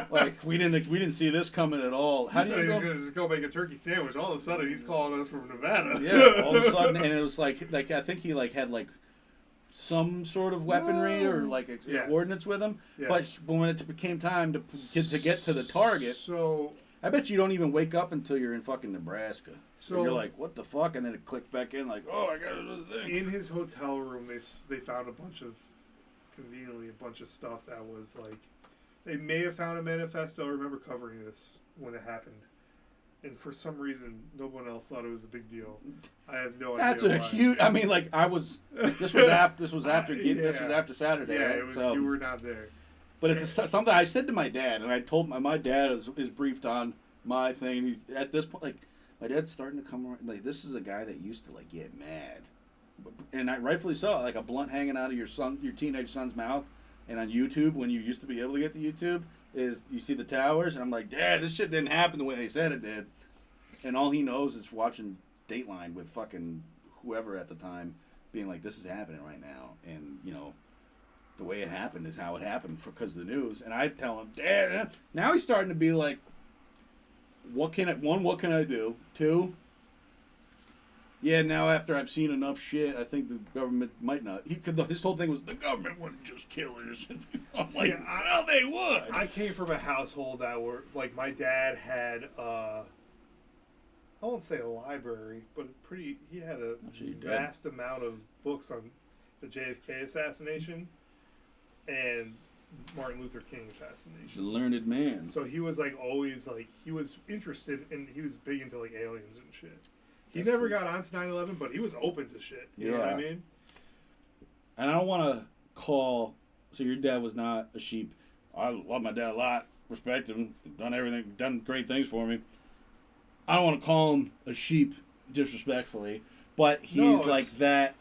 Like we didn't see this coming at all. How do you go? He's just go make a turkey sandwich? All of a sudden, he's calling us from Nevada. Yeah, all of a sudden, and it was like I think he like had like some sort of weaponry or like ordnance with him. Yes. But when it became time to get to the target, so I bet you don't even wake up until you're in fucking Nebraska. So you're like, what the fuck? And then it clicked back in like, oh, I got to do this thing. In his hotel room, they found a bunch of stuff that was like, they may have found a manifesto. I remember covering this when it happened. And for some reason, no one else thought it was a big deal. I have no idea. That's a huge. I mean, like This was after Saturday. Yeah, right? it was. So, you were not there. But it's something I said to my dad, and I told my dad is briefed on my thing. At this point, like my dad's starting to come around. Like this is a guy that used to like get mad, and I rightfully so. Like a blunt hanging out of your teenage son's mouth, and on YouTube when you used to be able to get the YouTube. Is you see the towers, and I'm like, Dad, this shit didn't happen the way they said it did. And all he knows is watching Dateline with fucking whoever at the time being like, this is happening right now. And, you know, the way it happened is how it happened because of the news. And I tell him, Dad, now he's starting to be like, what can I do? 2, yeah, now after I've seen enough shit, I think the government might not. His whole thing was, the government wouldn't just kill us. I'm like, well, they would. I came from a household that were, like, my dad had, I won't say a library, but he had a vast amount of books on the JFK assassination and Martin Luther King assassination. The learned man. So he was, like, always, like, he was interested, and he was big into, like, aliens and shit. He never got on to 9/11, but he was open to shit. You know what I mean? And I don't want to call... So your dad was not a sheep. I love my dad a lot. Respect him. Done great things for me. I don't want to call him a sheep disrespectfully, but he's No, like it's- that.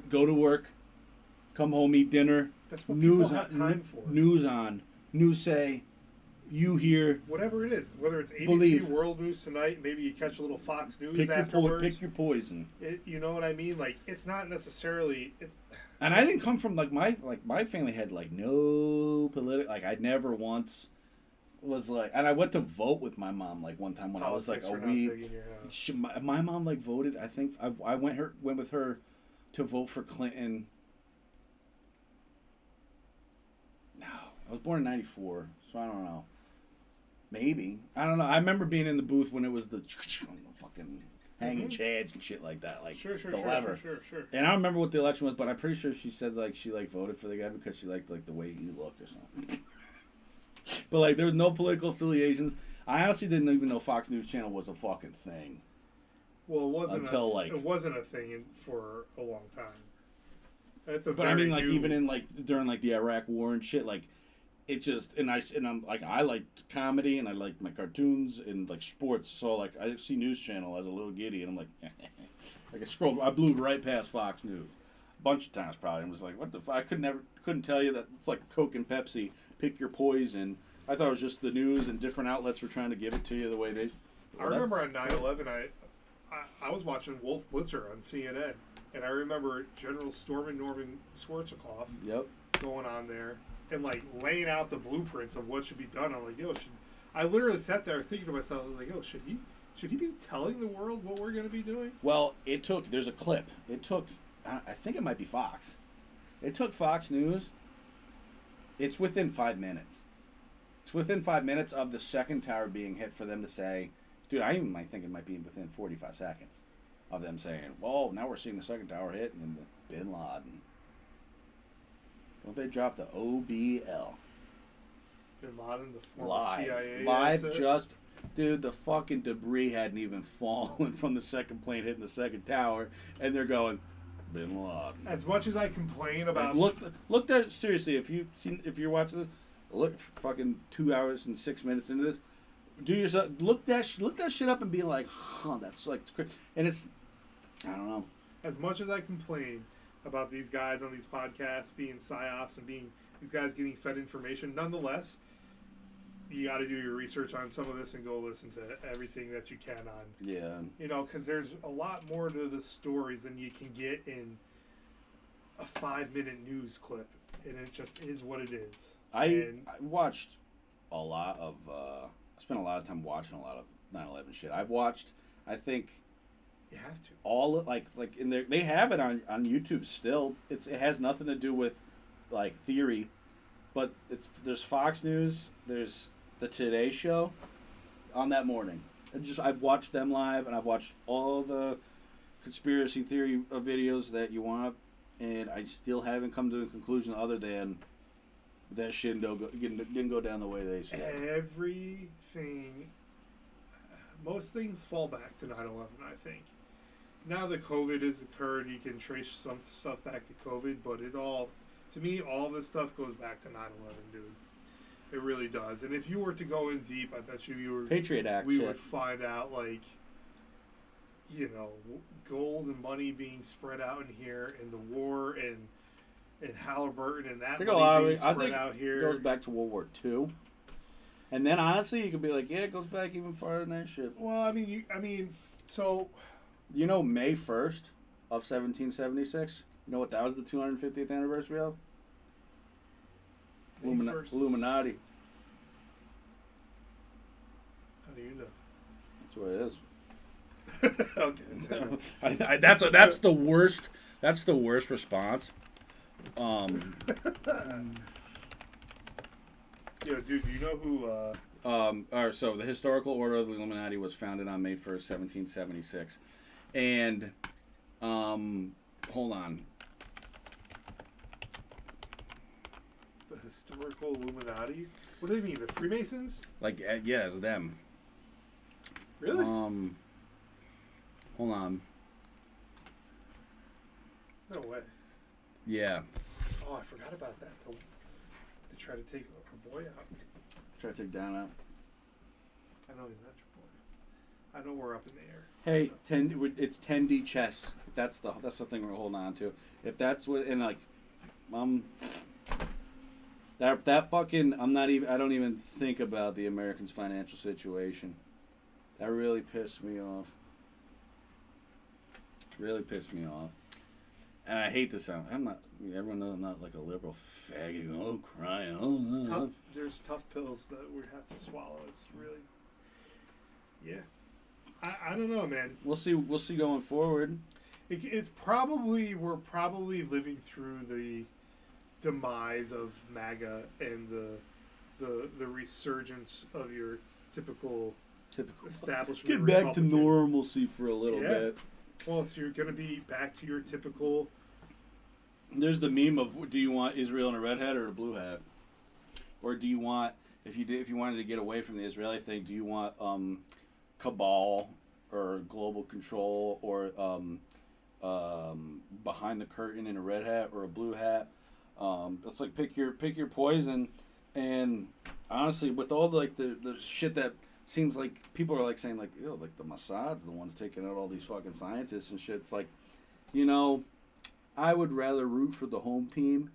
Go to work, come home, eat dinner. That's what News people have time for. News on. News say. You hear. Whatever it is, whether it's ABC Believe. World News Tonight, maybe you catch a little Fox News Pick afterwards. pick your poison. You know what I mean? Like, it's not necessarily. And I didn't come from my family had like no political. Like I never once was like, and I went to vote with my mom like one time when I was like a Politics are not wee. big in your house. My mom like voted. I think I went with her to vote for Clinton. No, I was born in '94, so I don't know. Maybe I don't know. I remember being in the booth when it was the fucking hanging chads and shit like that, like Sure. the lever. And I don't remember what the election was, but I'm pretty sure she said like she like voted for the guy because she liked like the way he looked or something. But like there was no political affiliations. I honestly didn't even know Fox News Channel was a fucking thing. Well, it wasn't Until, it wasn't a thing for a long time. It's a But I mean, like even in like during like the Iraq War and shit, like it just and I'm like I liked comedy and I liked my cartoons and like sports. So like I see News Channel as a little giddy and I'm like, like I blew right past Fox News a bunch of times probably. And was like, what the fuck? I couldn't tell you that it's like Coke and Pepsi. Pick your poison. I thought it was just the news and different outlets were trying to give it to you the way they. I remember on 9/11, I was watching Wolf Blitzer on CNN, and I remember General Norman Schwarzkopf going on there and like laying out the blueprints of what should be done. I'm like, yo, I literally sat there thinking to myself, I was like, yo, should he be telling the world what we're going to be doing? Well, there's a clip. I think it might be Fox. It took Fox News. It's within 5 minutes. It's within 5 minutes of the second tower being hit for them to say, dude, I even might think it might be within 45 seconds of them saying, well, now we're seeing the second tower hit and Bin Laden. Don't they drop the OBL? Bin Laden, the former Live. CIA Live asset. just, dude, the fucking debris hadn't even fallen from the second plane hitting the second tower, and they're going, Bin Laden. As much as I complain about, Look that seriously. If you're watching this, look fucking 2 hours and 6 minutes into this. Do yourself look that shit up and be like, huh, that's like crazy. And it's, I don't know. As much as I complain about these guys on these podcasts being psyops and being these guys getting fed information, nonetheless, you got to do your research on some of this and go listen to everything that you can on. Yeah. You know, because there's a lot more to the stories than you can get in a 5-minute news clip, and it just is what it is. I watched a lot of. I spent a lot of time watching a lot of 9/11 shit. I've watched. I think. You have to. All like in there, they have it on YouTube still. It has nothing to do with like theory, but there's Fox News. There's the Today Show on that morning. I've watched them live, and I've watched all the conspiracy theory videos that you want, and I still haven't come to a conclusion other than that shit didn't go down the way they said. Everything, most things fall back to 9/11, I think. Now that COVID has occurred, you can trace some stuff back to COVID, but to me, all this stuff goes back to 9/11, dude. It really does. And if you were to go in deep, I bet Patriot Act we shit. would find out, like, you know, gold and money being spread out in here, and the war and Halliburton and that money being spread out here. It goes back to World War II. And then honestly, you could be like, yeah, it goes back even farther than that shit. Well, I mean, so you know, May 1st of 1776. You know what that was the 250th anniversary of? Illuminati. How do you know? That's what it is. Okay. That's the worst. That's the worst response. Yo, dude, do you know who? All right, so the Historical Order of the Illuminati was founded on May 1st, 1776, and hold on. The Historical Illuminati? What do they mean? The Freemasons? Like, yeah, it's them. Really? Hold on. No way. Yeah. Oh, I forgot about that. To try to take our boy out. Try to take down out. I know he's not your boy. I know we're up in the air. Hey, it's 10D chess. That's the thing we're holding on to. If that's what, and like, that fucking, I don't even think about the Americans' financial situation. That really pissed me off. Really pissed me off. And I hate to sound, everyone knows I'm not like a liberal faggot, crying, It's tough. There's tough pills that we have to swallow. It's really, yeah. I don't know, man. We'll see going forward. We're probably living through the demise of MAGA and the resurgence of your typical establishment. Get back to Republican. normalcy for a little bit. Well, so you're going to be back to your typical. There's the meme of, do you want Israel in a red hat or a blue hat, or do you want, if you wanted to get away from the Israeli thing, do you want cabal or global control or behind the curtain in a red hat or a blue hat? It's like pick your poison. And honestly, with all the shit that seems like people are like saying like, yo, like the Mossad's the ones taking out all these fucking scientists and shit. It's like, I would rather root for the home team,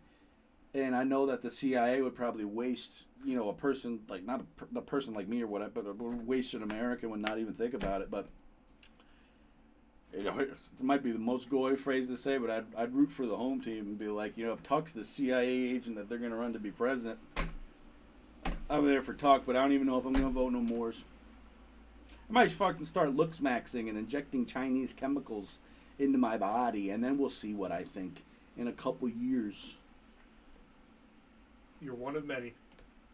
and I know that the CIA would probably waste, a person like not a person like me or whatever, but would waste an American would not even think about it. But it might be the most goy phrase to say, but I'd root for the home team and be like, if Tuck's the CIA agent that they're gonna run to be president, I'm there for Tuck, but I don't even know if I'm gonna vote no more. I might fucking start looks-maxing and injecting Chinese chemicals into my body, and then we'll see what I think in a couple years. You're one of many.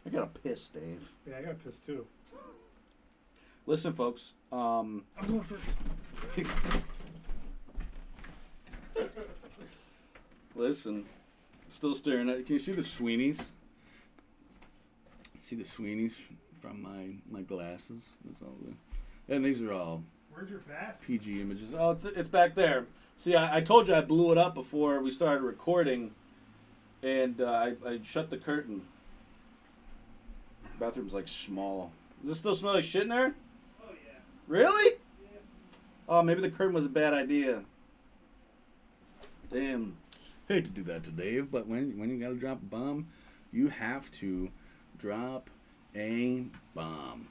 I gotta piss, Dave. Yeah, I gotta piss too. Listen, folks. I'm going first. Listen. Still staring at. Can you see the Sweeneys? See the Sweeneys from my glasses? That's all good. And these are all. Where's your bat? PG images. Oh, it's back there. See, I told you I blew it up before we started recording, and I shut the curtain. Bathroom's like small. Does it still smell like shit in there? Oh yeah. Really? Yeah. Oh, maybe the curtain was a bad idea. Damn. Hate to do that to Dave, but when you gotta drop a bomb, you have to drop a bomb.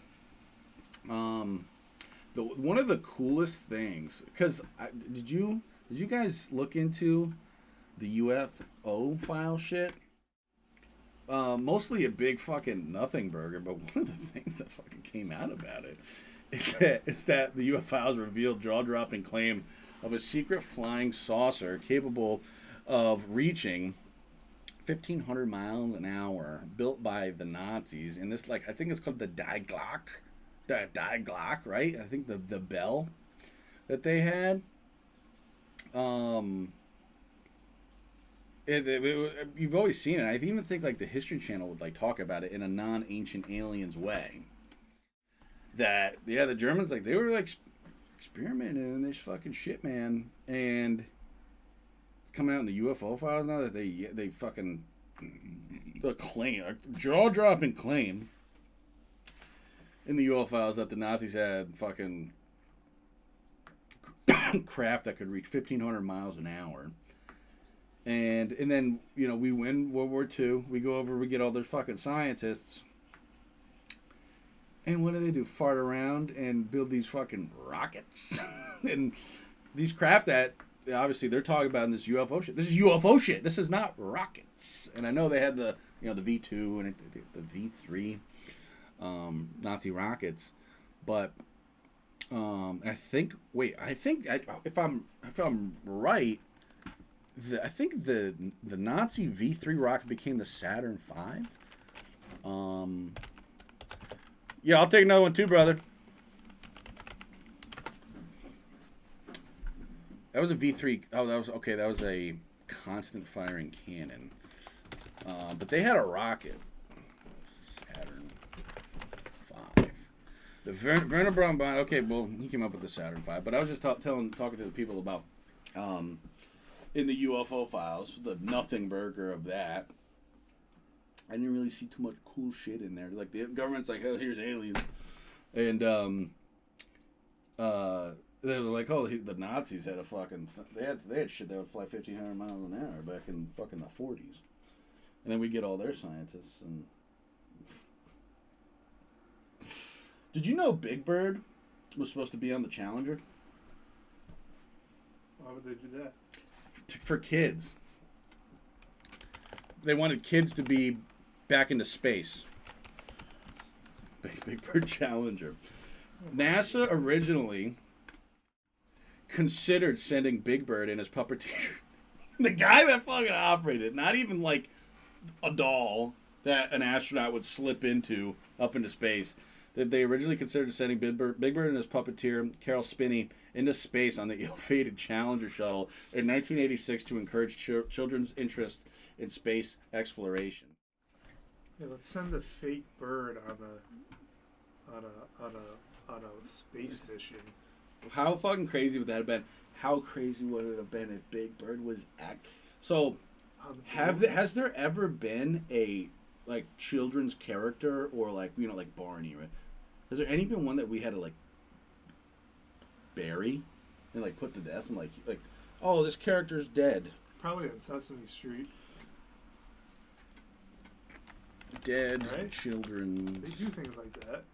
One of the coolest things, because did you guys look into the UFO file shit? Mostly a big fucking nothing burger, but one of the things that fucking came out about it is that the UFO files revealed jaw-dropping claim of a secret flying saucer capable of reaching 1,500 miles an hour, built by the Nazis, and this, I think it's called the Die Glock. Die Glock, right? I think the bell that they had. You've always seen it. I even think the History Channel would talk about it in a non-ancient aliens way. That the Germans they were experimenting in this fucking shit, man, and it's coming out in the UFO files now that they fucking the claim, jaw-dropping claim in the UFO files that the Nazis had fucking craft that could reach 1,500 miles an hour. And then, we win World War II. We go over, we get all those fucking scientists. And what do? Fart around and build these fucking rockets? And these craft that, obviously, they're talking about in this UFO shit. This is UFO shit. This is not rockets. And I know they had the V2 and the V3 Nazi rockets. But I think if I'm right, I think the Nazi V3 rocket became the Saturn V. Yeah, I'll take another one too, brother. That was a V3. Oh, that was okay. That was a constant firing cannon. But they had a rocket. Saturn V. The Werner Braun. Okay, well, he came up with the Saturn V. But I was just talking to the people about in the UFO files, the nothing burger of that. I didn't really see too much cool shit in there. The government's oh, here's aliens. And they were like, oh, the Nazis had a fucking... They had shit that would fly 1,500 miles an hour back in fucking the 40s. And then we get all their scientists and... Did you know Big Bird was supposed to be on the Challenger? Why would they do that? For kids. They wanted kids to be back into space. Big Bird Challenger. NASA originally considered sending Big Bird and his puppeteer. The guy that fucking operated, not even like a doll that an astronaut would slip into up into space. That they originally considered sending Big Bird and his puppeteer, Carol Spinney, into space on the ill-fated Challenger shuttle in 1986 to encourage children's interest in space exploration. Yeah, let's send a fake bird on a space mission. How fucking crazy would that have been? How crazy would it have been if Big Bird was So, has there ever been a like children's character or like like Barney, right? Has there any been one that we had to like bury and like put to death and like oh, this character's dead? Probably on Sesame Street. Dead right? Children. They do things like that.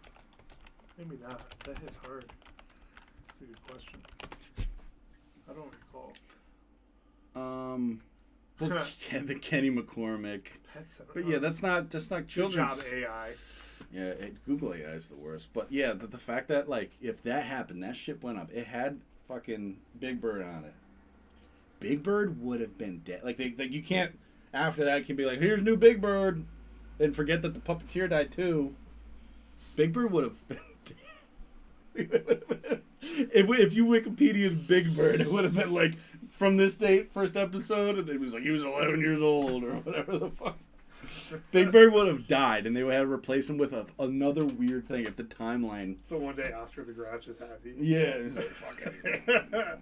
Maybe not. That is hard. That's a good question. I don't recall. Well, Kenny McCormick. Pets. But yeah, that's not children's. Good job, AI. Yeah, Google AI is the worst. But yeah, the fact that like if that happened, that shit went up. It had fucking Big Bird on it. Big Bird would have been dead. Like you can't after that can be like, here's new Big Bird, and forget that the puppeteer died too. Big Bird would have been. If you Wikipedia Big Bird, it would have been like from this date, first episode, and it was like he was 11 years old or whatever the fuck. Big Bird would have died, and they would have replaced him with another weird thing if the timeline. So one day Oscar the Grouch is happy. Yeah, he's like, fucking.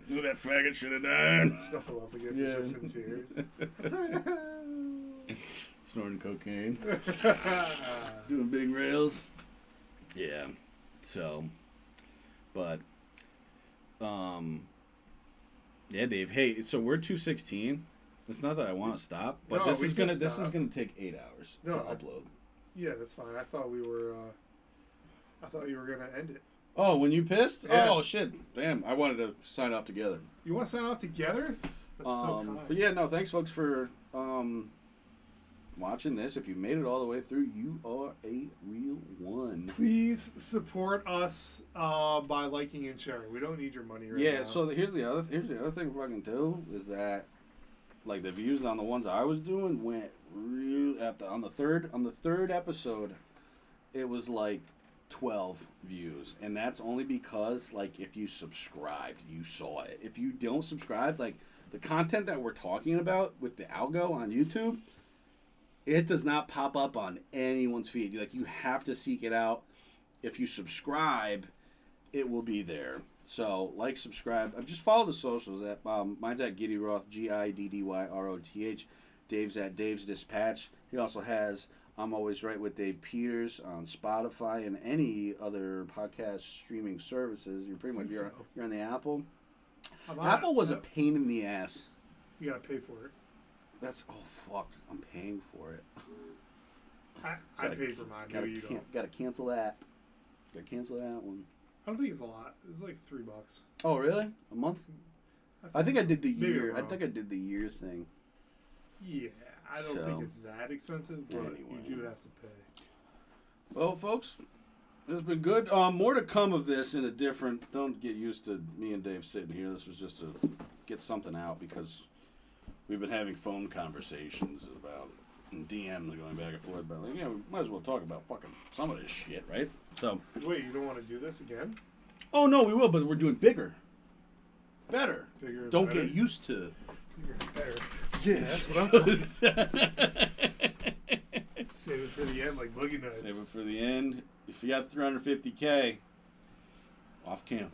Who that faggot should have died. Snuffleupagus is just in tears. Snorting cocaine. Doing big rails. Yeah. So. But. Yeah, Dave. Hey, so we're 216. It's not that I want to stop, but No, this is gonna take 8 hours to upload. Yeah, that's fine. I thought you were gonna end it. Oh, when you pissed? Yeah. Oh shit! Damn, I wanted to sign off together. You want to sign off together? That's so kind. But yeah, no, thanks folks for watching this. If you made it all the way through, you are a real one. Please support us by liking and sharing. We don't need your money right now. Yeah. So here's the other thing we're fucking do is that like the views on the ones I was doing went real on the third episode, it was like 12 views, and that's only because like if you subscribed, you saw it. If you don't subscribe, like the content that we're talking about with the algo on YouTube, it does not pop up on anyone's feed. Like you have to seek it out. If you subscribe, it will be there. So like, subscribe. Just follow the socials. Mine's at Gideon Roth, GIDDYROTH. Dave's at Dave's Dispatch. He also has I'm Always Right with Dave Peters on Spotify and any other podcast streaming services. You're pretty much you're on the Apple. Apple was a pain in the ass. You gotta pay for it. That's fuck. I'm paying for it. I paid for mine. Maybe you don't. Gotta cancel that. Gotta cancel that one. I don't think it's a lot. It's like $3. Oh really? A month? I think I did the year. Maybe I think I did the year thing. Yeah, I don't think it's that expensive, but anyway, you do have to pay. Well, folks, this has been good. More to come of this in a different. Don't get used to me and Dave sitting here. This was just to get something out because we've been having phone conversations about and DMs going back and forth about like, we might as well talk about fucking some of this shit, right? So. Wait, you don't want to do this again? Oh no, we will, but we're doing bigger, better. Bigger. Don't better? get used to. Bigger, better. Yeah, that's what I'm talking about. Save it for the end, like Boogie Nights. Save it for the end. If you got 350K, off cam.